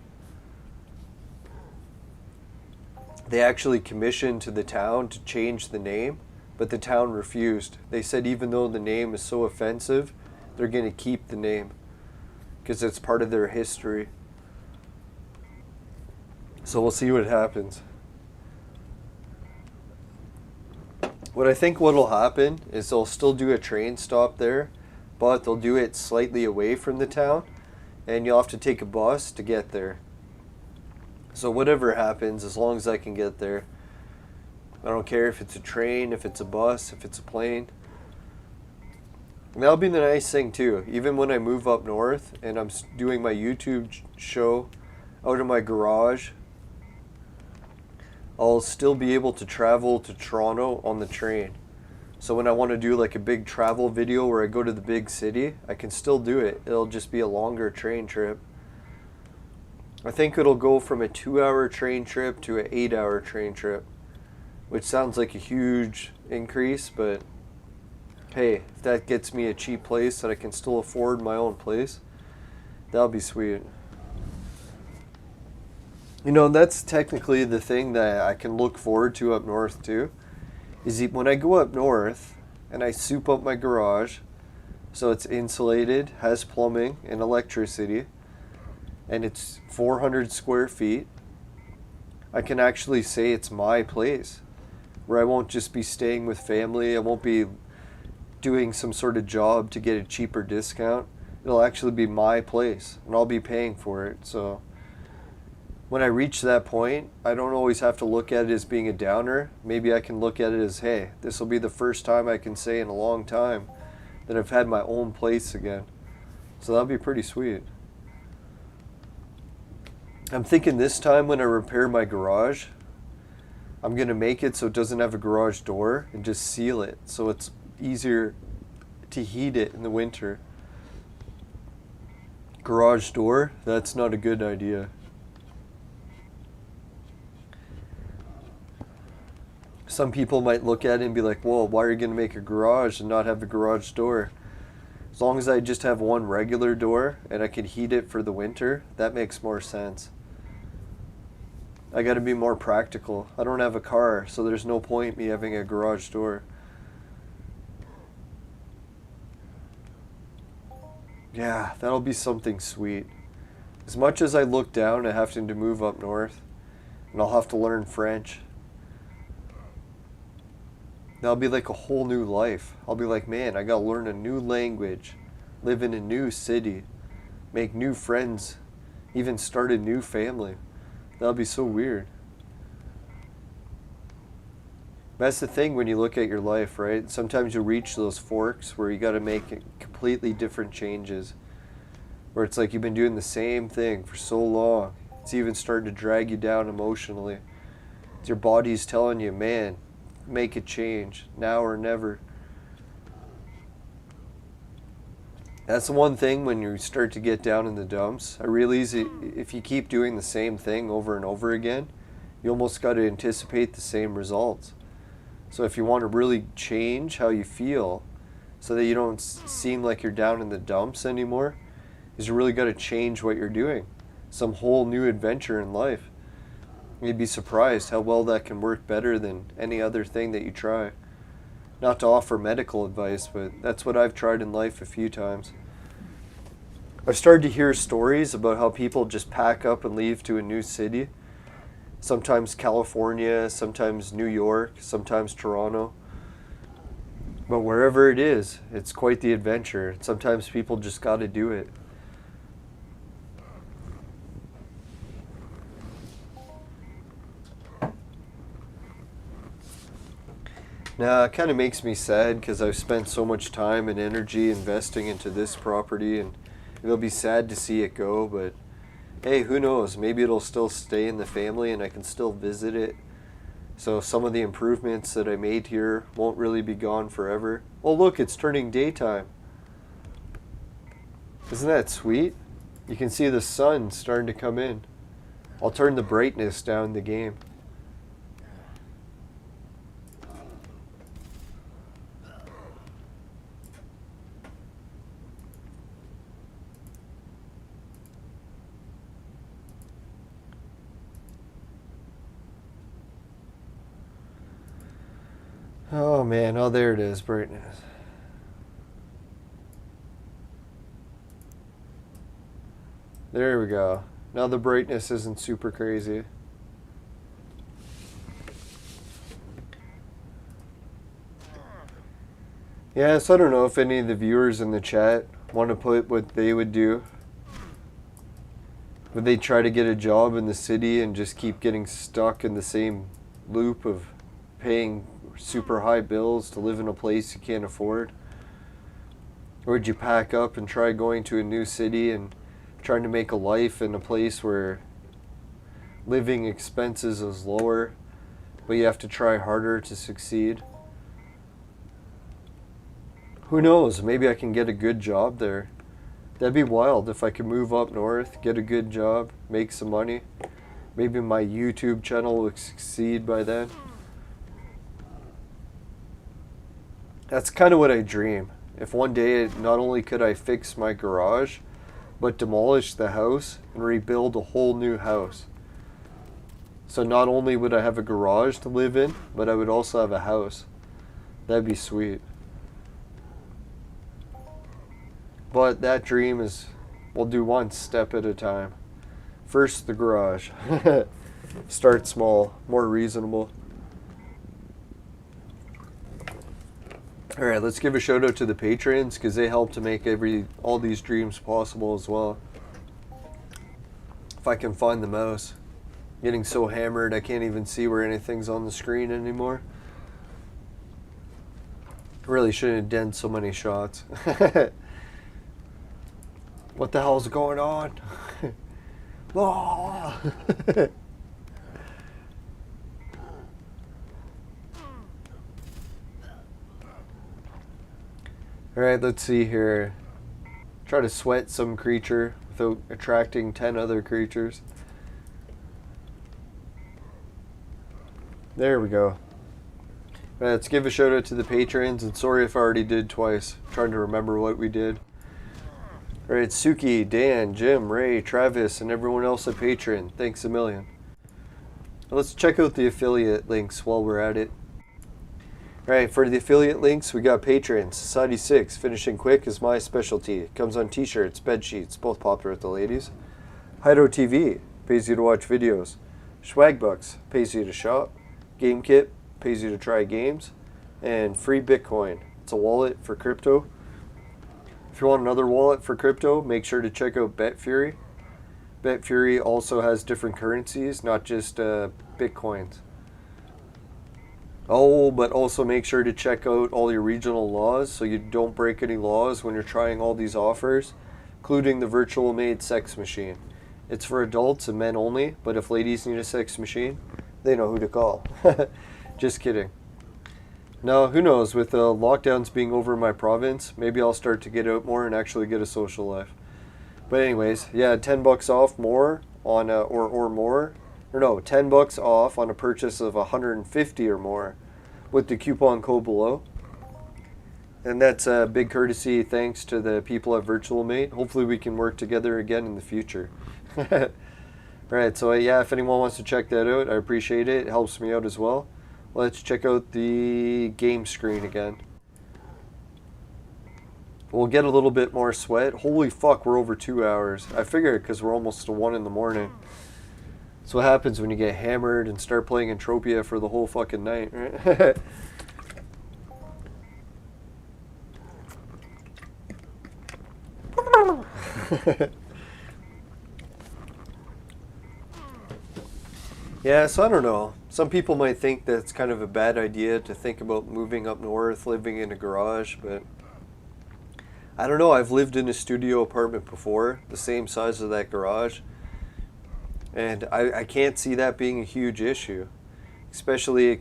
They actually commissioned to the town to change the name, but the town refused. They said even though the name is so offensive, they're going to keep the name because it's part of their history. So we'll see what happens. What I think what'll happen is they'll still do a train stop there, but they'll do it slightly away from the town, and you'll have to take a bus to get there. So whatever happens, as long as I can get there, I don't care if it's a train, if it's a bus, if it's a plane. And that'll be the nice thing too. Even when I move up north and I'm doing my YouTube show out of my garage, I'll still be able to travel to Toronto on the train. So when I want to do like a big travel video where I go to the big city, I can still do it. It'll just be a longer train trip. I think it'll go from a 2-hour train trip to an 8-hour train trip, which sounds like a huge increase, but hey, if that gets me a cheap place that I can still afford my own place, That'll be sweet. You know, that's technically the thing that I can look forward to up north too. Is when I go up north and I soup up my garage so it's insulated, has plumbing and electricity, and it's 400 square feet, I can actually say it's my place, where I won't just be staying with family. I won't be doing some sort of job to get a cheaper discount. It'll actually be my place, and I'll be paying for it. So when I reach that point, I don't always have to look at it as being a downer. Maybe I can look at it as, hey, this will be the first time I can say in a long time that I've had my own place again. So that'll be pretty sweet. I'm thinking this time when I repair my garage, I'm going to make it so it doesn't have a garage door and just seal it so it's easier to heat it in the winter. Garage door, that's not a good idea. Some people might look at it and be like, whoa, why are you going to make a garage and not have a garage door? As long as I just have one regular door and I can heat it for the winter, that makes more sense. I got to be more practical. I don't have a car, so there's no point me having a garage door. Yeah, that'll be something sweet. As much as I look down at having to move up north, and I'll have to learn French, that'll be like a whole new life. I'll be like, man, I gotta learn a new language, live in a new city, make new friends, even start a new family. That'll be so weird. That's the thing when you look at your life, right? Sometimes you reach those forks where you gotta make completely different changes. Where it's like you've been doing the same thing for so long. It's even starting to drag you down emotionally. Your body's telling you, man, make a change, now or never. That's the one thing when you start to get down in the dumps. I realize if you keep doing the same thing over and over again, you almost got to anticipate the same results. So if you want to really change how you feel so that you don't seem like you're down in the dumps anymore, is you really got to change what you're doing. Some whole new adventure in life. You'd be surprised how well that can work better than any other thing that you try. Not to offer medical advice, but that's what I've tried in life a few times. I've started to hear stories about how people just pack up and leave to a new city. Sometimes California, sometimes New York, sometimes Toronto. But wherever it is, it's quite the adventure. Sometimes people just got to do it. Now, it kind of makes me sad because I've spent so much time and energy investing into this property, and it'll be sad to see it go, but hey, who knows? Maybe it'll still stay in the family and I can still visit it. So some of the improvements that I made here won't really be gone forever. Oh, look, it's turning daytime. Isn't that sweet? You can see the sun starting to come in. I'll turn the brightness down in the game. Oh man, oh there it is, brightness. There we go. Now the brightness isn't super crazy. Yeah, so I don't know if any of the viewers in the chat want to put what they would do. Would they try to get a job in the city and just keep getting stuck in the same loop of paying super high bills to live in a place you can't afford? Or would you pack up and try going to a new city and trying to make a life in a place where living expenses is lower, but you have to try harder to succeed? Who knows? Maybe I can get a good job there. That'd be wild if I could move up north, get a good job, make some money. Maybe my YouTube channel will succeed by then. That's kind of what I dream. If one day not only could I fix my garage, but demolish the house and rebuild a whole new house. So not only would I have a garage to live in, but I would also have a house. That'd be sweet. But that dream is, we'll do one step at a time. First, the garage. Start small, more reasonable. Alright, let's give a shout out to the patrons because they help to make all these dreams possible as well. If I can find the mouse. Getting so hammered I can't even see where anything's on the screen anymore. Really shouldn't have done so many shots. What the hell's going on? Oh. Alright, let's see here. Try to sweat some creature without attracting 10 other creatures. There we go. Let's give a shout out to the patrons, and sorry if I already did twice. I'm trying to remember what we did. Alright, Suki, Dan, Jim, Ray, Travis, and everyone else a patron. Thanks a million. Let's check out the affiliate links while we're at it. Alright, for the affiliate links, we got patrons. Society 6, finishing quick is my specialty. It comes on t-shirts, bed sheets, both popular with the ladies. Hydro TV, pays you to watch videos. Swagbucks, pays you to shop. GameKit, pays you to try games. And free Bitcoin, it's a wallet for crypto. If you want another wallet for crypto, make sure to check out BetFury. BetFury also has different currencies, not just Bitcoins. Oh, but also make sure to check out all your regional laws so you don't break any laws when you're trying all these offers, including the virtual maid sex machine. It's for adults and men only, but if ladies need a sex machine, they know who to call. Just kidding. Now, who knows, with the lockdowns being over in my province, maybe I'll start to get out more and actually get a social life. But anyways, yeah, $10 off more on or more. Or no, $10 off on a purchase of 150 or more with the coupon code below. And that's a big courtesy thanks to the people at Virtual Mate. Hopefully we can work together again in the future. Alright, so yeah, if anyone wants to check that out, I appreciate it. It helps me out as well. Let's check out the game screen again. We'll get a little bit more sweat. Holy fuck, we're over 2 hours. I figured because we're almost to 1 in the morning. That's what happens when you get hammered and start playing Entropia for the whole fucking night, right? Yeah, so I don't know. Some people might think that it's kind of a bad idea to think about moving up north, living in a garage, but I don't know. I've lived in a studio apartment before, the same size as that garage, and I can't see that being a huge issue, especially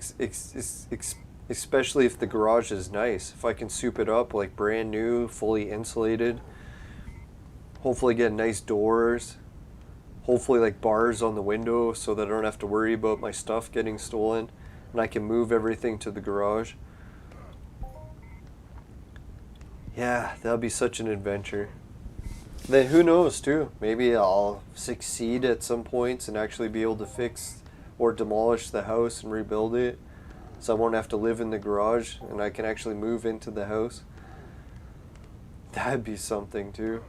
especially if the garage is nice. If I can soup it up like brand new, fully insulated, hopefully get nice doors. Hopefully like bars on the window so that I don't have to worry about my stuff getting stolen and I can move everything to the garage. Yeah, that'll be such an adventure. Then who knows too, maybe I'll succeed at some points and actually be able to fix or demolish the house and rebuild it so I won't have to live in the garage and I can actually move into the house. That'd be something too.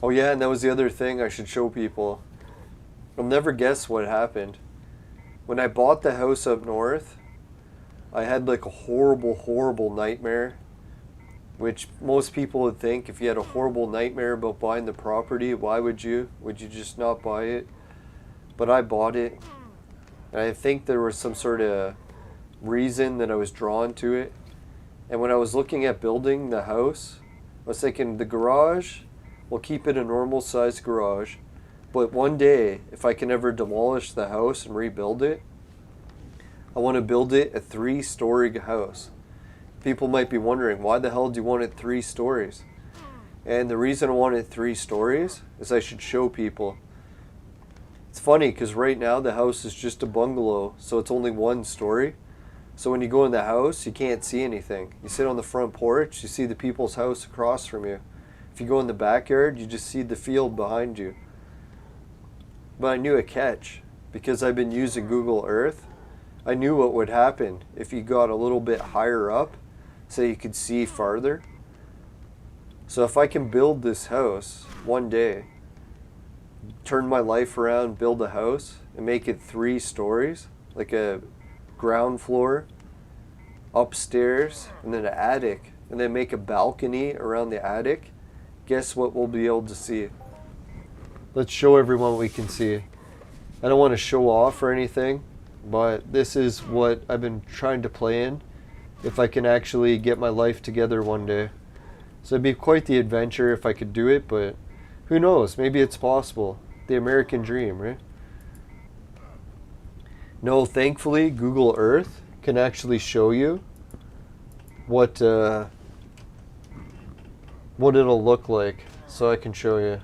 Oh yeah, and that was the other thing I should show people. I'll never guess what happened. When I bought the house up north, I had like a horrible nightmare. Which most people would think, if you had a horrible nightmare about buying the property, why would you? Would you just not buy it? But I bought it. And I think there was some sort of reason that I was drawn to it. And when I was looking at building the house, I was thinking the garage, we'll keep it a normal sized garage, but one day, if I can ever demolish the house and rebuild it, I want to build it a 3-story house. People might be wondering, why the hell do you want it 3 stories? And the reason I want it 3 stories is I should show people. It's funny because right now the house is just a bungalow, so it's only 1 story. So when you go in the house, you can't see anything. You sit on the front porch, you see the people's house across from you. If you go in the backyard, you just see the field behind you. But I knew a catch. Because I've been using Google Earth, I knew what would happen if you got a little bit higher up so you could see farther. So if I can build this house one day, turn my life around, build a house, and make it 3 stories, like a ground floor, upstairs, and then an attic, and then make a balcony around the attic, guess what we'll be able to see? Let's show everyone what we can see. I don't want to show off or anything, but this is what I've been trying to play in if I can actually get my life together one day. So it'd be quite the adventure if I could do it, but who knows? Maybe it's possible. The American dream, right? No, thankfully, Google Earth can actually show you what it'll look like. So I can show you.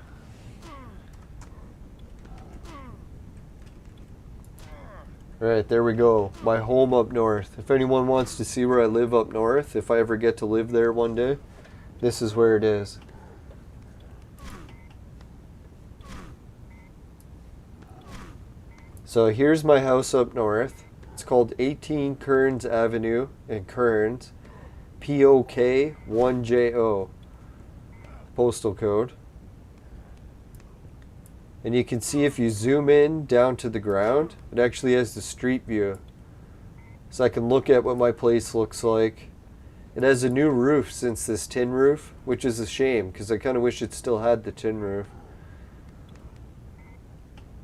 Right, there we go. My home up north. If anyone wants to see where I live up north, if I ever get to live there one day, this is where it is. So here's my house up north. It's called 18 Kearns Avenue in Kearns. POK 1JO. Postal code. And you can see if you zoom in down to the ground, it actually has the street view. So I can look at what my place looks like. It has a new roof since this tin roof, which is a shame because I kind of wish it still had the tin roof.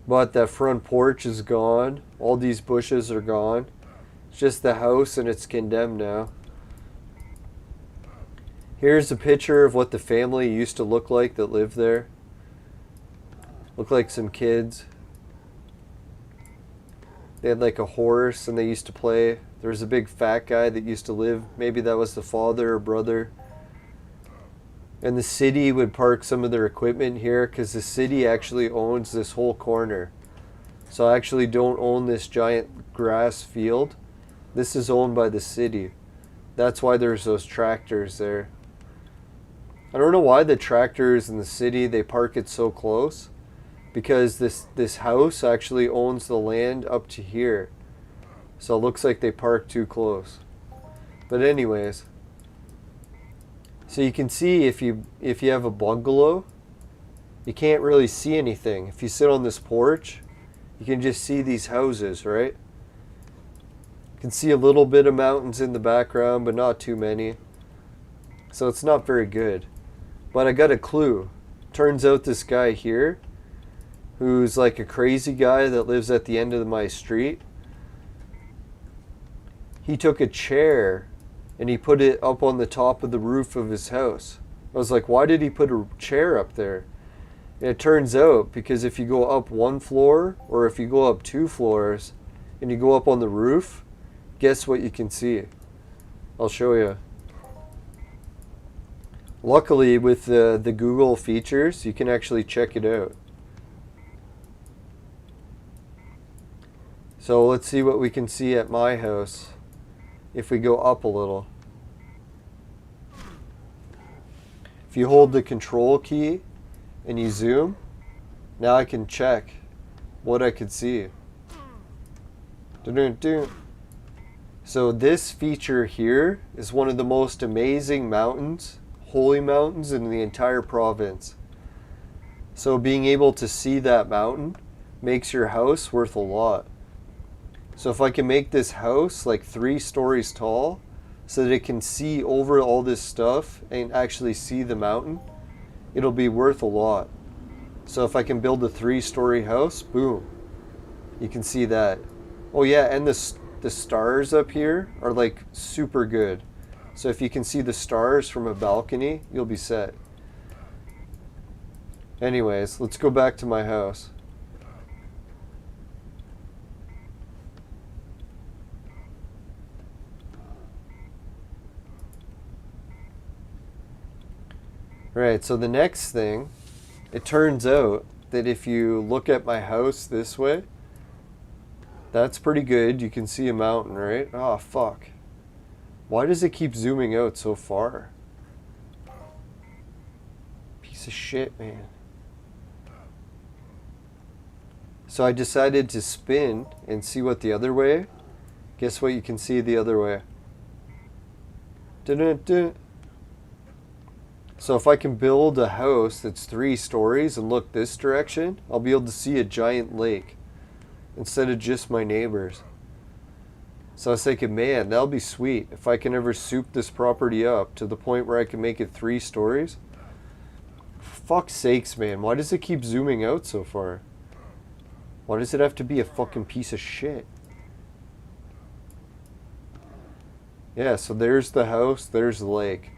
But that front porch is gone. All these bushes are gone. It's just the house and it's condemned now. Here's a picture of what the family used to look like that lived there. Look like some kids. They had like a horse and they used to play. There was a big fat guy that used to live. Maybe that was the father or brother. And the city would park some of their equipment here because the city actually owns this whole corner. So I actually don't own this giant grass field. This is owned by the city. That's why there's those tractors there. I don't know why the tractors in the city, they park it so close. Because this house actually owns the land up to here. So it looks like they parked too close. But anyways. So you can see if you have a bungalow, you can't really see anything. If you sit on this porch, you can just see these houses, right? You can see a little bit of mountains in the background, but not too many. So it's not very good. But I got a clue. Turns out this guy here, who's like a crazy guy that lives at the end of my street, he took a chair and he put it up on the top of the roof of his house. I was like, why did he put a chair up there? And it turns out because if you go up 1 floor or if you go up 2 floors and you go up on the roof, guess what you can see? I'll show you. Luckily with the Google features, you can actually check it out. So let's see what we can see at my house if we go up a little. If you hold the control key and you zoom, now I can check what I could see. So this feature here is one of the most amazing mountains, holy mountains in the entire province. So being able to see that mountain makes your house worth a lot. So if I can make this house like 3 stories tall so that it can see over all this stuff and actually see the mountain, it'll be worth a lot. So if I can build a 3-story house, boom, you can see that. Oh yeah, and the stars up here are like super good. So if you can see the stars from a balcony, you'll be set. Anyways, let's go back to my house. Right, so the next thing, it turns out that if you look at my house this way, that's pretty good. You can see a mountain, right? Oh, fuck. Why does it keep zooming out so far? Piece of shit, man. So I decided to spin and see what the other way. Guess what you can see the other way? Dun-dun-dun. So if I can build a house that's 3 stories and look this direction, I'll be able to see a giant lake instead of just my neighbors. So I was thinking, man, that'll be sweet if I can ever soup this property up to the point where I can make it 3 stories. For fuck's sakes, man, why does it keep zooming out so far? Why does it have to be a fucking piece of shit? Yeah, so there's the house, there's the lake.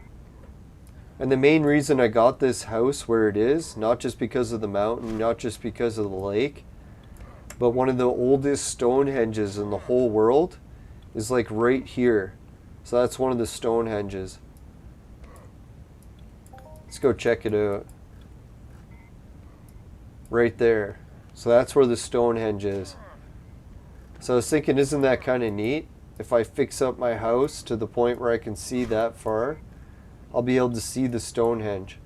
And the main reason I got this house where it is, not just because of the mountain, not just because of the lake, but one of the oldest Stonehenges in the whole world is like right here. So that's one of the Stonehenges. Let's go check it out. Right there. So that's where the Stonehenge is. So I was thinking, isn't that kind of neat? If I fix up my house to the point where I can see that far, I'll be able to see the Stonehenge.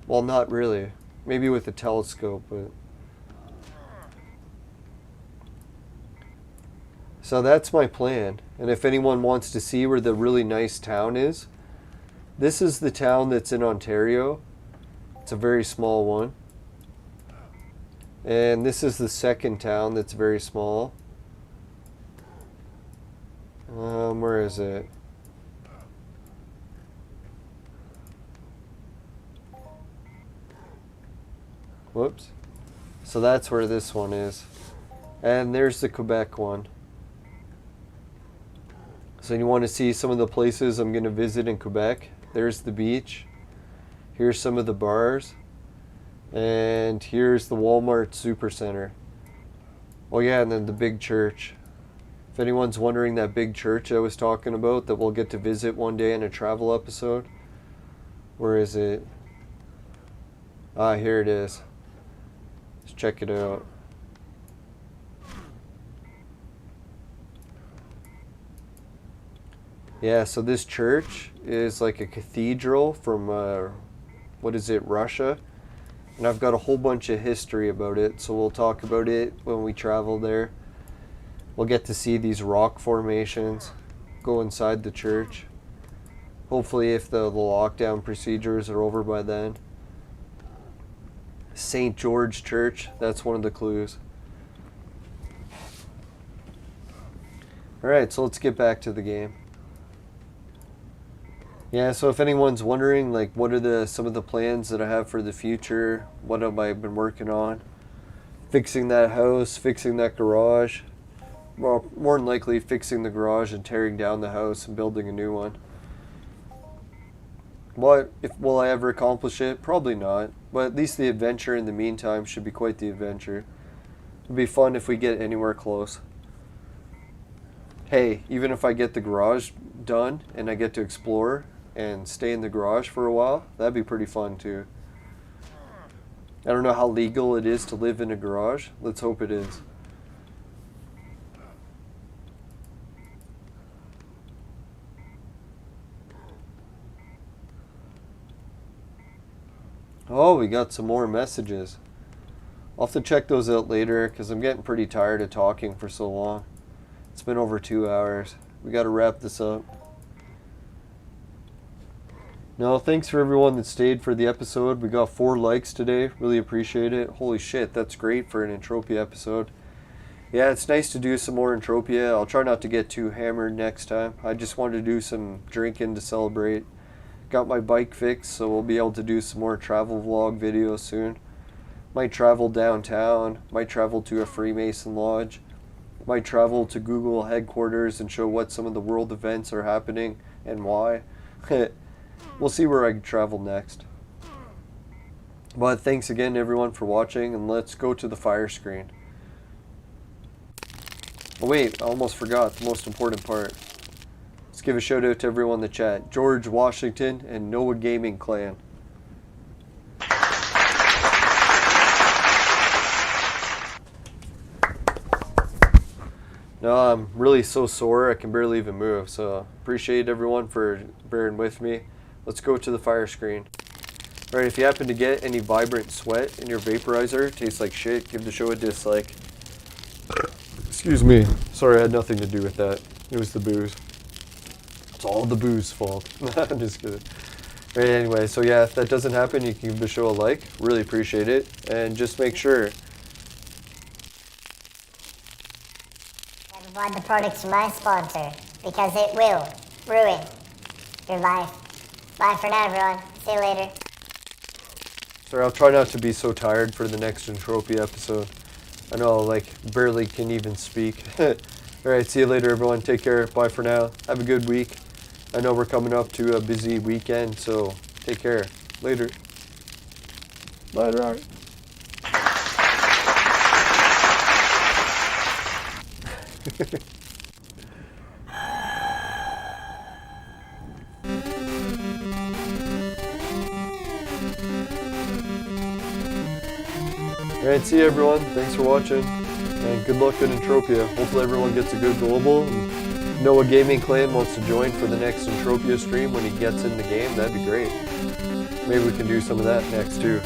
Well, not really. Maybe with a telescope, but... So that's my plan. And if anyone wants to see where the really nice town is, this is the town that's in Ontario. It's a very small one. And this is the second town that's very small. Where is it? Whoops. So that's where this one is. And there's the Quebec one. So you want to see some of the places I'm going to visit in Quebec. There's the beach. Here's some of the bars. And here's the Walmart Supercenter. Oh yeah, and then the big church. If anyone's wondering, that big church I was talking about that we'll get to visit one day in a travel episode. Where is it? Ah, here it is. Let's check it out. Yeah, so this church is like a cathedral from, what is it, Russia? And I've got a whole bunch of history about it, so we'll talk about it when we travel there. We'll get to see these rock formations, go inside the church. Hopefully if the lockdown procedures are over by then. St. George Church, that's one of the clues. Alright, so let's get back to the game. Yeah, so if anyone's wondering, like, what are some of the plans that I have for the future, what have I been working on? Fixing that house, fixing that garage. Well, more than likely fixing the garage and tearing down the house and building a new one. Will I ever accomplish it? Probably not. But at least the adventure in the meantime should be quite the adventure. It'd be fun if we get anywhere close. Hey, even if I get the garage done and I get to explore and stay in the garage for a while, that'd be pretty fun too. I don't know how legal it is to live in a garage. Let's hope it is. Oh, we got some more messages. I'll have to check those out later because I'm getting pretty tired of talking for so long. It's been over 2 hours. We got to wrap this up. No, thanks for everyone that stayed for the episode. We got 4 likes today. Really appreciate it. Holy shit, that's great for an Entropia episode. Yeah, it's nice to do some more Entropia. I'll try not to get too hammered next time. I just wanted to do some drinking to celebrate. Got my bike fixed, so we'll be able to do some more travel vlog videos soon. Might travel downtown. Might travel to a Freemason lodge. Might travel to Google headquarters and show what some of the world events are happening and why. We'll see where I can travel next. But thanks again everyone for watching, and let's go to the fire screen. Oh wait, I almost forgot the most important part. Let's give a shout out to everyone in the chat. George Washington and Noah Gaming Clan. No, I'm really so sore I can barely even move, so appreciate everyone for bearing with me. Let's go to the fire screen. Alright, if you happen to get any vibrant sweat in your vaporizer, tastes like shit, give the show a dislike. Excuse me. Sorry, I had nothing to do with that. It was the booze. It's all the booze fault. I'm just kidding. Right, anyway, so yeah, if that doesn't happen, you can give the show a like. Really appreciate it. And just make sure. Never buy the products from my sponsor, because it will ruin your life. Bye for now, everyone. See you later. Sorry, I'll try not to be so tired for the next Entropia episode. I know I like barely can even speak. Alright, see you later everyone. Take care. Bye for now. Have a good week. I know we're coming up to a busy weekend, so take care. Later. Later. Alright, see you everyone. Thanks for watching. And good luck at Entropia. Hopefully everyone gets a good global. And Noah Gaming Clan wants to join for the next Entropia stream when he gets in the game. That'd be great. Maybe we can do some of that next too.